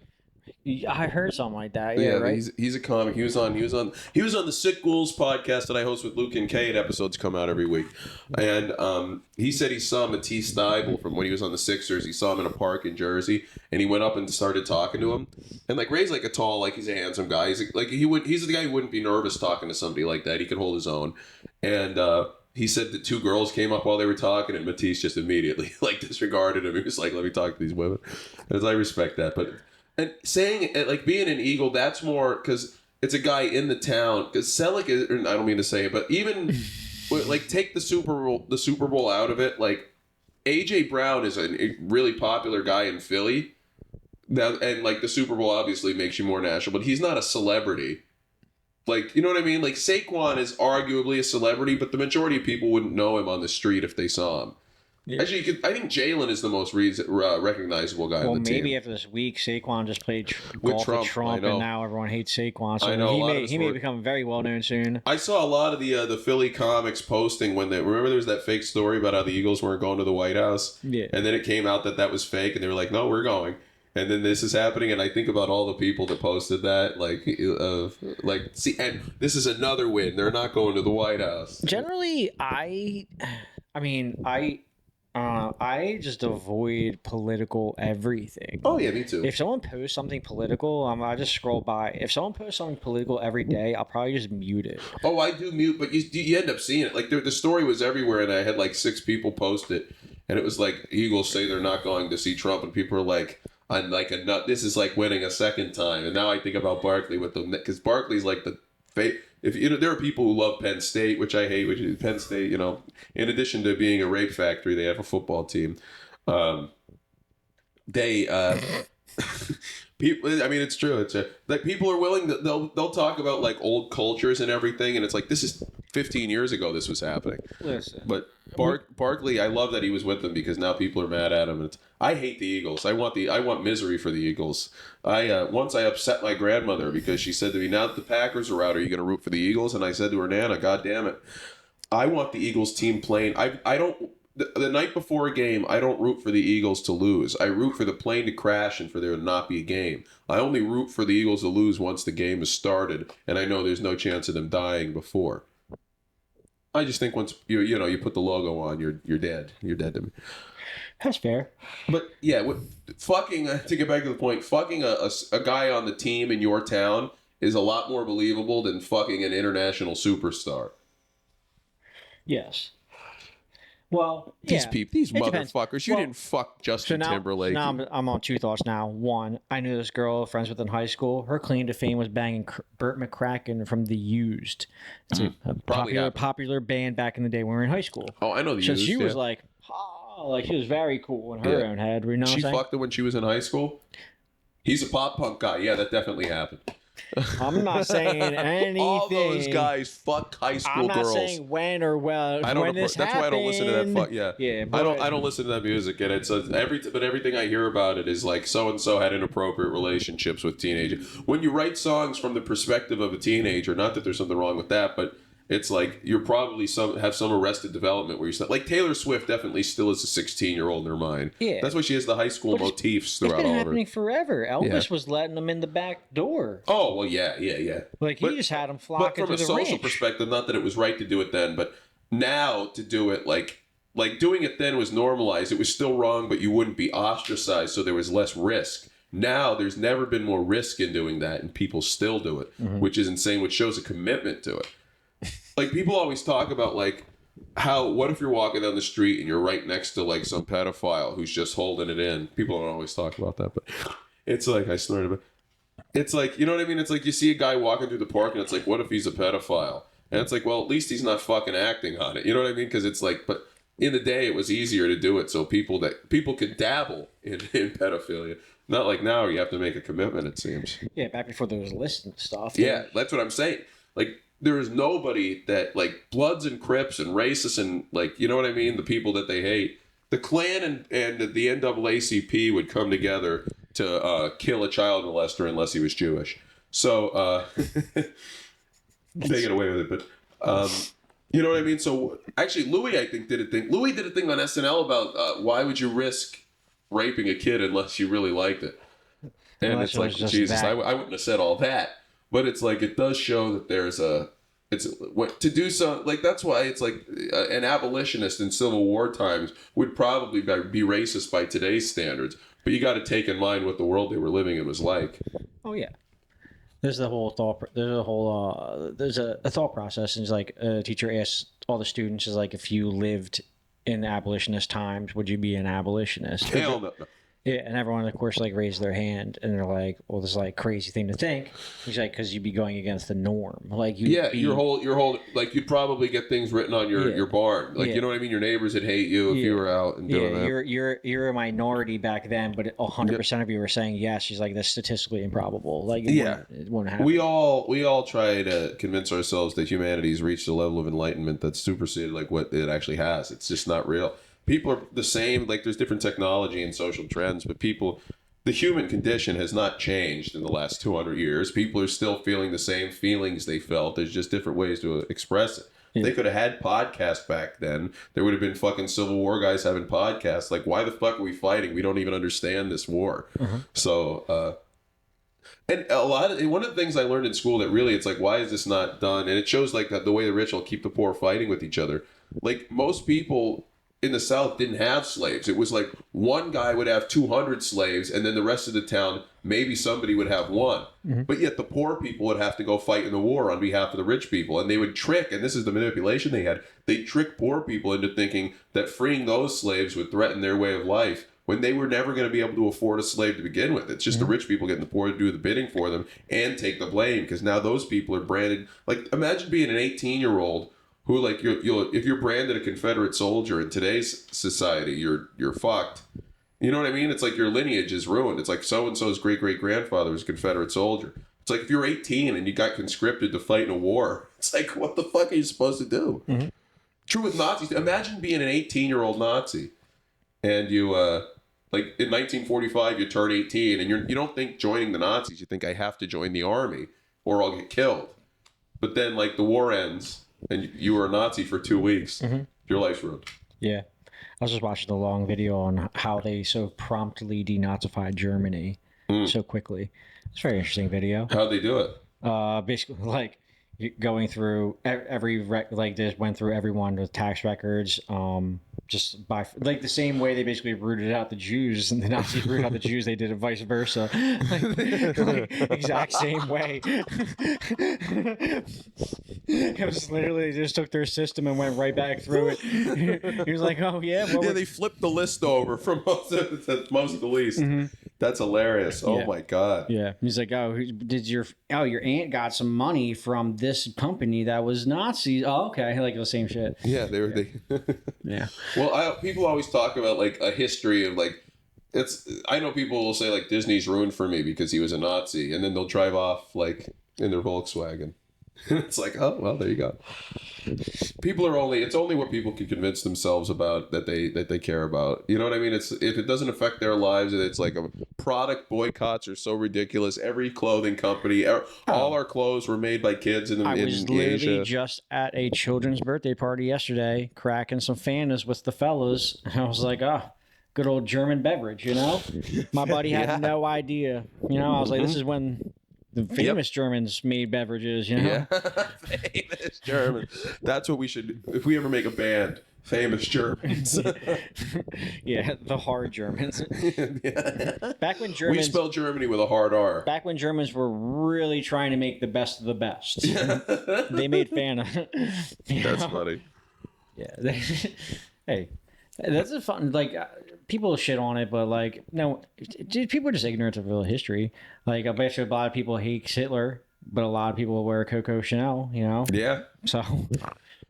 I heard something like that. Yeah, right. He's a comic. He was on the Sick Ghouls podcast that I host with Luke and Kate. Episodes come out every week, and he said he saw Matisse Thybulle from when he was on the Sixers. He saw him in a park in Jersey, and he went up and started talking to him. And like Ray's like a tall, like he's a handsome guy. He's he's the guy who wouldn't be nervous talking to somebody like that. He could hold his own, and he said that two girls came up while they were talking, and Matisse just immediately disregarded him. He was like, "Let me talk to these women." And I respect that, but. And saying like being an Eagle, that's more because it's a guy in the town. Because Selleck is, I don't mean to say it, but even like take the Super Bowl out of it. Like AJ Brown is a really popular guy in Philly. Now, and like the Super Bowl obviously makes you more national, but he's not a celebrity. Like, you know what I mean? Like Saquon is arguably a celebrity, but the majority of people wouldn't know him on the street if they saw him. Yeah. Actually, I think Jalen is the most recognizable guy on the team. Well, maybe after this week, Saquon just played golf with Trump, and now everyone hates Saquon. So he may become very well known soon. I saw a lot of the Philly comics posting when remember there was that fake story about how the Eagles weren't going to the White House, and then it came out that was fake, and they were like, "No, we're going." And then this is happening, and I think about all the people that posted that, see, and this is another win. They're not going to the White House. Generally, I just avoid political everything. Oh yeah, me too. If someone posts something political, I just scroll by. If someone posts something political every day, I'll probably just mute it. Oh, I do mute, but you end up seeing it. Like the story was everywhere, and I had like 6 people post it, and it was like Eagles say they're not going to see Trump, and people are like, "I'm like a nut. This is like winning a second time." And now I think about Barkley with them because Barkley's like the fake. If there are people who love Penn State, which I hate, which is Penn State. In addition to being a rape factory, they have a football team. People. I mean, it's true. It's like people are willing to they'll talk about like old cultures and everything, and it's like this is 15 years ago this was happening. Listen. But Barkley, I love that he was with them because now people are mad at him. I hate the Eagles. I want misery for the Eagles. Once I upset my grandmother because she said to me, "Now that the Packers are out, are you going to root for the Eagles?" And I said to her, "Nana, God damn it, I want the Eagles team playing. I don't." The night before a game, I don't root for the Eagles to lose. I root for the plane to crash and for there to not be a game. I only root for the Eagles to lose once the game has started, and I know there's no chance of them dying before. I just think once you put the logo on, you're dead. You're dead to me. That's fair. But yeah, to get back to the point, fucking a guy on the team in your town is a lot more believable than fucking an international superstar. Yes. Well, these depends. motherfuckers. You didn't fuck Justin Timberlake. Now I'm on two thoughts now. One, I knew this girl, friends with in high school. Her claim to fame was banging Burt McCracken from The Used. It's a popular band back in the day when we were in high school. Oh, I know The So Used. she was like she was very cool in her own head. You know she fucked him when she was in high school. He's a pop punk guy. Yeah, that definitely happened. I'm not saying anything. All those guys fuck high school girls. I'm not saying when or well. That's why I don't listen to that. Yeah. I don't listen to that music, and it's everything I hear about it is like so and so had inappropriate relationships with teenagers. When you write songs from the perspective of a teenager, not that there's something wrong with that, but it's like you're probably have some arrested development where you're like Taylor Swift definitely still is a 16-year-old in her mind. Yeah, that's why she has the high school motifs throughout all of her. It's been happening forever. Elvis was letting them in the back door. Oh well, yeah. Like he just had them flocking to the ranch. But from a social perspective, not that it was right to do it then, but now to do it like doing it then was normalized. It was still wrong, but you wouldn't be ostracized, so there was less risk. Now there's never been more risk in doing that, and people still do it, which is insane. Which shows a commitment to it. Like people always talk about like what if you're walking down the street and you're right next to like some pedophile who's just holding it in. People don't always talk about that, but it's like I snorted. But it's like, you know what I mean? It's like you see a guy walking through the park and it's like, what if he's a pedophile? And it's like, well, at least he's not fucking acting on it. You know what I mean? Because it's like, but in the day it was easier to do it so people could dabble in pedophilia. Not like now you have to make a commitment, it seems. Yeah, back before there was lists and stuff. Yeah, that's what I'm saying. Like there is nobody that like Bloods and Crips and racists and like, you know what I mean? The people that they hate. The Klan and the NAACP would come together to kill a child molester unless he was Jewish. So they get away with it. But you know what I mean? So actually Louis, I think, did a thing. Louis did a thing on SNL about why would you risk raping a kid unless you really liked it? And unless it's like, Jesus, I wouldn't have said all that. But it's like, it does show that there's to do so, like, that's why it's like an abolitionist in Civil War times would probably be racist by today's standards. But you got to take in mind what the world they were living in was like. Oh, yeah. There's a thought process. And it's like a teacher asks all the students, is like, if you lived in abolitionist times, would you be an abolitionist? Hell no. Yeah, and everyone, of course, like raised their hand, and they're like, "Well, this is like crazy thing to think." He's like, "Because you'd be going against the norm, like your whole like you'd probably get things written on your barn, like you know what I mean. Your neighbors would hate you if you were out and doing that. You're a minority back then, but 100% of you were saying yes. She's like, that's statistically improbable. Like it wouldn't happen. We all try to convince ourselves that humanity's reached a level of enlightenment that's superseded like what it actually has. It's just not real. People are the same, like there's different technology and social trends, but the human condition has not changed in the last 200 years. People are still feeling the same feelings they felt. There's just different ways to express it. Yeah. They could have had podcasts back then. There would have been fucking Civil War guys having podcasts. Like, why the fuck are we fighting? We don't even understand this war. So, and one of the things I learned in school that really, it's like, why is this not done? And it shows like the way the rich will keep the poor fighting with each other. Like most people in the South didn't have slaves. It was like one guy would have 200 slaves and then the rest of the town, maybe somebody would have one. But yet the poor people would have to go fight in the war on behalf of the rich people. And they would trick, and this is the manipulation they had, they trick poor people into thinking that freeing those slaves would threaten their way of life when they were never going to be able to afford a slave to begin with. It's just the rich people getting the poor to do the bidding for them and take the blame, because now those people are branded. Like, imagine being an 18-year-old who, like, if you're branded a Confederate soldier in today's society, you're fucked. You know what I mean? It's like your lineage is ruined. It's like so-and-so's great-great-grandfather was a Confederate soldier. It's like if you're 18 and you got conscripted to fight in a war, it's like, what the fuck are you supposed to do? Mm-hmm. True with Nazis. Imagine being an 18-year-old Nazi and you, like in 1945, you turn 18 and you don't think joining the Nazis. You think I have to join the army or I'll get killed. But then like the war ends and you were a Nazi for 2 weeks. Your life's ruined. Yeah. I was just watching the long video on how they so promptly denazified Germany so quickly. It's a very interesting video. How'd they do it? Basically, like going through every like they just went through everyone with tax records, just by like the same way they basically rooted out the Jews and the Nazis rooted out the Jews. They did it vice versa, like exact same way. It was literally they just took their system and went right back through it. He was like, "Oh yeah, Yeah, they flipped the list over from most of the least. That's hilarious. Oh my god. Yeah, he's like, "Oh, your aunt got some money from this company that was Nazis." Oh, okay, like the same shit. Yeah, they. Yeah. Well, people always talk about like a history of like I know people will say like Disney's ruined for me because he was a Nazi, and then they'll drive off like in their Volkswagen. It's like, oh well, there you go. It's only what people can convince themselves about that they care about. You know what I mean? It's if it doesn't affect their lives, it's like a product boycotts are so ridiculous. Every clothing company, all our clothes were made by kids in I was literally Asia. just at a children's birthday party yesterday, cracking some Fantas with the fellas. And I was like, good old German beverage, you know? My buddy had no idea. You know, I was like, this is when the famous Germans made beverages, you know? Yeah, famous Germans. That's what we should, if we ever make a band, famous Germans. Yeah, the hard Germans. Yeah. Back when Germans... We spell Germany with a hard R. Back when Germans were really trying to make the best of the best. They made Fanta. That's funny. Yeah. Hey, that's a fun, like, people shit on it, but, like, no, people are just ignorant of real history. Like, I bet you a lot of people hate Hitler, but a lot of people wear Coco Chanel, you know? Yeah. So,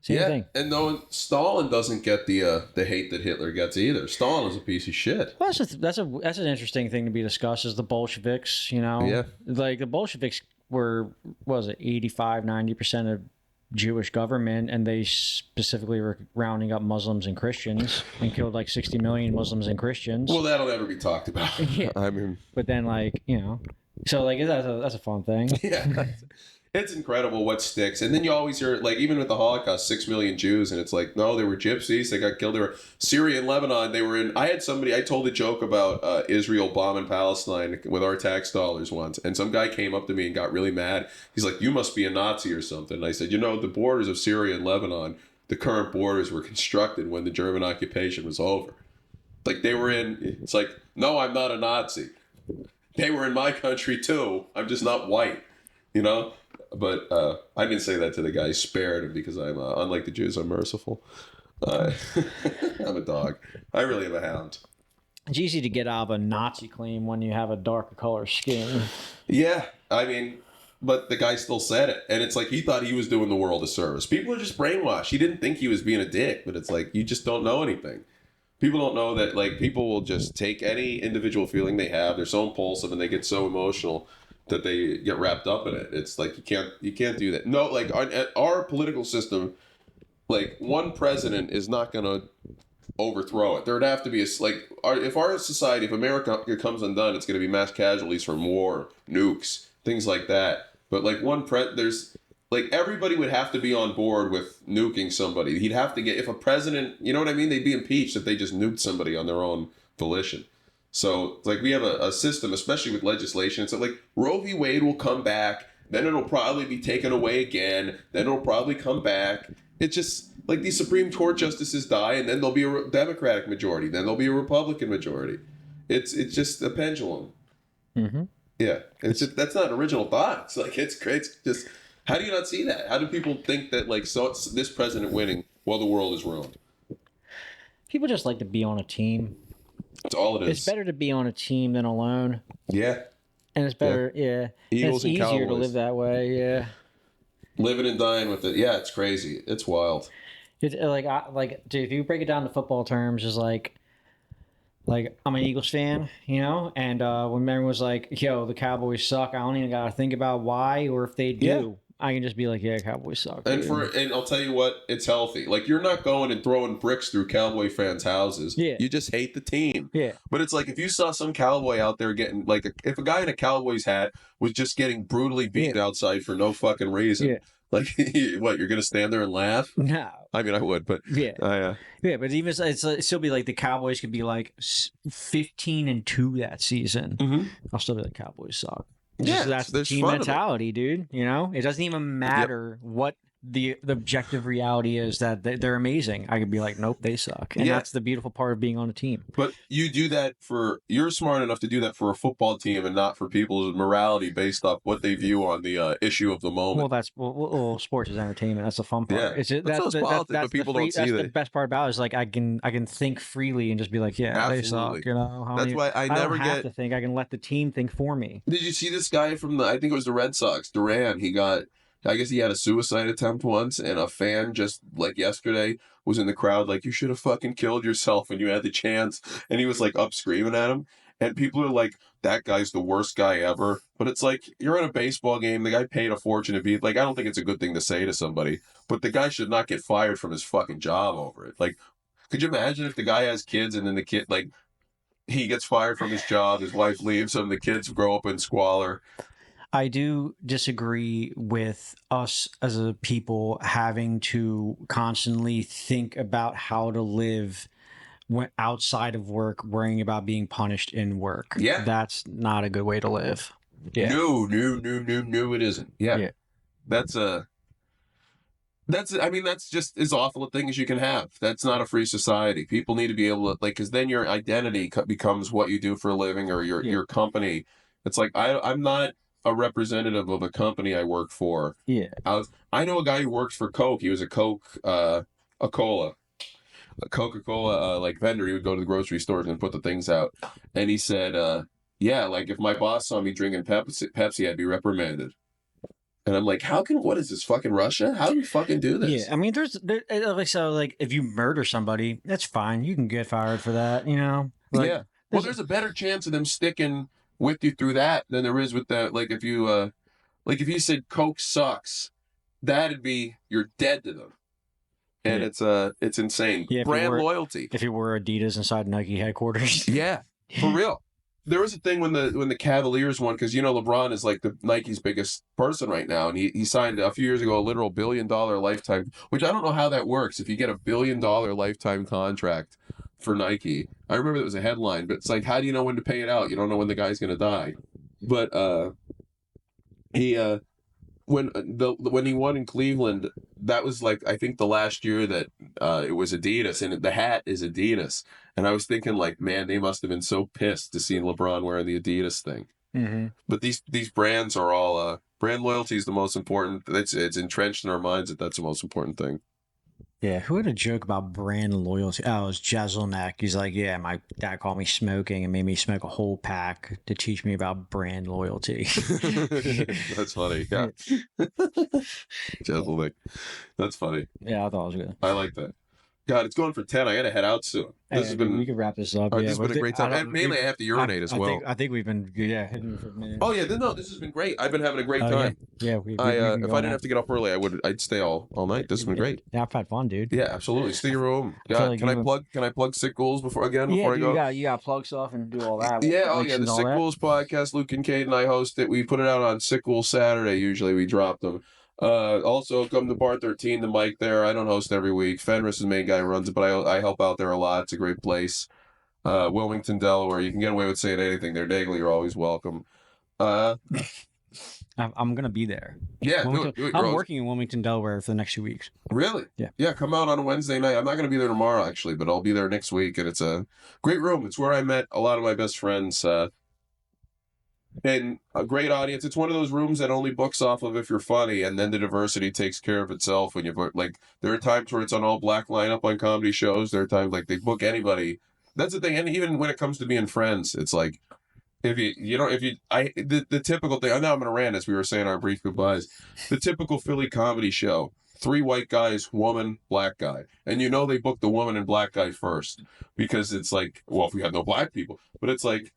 same thing. And no, Stalin doesn't get the hate that Hitler gets either. Stalin is a piece of shit. Well, that's an interesting thing to be discussed is the Bolsheviks, you know? Yeah. Like, the Bolsheviks were, what was it, 85-90% of Jewish government, and they specifically were rounding up Muslims and Christians and killed like 60 million Muslims and Christians. Well, that'll never be talked about. Yeah. I mean, but then, like, you know, so like that's a fun thing. yeah, it's incredible what sticks. And then you always hear, like, even with the Holocaust, 6 million Jews, and it's like, no, they were gypsies. They got killed. They were Syria and Lebanon. They were in. I told a joke about Israel bombing Palestine with our tax dollars once, and some guy came up to me and got really mad. He's like, "You must be a Nazi or something." And I said, the borders of Syria and Lebanon, the current borders were constructed when the German occupation was over. Like they were in. It's like, no, I'm not a Nazi. They were in my country too. I'm just not white, you know. But I didn't say that to the guy. I spared him because I'm, unlike the Jews, I'm merciful. I'm a dog. I really am a hound. It's easy to get out of a Nazi claim when you have a darker color skin. Yeah, I mean, but the guy still said it. And it's like he thought he was doing the world a service. People are just brainwashed. He didn't think he was being a dick, but it's like you just don't know anything. People don't know that, like, people will just take any individual feeling they have. They're so impulsive and they get so emotional that they get wrapped up in it. It's like you can't do that. No, like our political system, like one president is not going to overthrow it. There would have to be if our society, if America comes undone, it's going to be mass casualties from war, nukes, things like that. But like there's like everybody would have to be on board with nuking somebody. He'd have to if a president, you know what I mean? They'd be impeached if they just nuked somebody on their own volition. So it's like we have a system, especially with legislation. So like Roe v. Wade will come back, then it'll probably be taken away again, then it'll probably come back. It's just like these Supreme Court justices die, and then there'll be a Democratic majority, then there'll be a Republican majority. It's just a pendulum. Mm-hmm. Yeah, that's not an original thought. It's like it's just how do you not see that? How do people think that like it's this president winning while the world is ruined? People just like to be on a team. That's all it is. It's better to be on a team than alone. Yeah. And it's better, yeah. Eagles and it's and easier to Cowboys. live that way, yeah. Living and dying with it. Yeah, it's crazy. It's wild. It's dude, if you break it down to football terms, is like like I'm an Eagles fan, and when everyone was like, "Yo, the Cowboys suck," I don't even gotta think about why or if they Yeah. do. I can just be like, "Yeah, Cowboys suck." And Dude. and I'll tell you what, it's healthy. Like you're not going and throwing bricks through Cowboy fans' houses. Yeah. You just hate the team. Yeah. But it's like if you saw some Cowboy out there getting like if a guy in a Cowboys hat was just getting brutally beaten outside for no fucking reason. Yeah. Like what, you're gonna stand there and laugh? No. I mean, I would, but Yeah. yeah. But even it'd still be like the Cowboys could be like 15-2 that season. Mm-hmm. I'll still be like Cowboys suck. That's the there's team fun of it. mentality, dude. It doesn't even matter what the objective reality is that they're amazing. I could be like, nope, they suck, and that's the beautiful part of being on a team. But you do that you're smart enough to do that for a football team and not for people's morality based off what they view on the issue of the moment. Well, sports is entertainment. That's the fun part. Yeah. That's but people don't see the best part about it is like I can think freely and just be like, yeah, Absolutely. they suck. That's why I never don't have to think. I can let the team think for me. Did you see this guy from I think it was the Red Sox, Duran? I guess he had a suicide attempt once, and a fan just like yesterday was in the crowd like, you should have fucking killed yourself when you had the chance. And he was like up screaming at him. And people are like, that guy's the worst guy ever. But it's like, you're in a baseball game. The guy paid a fortune to be like, I don't think it's a good thing to say to somebody, but the guy should not get fired from his fucking job over it. Like, could you imagine if the guy has kids and then the kid, like, he gets fired from his job, his wife leaves him, the kids grow up in squalor. I do disagree with us as a people having to constantly think about how to live outside of work, worrying about being punished in work. Yeah. That's not a good way to live. Yeah. No, it isn't. Yeah. That's just as awful a thing as you can have. That's not a free society. People need to be able to, like, because then your identity becomes what you do for a living or your company. It's like, I'm not a representative of a company I work for. Yeah. I know a guy who works for Coke. He was a Coca-Cola like vendor. He would go to the grocery stores and put the things out. And he said, yeah, like if my boss saw me drinking Pepsi, I'd be reprimanded. And I'm like, what is this, fucking Russia? How do you fucking do this? Yeah, I mean, like if you murder somebody, that's fine. You can get fired for that, Yeah. Well, there's a better chance of them sticking with you through that than there is with that. Like if you said Coke sucks, that'd be, you're dead to them. And it's insane. Yeah, brand loyalty. If you were Adidas inside Nike headquarters. Yeah, for real. There was a thing when the Cavaliers won, because LeBron is like the Nike's biggest person right now, and he signed a few years ago a literal $1 billion lifetime, which I don't know how that works. If you get a $1 billion lifetime contract for Nike, I remember that was a headline, but it's like, how do you know when to pay it out? You don't know when the guy's gonna die. But when he won in Cleveland, that was like, I think the last year that it was Adidas, and the hat is Adidas. And I was thinking like, man, they must have been so pissed to see LeBron wearing the Adidas thing. Mm-hmm. But these brands are all, brand loyalty is the most important. It's entrenched in our minds that's the most important thing. Yeah, who had a joke about brand loyalty? Oh, it was Jezelnik. He's like, yeah, my dad called me smoking and made me smoke a whole pack to teach me about brand loyalty. That's funny. Yeah. Jezelnik. That's funny. Yeah, I thought it was good. I like that. God, it's going for 10. I gotta head out soon. We can wrap this up. This has been a great time. And mainly I have to urinate as well. I think we've been hitting for a minute. Oh yeah, no, this has been great. I've been having a great time. Yeah. If I didn't have to get up early, I'd stay all night. This has been great. Yeah, I've had fun, dude. Yeah, absolutely. Stay your room. Yeah, can I plug Sick Ghouls before I go? You got to plug stuff and do all that. Yeah, the Sick Ghouls podcast. Luke Kincaid and I host it. We put it out on Sick Ghouls Saturday. Usually we drop them. Also, come to Bar 13, the mic there. I don't host every week. Fenris is the main guy who runs it, but I help out there a lot. It's a great place. Wilmington, Delaware. You can get away with saying anything there. Dagley, you're always welcome. I'm going to be there. Yeah, do it. I'm working in Wilmington, Delaware for the next 2 weeks. Really? Yeah. Yeah, come out on a Wednesday night. I'm not going to be there tomorrow, actually, but I'll be there next week. And it's a great room. It's where I met a lot of my best friends. And a great audience. It's one of those rooms that only books off of if you're funny, and then the diversity takes care of itself. When there are times where it's an all black lineup on comedy shows. There are times like they book anybody. That's the thing. And even when it comes to being friends, it's like the typical thing. Now I'm gonna rant as we were saying our brief goodbyes. The typical Philly comedy show. 3 white guys, woman, black guy. And you know they booked the woman and black guy first because it's like, well, if we had no black people, but it's like,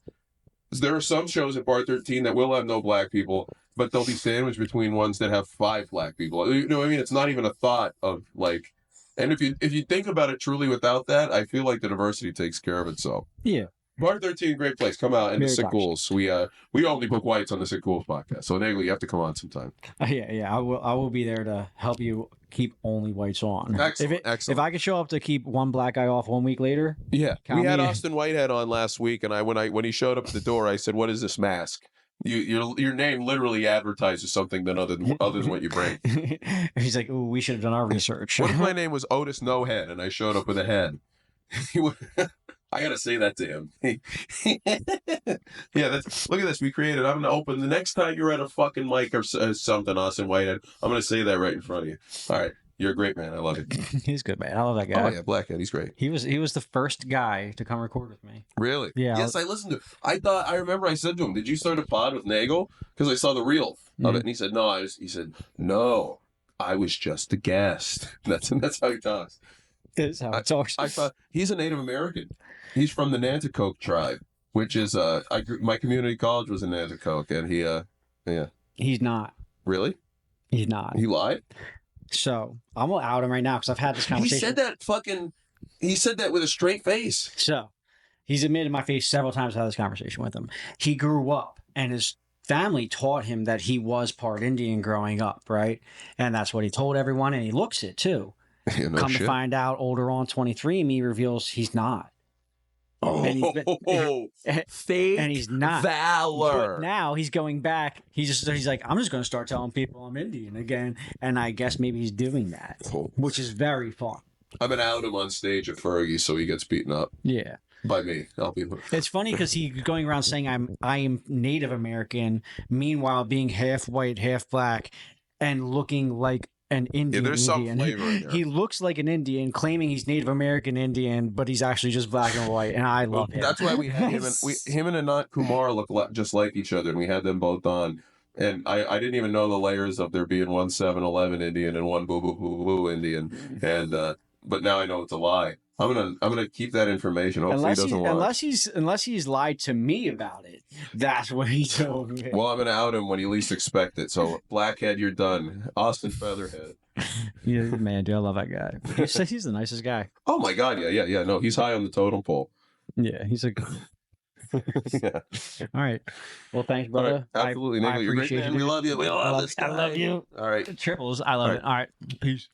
there are some shows at Bar 13 that will have no black people, but they'll be sandwiched between ones that have 5 black people. You know what I mean? It's not even a thought of like, and if you think about it truly without that, I feel like the diversity takes care of itself. Yeah. Bar 13, great place. Come out. And the Very Sick Ghouls. We only book whites on the Sick Ghouls podcast. So Nagel, you have to come on sometime. Yeah. I will be there to help you keep only whites on. Excellent. If I could show up to keep one black guy off 1 week later. Yeah. Count We had me in. Austin Whitehead on last week, and when he showed up at the door, I said, "What is this mask?" Your name literally advertises something than other than what you bring. He's like, "Ooh, we should have done our research." What if my name was Otis No Head and I showed up with a head? I gotta say that to him. Yeah, look at this. We created. I'm gonna open the next time you're at a fucking mic or something, Austin Whitehead. I'm gonna say that right in front of you. All right, you're a great man. I love it. He's good, man. I love that guy. Oh yeah, Blackhead. He's great. He was the first guy to come record with me. Really? Yeah. Yes, I listened to. I remember I said to him, "Did you start a pod with Nagel?" Because I saw the reel of it, and he said, "No." He said, "No, I was just a guest." That's how he talks. That's how it talks. I thought he's a Native American. He's from the Nanticoke tribe, which is my community college was in Nanticoke, and yeah. He's not. Really? He's not. He lied? So I'm gonna out him right now because I've had this conversation. He said that with a straight face. So he's admitted my face several times. I had this conversation with him. He grew up, and his family taught him that he was part Indian growing up, right? And that's what he told everyone, and he looks it too. Yeah, no Come shit. to find out, older on 23andMe reveals he's not. And Fake and he's not. valor. But now he's going back. He's like, I'm just going to start telling people I'm Indian again. And I guess maybe he's doing that, which is very fun. I've been out him on stage at Fergie, so he gets beaten up Yeah. by me. It's funny because he's going around saying I am Native American, meanwhile being half white, half black, and looking like an Indian. Yeah, there's some Indian. flavor in there. He looks like an Indian, claiming he's Native American Indian, but he's actually just black and white, and I love him. That's why we had him and Anant Kumar look just like each other, and we had them both on. And I didn't even know the layers of there being one 7-Eleven Indian and one boo boo boo boo Indian, and but now I know it's a lie. I'm gonna keep that information. Hopefully he doesn't watch. Unless he's lied to me about it. That's what he told me. Well, I'm gonna out him when you least expect it. So Blackhead, you're done. Austin Featherhead. Yeah, man, dude, I love that guy. He's the nicest guy. Oh my God, yeah. No, he's high on the totem pole. Yeah, he's a. Yeah. All right. Well, thanks, brother. Right. Absolutely, Nigel. You're great, man. We love you. We love this guy. I love you. All right. Triples. I love it. All right. Peace.